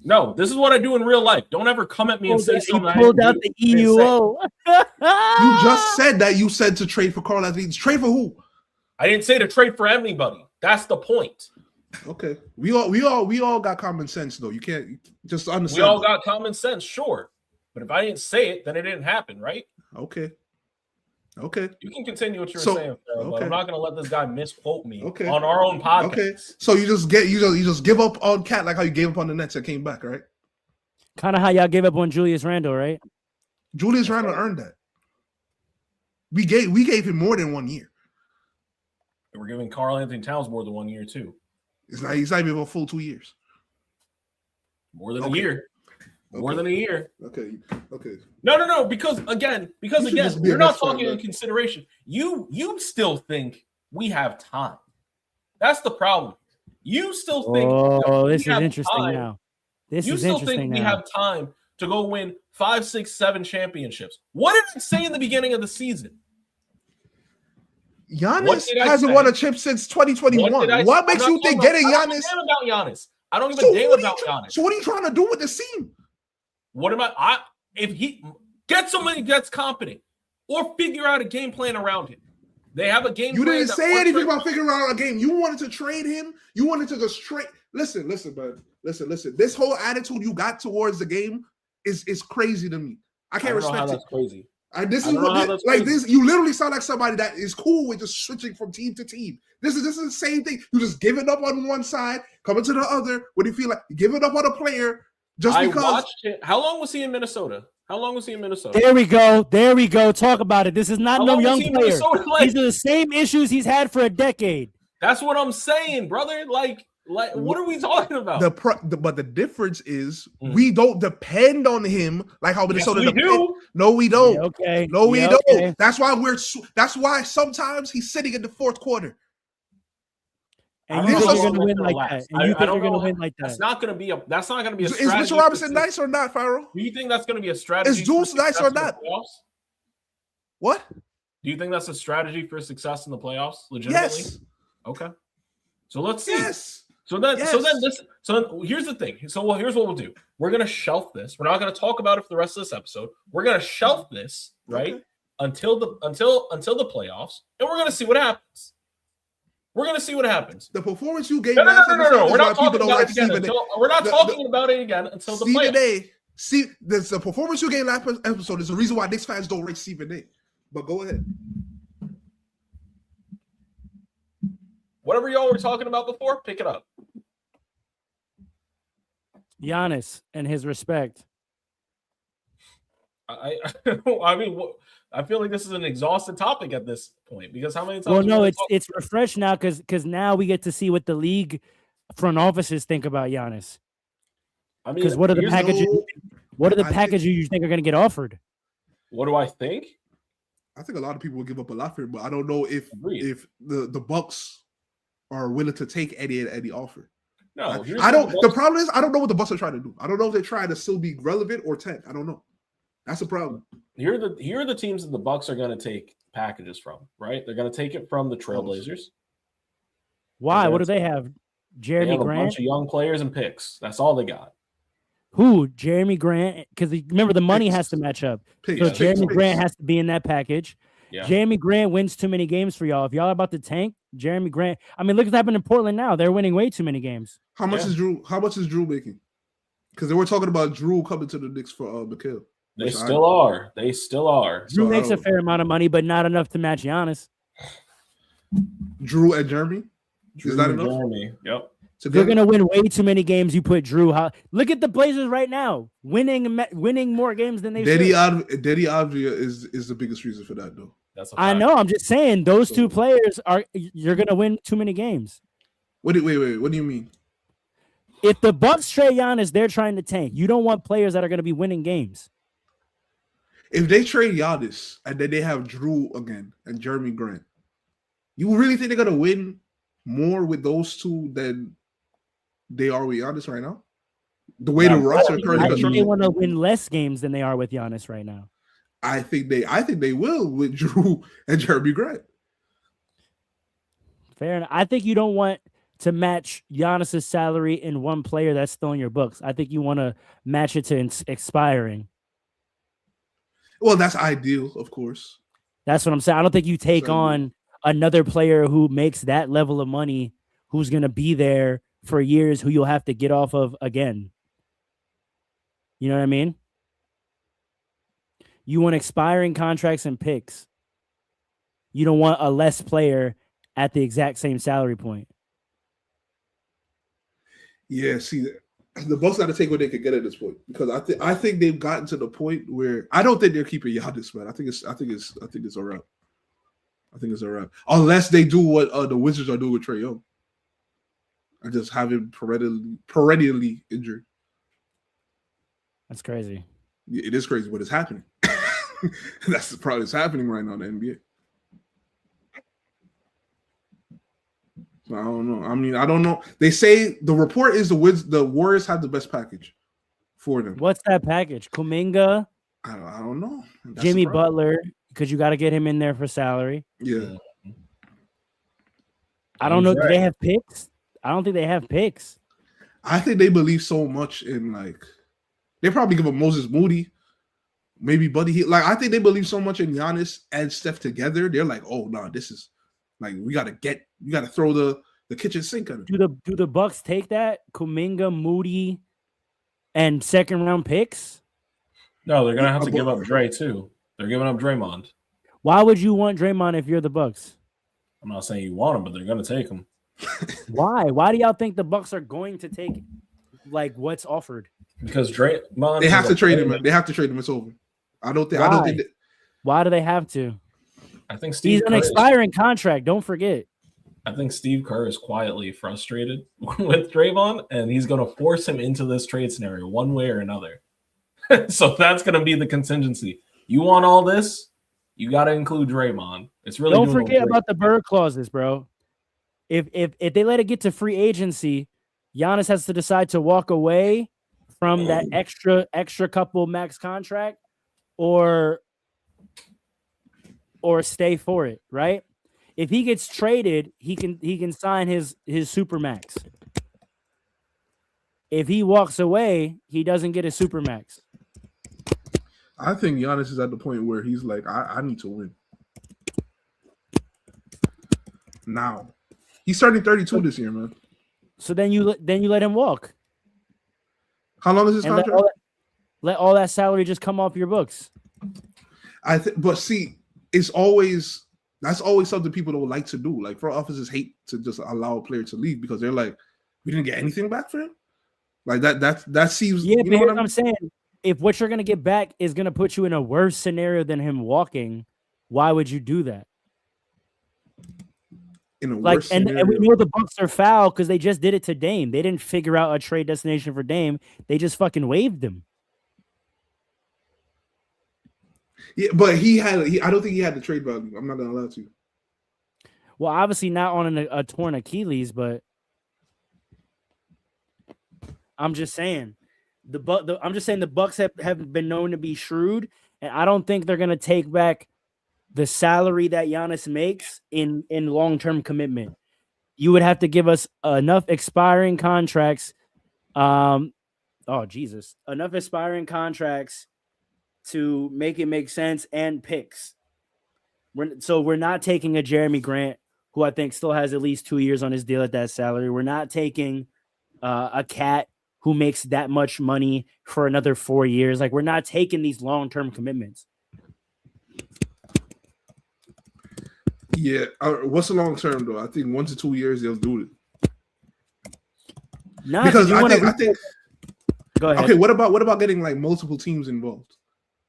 [SPEAKER 5] No, this is what I do in real life. Don't ever come at me and say
[SPEAKER 3] He
[SPEAKER 5] something.
[SPEAKER 3] pulled out the
[SPEAKER 5] I didn't say.
[SPEAKER 3] EUO.
[SPEAKER 4] You just said that you said to trade for Karl Anthony. Trade for who?
[SPEAKER 5] I didn't say to trade for anybody. That's the point.
[SPEAKER 4] Okay. We all got common sense though. You can't just understand.
[SPEAKER 5] We all got common sense, sure. But if I didn't say it, then it didn't happen, right?
[SPEAKER 4] Okay.
[SPEAKER 5] You can continue what you were
[SPEAKER 4] So,
[SPEAKER 5] saying, Phil, but
[SPEAKER 4] okay.
[SPEAKER 5] I'm not going to let this guy misquote me
[SPEAKER 4] Okay.
[SPEAKER 5] on our own podcast.
[SPEAKER 4] Okay. So you just give up on Cat like how you gave up on the Nets and came back, right?
[SPEAKER 3] Kind of how y'all gave up on Julius Randle, right?
[SPEAKER 4] Julius Randle earned that. We gave him more than 1 year.
[SPEAKER 5] We're giving Karl Anthony Towns more than 1 year, too.
[SPEAKER 4] He's not even a full 2 years.
[SPEAKER 5] More than
[SPEAKER 4] Okay.
[SPEAKER 5] a year. More
[SPEAKER 4] Okay.
[SPEAKER 5] than a year.
[SPEAKER 4] Okay.
[SPEAKER 5] No. Because again,
[SPEAKER 4] You should just be a
[SPEAKER 5] we're not
[SPEAKER 4] Nets fan,
[SPEAKER 5] talking in
[SPEAKER 4] man.
[SPEAKER 5] consideration. You still think we have time. That's the problem. You still think
[SPEAKER 3] Oh,
[SPEAKER 5] we
[SPEAKER 3] this is
[SPEAKER 5] have
[SPEAKER 3] interesting
[SPEAKER 5] time.
[SPEAKER 3] now. This
[SPEAKER 5] You
[SPEAKER 3] is
[SPEAKER 5] still
[SPEAKER 3] interesting
[SPEAKER 5] think we
[SPEAKER 3] now.
[SPEAKER 5] have time to go win 5, 6, 7 championships. What did I say in the beginning of the season? What
[SPEAKER 4] Giannis
[SPEAKER 5] did I
[SPEAKER 4] hasn't
[SPEAKER 5] say?
[SPEAKER 4] won a chip since 2021.
[SPEAKER 5] What did I
[SPEAKER 4] What
[SPEAKER 5] say?
[SPEAKER 4] makes
[SPEAKER 5] I'm
[SPEAKER 4] you
[SPEAKER 5] not
[SPEAKER 4] think
[SPEAKER 5] talking
[SPEAKER 4] getting
[SPEAKER 5] about-
[SPEAKER 4] Giannis?
[SPEAKER 5] I don't give a damn about Giannis. I don't give
[SPEAKER 4] So
[SPEAKER 5] a damn
[SPEAKER 4] what are you
[SPEAKER 5] about
[SPEAKER 4] try-
[SPEAKER 5] Giannis.
[SPEAKER 4] So what are you trying to do with the team?
[SPEAKER 5] What am I? If he get somebody that's competent or figure out a game plan around him. They have a game
[SPEAKER 4] You
[SPEAKER 5] plan.
[SPEAKER 4] didn't
[SPEAKER 5] that
[SPEAKER 4] say
[SPEAKER 5] works
[SPEAKER 4] anything
[SPEAKER 5] for-
[SPEAKER 4] about figuring out a game. You wanted to trade him. You wanted to just trade. Listen, man. Listen. This whole attitude you got towards the game is crazy to me. I
[SPEAKER 5] I
[SPEAKER 4] can't
[SPEAKER 5] don't know how
[SPEAKER 4] respect it.
[SPEAKER 5] that's crazy.
[SPEAKER 4] This
[SPEAKER 5] I
[SPEAKER 4] is
[SPEAKER 5] don't know how
[SPEAKER 4] what
[SPEAKER 5] that's
[SPEAKER 4] like
[SPEAKER 5] crazy.
[SPEAKER 4] this. You literally sound like somebody that is cool with just switching from team to team. This is the same thing. You just giving up on one side, coming to the other. When you feel like giving up on a player just
[SPEAKER 5] I
[SPEAKER 4] because.
[SPEAKER 5] watched it. How long was he in Minnesota?
[SPEAKER 3] There we go. Talk about it. This is not
[SPEAKER 5] How
[SPEAKER 3] no
[SPEAKER 5] long was
[SPEAKER 3] young
[SPEAKER 5] he in
[SPEAKER 3] player.
[SPEAKER 5] Minnesota? Like,
[SPEAKER 3] These are the same issues he's had for a decade.
[SPEAKER 5] that's what I'm saying, brother. Like, what are we talking about?
[SPEAKER 4] But the difference is
[SPEAKER 5] Mm.
[SPEAKER 4] we don't depend on him like how
[SPEAKER 5] Yes,
[SPEAKER 4] Minnesota
[SPEAKER 5] we
[SPEAKER 4] depend.
[SPEAKER 5] do.
[SPEAKER 4] No, we don't.
[SPEAKER 3] Yeah, okay.
[SPEAKER 4] No, we
[SPEAKER 3] Yeah,
[SPEAKER 4] don't.
[SPEAKER 3] okay.
[SPEAKER 4] That's why sometimes he's sitting in the fourth quarter.
[SPEAKER 3] And
[SPEAKER 5] I
[SPEAKER 3] you
[SPEAKER 5] don't
[SPEAKER 3] think
[SPEAKER 5] know
[SPEAKER 3] you're
[SPEAKER 5] how
[SPEAKER 3] gonna
[SPEAKER 5] long
[SPEAKER 3] win
[SPEAKER 5] that's
[SPEAKER 3] like
[SPEAKER 5] gonna
[SPEAKER 3] that.
[SPEAKER 5] last.
[SPEAKER 3] And
[SPEAKER 5] I
[SPEAKER 3] you think
[SPEAKER 5] don't
[SPEAKER 3] you're gonna
[SPEAKER 5] know.
[SPEAKER 3] win like
[SPEAKER 5] That's
[SPEAKER 3] that.
[SPEAKER 5] not gonna be a
[SPEAKER 4] Is
[SPEAKER 5] strategy.
[SPEAKER 4] Mitchell Robinson nice or not, Farrell?
[SPEAKER 5] Do you think that's gonna be a strategy?
[SPEAKER 4] Is Deuce
[SPEAKER 5] for
[SPEAKER 4] nice
[SPEAKER 5] success
[SPEAKER 4] or
[SPEAKER 5] in the
[SPEAKER 4] not?
[SPEAKER 5] playoffs?
[SPEAKER 4] What?
[SPEAKER 5] Do you think that's a strategy for success in the playoffs? Legitimately?
[SPEAKER 4] Yes.
[SPEAKER 5] Okay. So let's see.
[SPEAKER 4] Yes.
[SPEAKER 5] So then,
[SPEAKER 4] Yes.
[SPEAKER 5] here's the thing. Here's what we'll do. We're gonna shelf this. We're not gonna talk about it for the rest of this episode. We're gonna shelf this right
[SPEAKER 4] Okay.
[SPEAKER 5] until the playoffs, and we're gonna see what happens. We're gonna see what happens.
[SPEAKER 4] The performance you gave
[SPEAKER 5] No.
[SPEAKER 4] last episode is
[SPEAKER 5] We're
[SPEAKER 4] why
[SPEAKER 5] not talking
[SPEAKER 4] people don't
[SPEAKER 5] about
[SPEAKER 4] like
[SPEAKER 5] it again
[SPEAKER 4] Stephen A.
[SPEAKER 5] until we're not
[SPEAKER 4] The-
[SPEAKER 5] talking about it again until the
[SPEAKER 4] Stephen
[SPEAKER 5] playoffs.
[SPEAKER 4] A. See, the performance you gave last episode is the reason why Knicks fans don't rate Stephen A. But go ahead.
[SPEAKER 5] Whatever y'all were talking about before, pick it up.
[SPEAKER 3] Giannis and his respect.
[SPEAKER 5] I mean, I feel like this is an exhausted topic at this point because how many times?
[SPEAKER 3] Well, no,
[SPEAKER 5] we
[SPEAKER 3] it's refreshed now because now we get to see what the league front offices think about Giannis.
[SPEAKER 5] I mean,
[SPEAKER 3] Because what are the
[SPEAKER 5] here's
[SPEAKER 3] packages?
[SPEAKER 4] No,
[SPEAKER 3] What are the
[SPEAKER 4] I think-
[SPEAKER 3] packages you think are going to get offered?
[SPEAKER 5] What do I think?
[SPEAKER 4] I think a lot of people will give up a lot for him, but I don't know if
[SPEAKER 5] Agreed.
[SPEAKER 4] the Bucks are willing to take any offer.
[SPEAKER 5] No, here's
[SPEAKER 4] I don't.
[SPEAKER 5] what
[SPEAKER 4] The problem is I don't know what the Bucks are trying to do. I don't know if they're trying to still be relevant or tank. I don't know. That's the problem.
[SPEAKER 5] Here are the teams that the Bucks are going to take packages from. Right, they're going to take it from the Trailblazers.
[SPEAKER 3] Why?
[SPEAKER 5] Okay,
[SPEAKER 3] What do they have?
[SPEAKER 5] They
[SPEAKER 3] Jeremy
[SPEAKER 5] have a
[SPEAKER 3] Grant?
[SPEAKER 5] bunch of young players and picks. That's all they got.
[SPEAKER 3] Who? Jeremy Grant? Because remember, the money
[SPEAKER 4] Picks.
[SPEAKER 3] has to match up.
[SPEAKER 4] Picks,
[SPEAKER 3] So
[SPEAKER 5] Yeah,
[SPEAKER 3] Jeremy
[SPEAKER 4] picks.
[SPEAKER 3] Grant has to be in that package.
[SPEAKER 5] Yeah.
[SPEAKER 3] Jeremy Grant wins too many games for y'all. If y'all are about to tank, Jeremy Grant. I mean, look what's happening in Portland now. They're winning way too many games.
[SPEAKER 4] How much
[SPEAKER 5] Yeah.
[SPEAKER 4] is Drew? How much is Drew making? Because they were talking about Drew coming to the Knicks for Mikhail.
[SPEAKER 5] They still are. They still are.
[SPEAKER 3] Drew
[SPEAKER 4] So,
[SPEAKER 3] makes a fair amount of money, but not enough to match Giannis.
[SPEAKER 4] Drew and Jeremy. Is that
[SPEAKER 5] Drew
[SPEAKER 4] enough?
[SPEAKER 5] Jeremy. Yep.
[SPEAKER 3] They're
[SPEAKER 4] Together?
[SPEAKER 3] gonna win way too many games. You put Drew. Look at the Blazers right now, winning more games than they
[SPEAKER 4] Daddy
[SPEAKER 3] should.
[SPEAKER 4] Avdija is the biggest reason for that, though.
[SPEAKER 5] That's a
[SPEAKER 3] I
[SPEAKER 5] fact.
[SPEAKER 3] know. I'm just saying those two players are. You're gonna win too many games.
[SPEAKER 4] Wait. What do you mean?
[SPEAKER 3] If the Bucks trade Giannis, they're trying to tank. You don't want players that are gonna be winning games.
[SPEAKER 4] If they trade Giannis and then they have Drew again and Jeremy Grant, you really think they're gonna win more with those two than they are with Giannis right now? The way the
[SPEAKER 5] Yeah,
[SPEAKER 4] roster
[SPEAKER 3] I
[SPEAKER 4] currently
[SPEAKER 3] think they
[SPEAKER 4] constructed,
[SPEAKER 3] want to win less games than they are with Giannis right now.
[SPEAKER 4] I think they will with Drew and Jeremy Grant.
[SPEAKER 3] Fair enough. I think you don't want to match Giannis's salary in one player that's still in your books. I think you want to match it to expiring.
[SPEAKER 4] Well, that's ideal, of course.
[SPEAKER 3] That's what I'm saying. I don't think you take
[SPEAKER 4] So-
[SPEAKER 3] on another player who makes that level of money, who's going to be there for years, who you'll have to get off of again. You know what I mean? You want expiring contracts and picks. You don't want a less player at the exact same salary point.
[SPEAKER 4] Yeah, see, the Bucks got to take what they could get at this point because I think they've gotten to the point where I don't think they're keeping Giannis, man. I think it's a wrap. I think it's a wrap unless they do what the Wizards are doing with Trae Young and just have him perennially injured.
[SPEAKER 3] That's crazy.
[SPEAKER 4] It is crazy, but it's happening. That's the problem. It's happening right now in the NBA. So I don't know. I mean, I don't know. They say the report is the Warriors have the best package for them.
[SPEAKER 3] What's that package? Kuminga,
[SPEAKER 4] I don't know. That's
[SPEAKER 3] Jimmy
[SPEAKER 4] the problem.
[SPEAKER 3] Butler, because you got to get him in there for salary.
[SPEAKER 4] Yeah.
[SPEAKER 3] I don't know.
[SPEAKER 5] He's
[SPEAKER 3] Do they
[SPEAKER 5] right.
[SPEAKER 3] have picks? I don't think they have picks.
[SPEAKER 4] I think they believe so much in they probably give up Moses Moody, maybe Buddy Hield. I think they believe so much in Giannis and Steph together. They're like, oh no, this is we gotta throw the kitchen sink at it.
[SPEAKER 3] Do the Bucks take that? Kuminga, Moody, and second round picks?
[SPEAKER 5] No, they're gonna have to give up Dre too. They're giving up Draymond.
[SPEAKER 3] Why would you want Draymond if you're the Bucks?
[SPEAKER 5] I'm not saying you want him, but they're gonna take him
[SPEAKER 3] Why? Why do y'all think the Bucks are going to take what's offered?
[SPEAKER 5] because Draymond.
[SPEAKER 4] They have
[SPEAKER 5] is
[SPEAKER 4] to
[SPEAKER 5] a
[SPEAKER 4] trade him.
[SPEAKER 5] player-
[SPEAKER 4] They have to trade him. It's over. I don't think.
[SPEAKER 3] Why? Why do they have to?
[SPEAKER 5] I think Steve.
[SPEAKER 3] He's an
[SPEAKER 5] Kerr is-
[SPEAKER 3] expiring contract. Don't forget.
[SPEAKER 5] I think Steve Kerr is quietly frustrated with Draymond, and he's going to force him into this trade scenario one way or another. So that's going to be the contingency. You want all this? You got to include Draymond. It's really
[SPEAKER 3] Don't
[SPEAKER 5] doing
[SPEAKER 3] forget
[SPEAKER 5] a-
[SPEAKER 3] about the bird clauses, bro. If they let it get to free agency, Giannis has to decide to walk away from that extra couple max contract or stay for it, right? If he gets traded, he can sign his super max. If he walks away, he doesn't get a supermax.
[SPEAKER 4] I think Giannis is at the point where he's like, I need to win. Now. He's turning 32 this year, man.
[SPEAKER 3] So then you let him walk.
[SPEAKER 4] How long is his
[SPEAKER 3] And
[SPEAKER 4] contract?
[SPEAKER 3] let all that salary just come off your books.
[SPEAKER 4] But see, that's always something people don't like to do. Like, front offices hate to just allow a player to leave because they're like, we didn't get anything back for him. Like that seems.
[SPEAKER 3] Yeah,
[SPEAKER 4] you
[SPEAKER 3] but
[SPEAKER 4] know
[SPEAKER 3] here's
[SPEAKER 4] what
[SPEAKER 3] what I'm saying. If what you're gonna get back is gonna put you in a worse scenario than him walking, why would you do that?
[SPEAKER 4] In a
[SPEAKER 3] Like,
[SPEAKER 4] worse
[SPEAKER 3] and
[SPEAKER 4] scenario.
[SPEAKER 3] we know the Bucks are foul because they just did it to Dame. They didn't figure out a trade destination for Dame. They just fucking waived him.
[SPEAKER 4] Yeah, but I don't think he had the trade value. I'm not gonna lie to you.
[SPEAKER 3] Well, obviously not on a torn Achilles, but I'm just saying I'm just saying the Bucks have been known to be shrewd, and I don't think they're gonna take back the salary that Giannis makes in long-term commitment. You would have to give us enough expiring contracts. Enough expiring contracts to make it make sense and picks. We're not taking a Jeremy Grant, who I think still has at least 2 years on his deal at that salary. We're not taking a Cat who makes that much money for another 4 years. Like, we're not taking these long-term commitments.
[SPEAKER 4] Yeah, what's the long term though? I think 1 to 2 years they'll do it. Because I think.
[SPEAKER 3] Go ahead.
[SPEAKER 4] Okay, what about getting like multiple teams involved?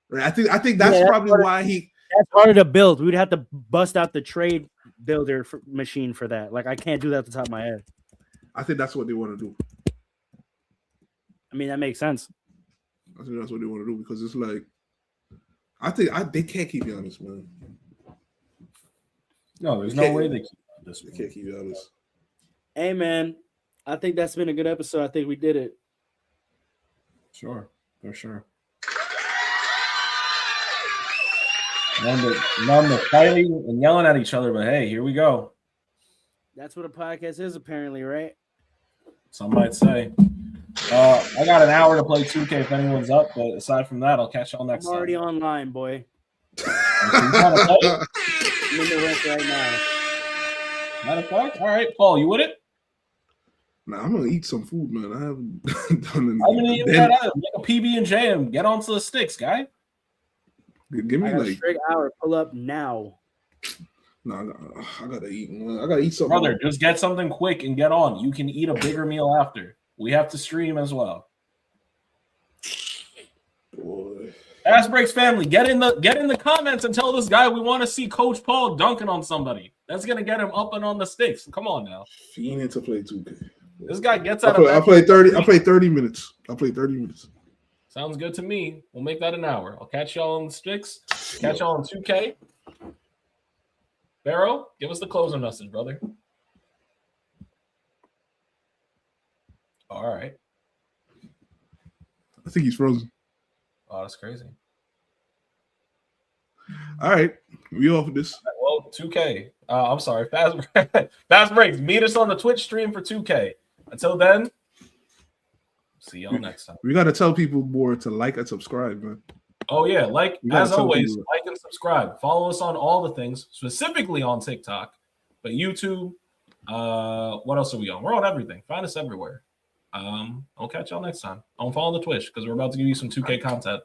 [SPEAKER 4] Right, I think that's probably why he.
[SPEAKER 3] That's harder to build. We'd have to bust out the trade builder machine for that. Like, I can't do that at the top of my head.
[SPEAKER 4] I think that's what they want to do.
[SPEAKER 3] I mean, that makes sense.
[SPEAKER 4] I think that's what they want to do because it's like, I think they can't keep Giannis, man.
[SPEAKER 5] No, there's no way they keep this.
[SPEAKER 4] They can't keep Giannis.
[SPEAKER 3] Hey, man, I think that's been a good episode. I think we did it.
[SPEAKER 5] Sure, for sure. None but fighting and yelling at each other, but hey, here we go.
[SPEAKER 3] That's what a podcast is, apparently, right?
[SPEAKER 5] Some might say. I got an hour to play 2K if anyone's up, but aside from that, I'll catch y'all next
[SPEAKER 3] I'm already
[SPEAKER 5] time.
[SPEAKER 3] online, boy.
[SPEAKER 5] You trying to play?
[SPEAKER 3] I'm in the rent right now.
[SPEAKER 5] Matter of fact, all right, Paul, you with it?
[SPEAKER 4] Nah, I'm gonna eat some food, man. I haven't done
[SPEAKER 5] I'm gonna eat that out. Make a PB and J and get onto the sticks, guy.
[SPEAKER 4] Give me
[SPEAKER 3] I got a
[SPEAKER 4] like
[SPEAKER 3] straight hour. Pull up now.
[SPEAKER 4] no, I gotta eat. Man. I gotta eat something.
[SPEAKER 5] Brother, just get something quick and get on. You can eat a bigger meal after. We have to stream as well.
[SPEAKER 4] Boy.
[SPEAKER 5] Fast Breaks family, get in the comments and tell this guy we want to see Coach Paul dunking on somebody. That's gonna get him up and on the sticks. Come on now.
[SPEAKER 4] Fiending to play 2K.
[SPEAKER 5] This guy gets
[SPEAKER 4] I
[SPEAKER 5] out of
[SPEAKER 4] play 30 minutes. I play 30 minutes.
[SPEAKER 5] Sounds good to me. We'll make that an hour. I'll catch y'all on the sticks. Catch y'all on 2K. Barrow, give us the closing message, brother. All right.
[SPEAKER 4] I think he's frozen.
[SPEAKER 5] Oh, that's crazy.
[SPEAKER 4] All right. We off of this.
[SPEAKER 5] Well, 2K. I'm sorry. Fast Breaks. Meet us on the Twitch stream for 2K. Until then, see y'all next time.
[SPEAKER 4] We gotta tell people more to like and subscribe, man.
[SPEAKER 5] Oh, yeah. As always,
[SPEAKER 4] people.
[SPEAKER 5] like and subscribe. Follow us on all the things, specifically on TikTok, but YouTube. What else are we on? We're on everything. Find us everywhere. I'll catch y'all next time. Don't follow the Twitch because we're about to give you some 2K content.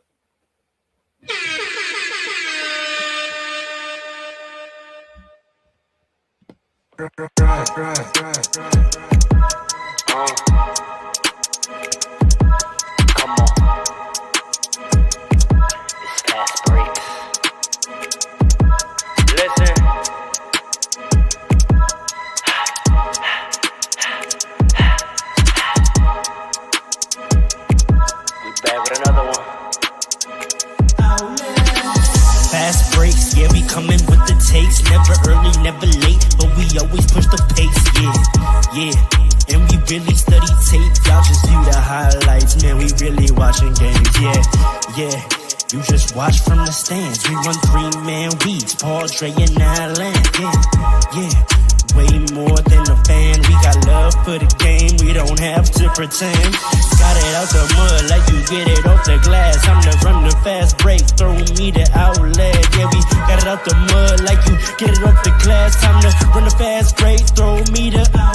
[SPEAKER 6] Come on. It's Fast Breaks. Listen. We back with another one.
[SPEAKER 2] Fast breaks, yeah, we coming with the takes. Never early, never late, but we always push the pace, yeah. And we really study tape, y'all just view the highlights. Man, we really watching games, yeah. You just watch from the stands. We run 3-man weeks, Paul, Dre, and Alan, yeah. way more than a fan. We got love for the game, we don't have to pretend. Got it out the mud like you get it off the glass. I'm the run the fast break, throw me the outlet. Yeah, we got it out the mud like you get it off the glass. Time to run the fast break, throw me the outlet.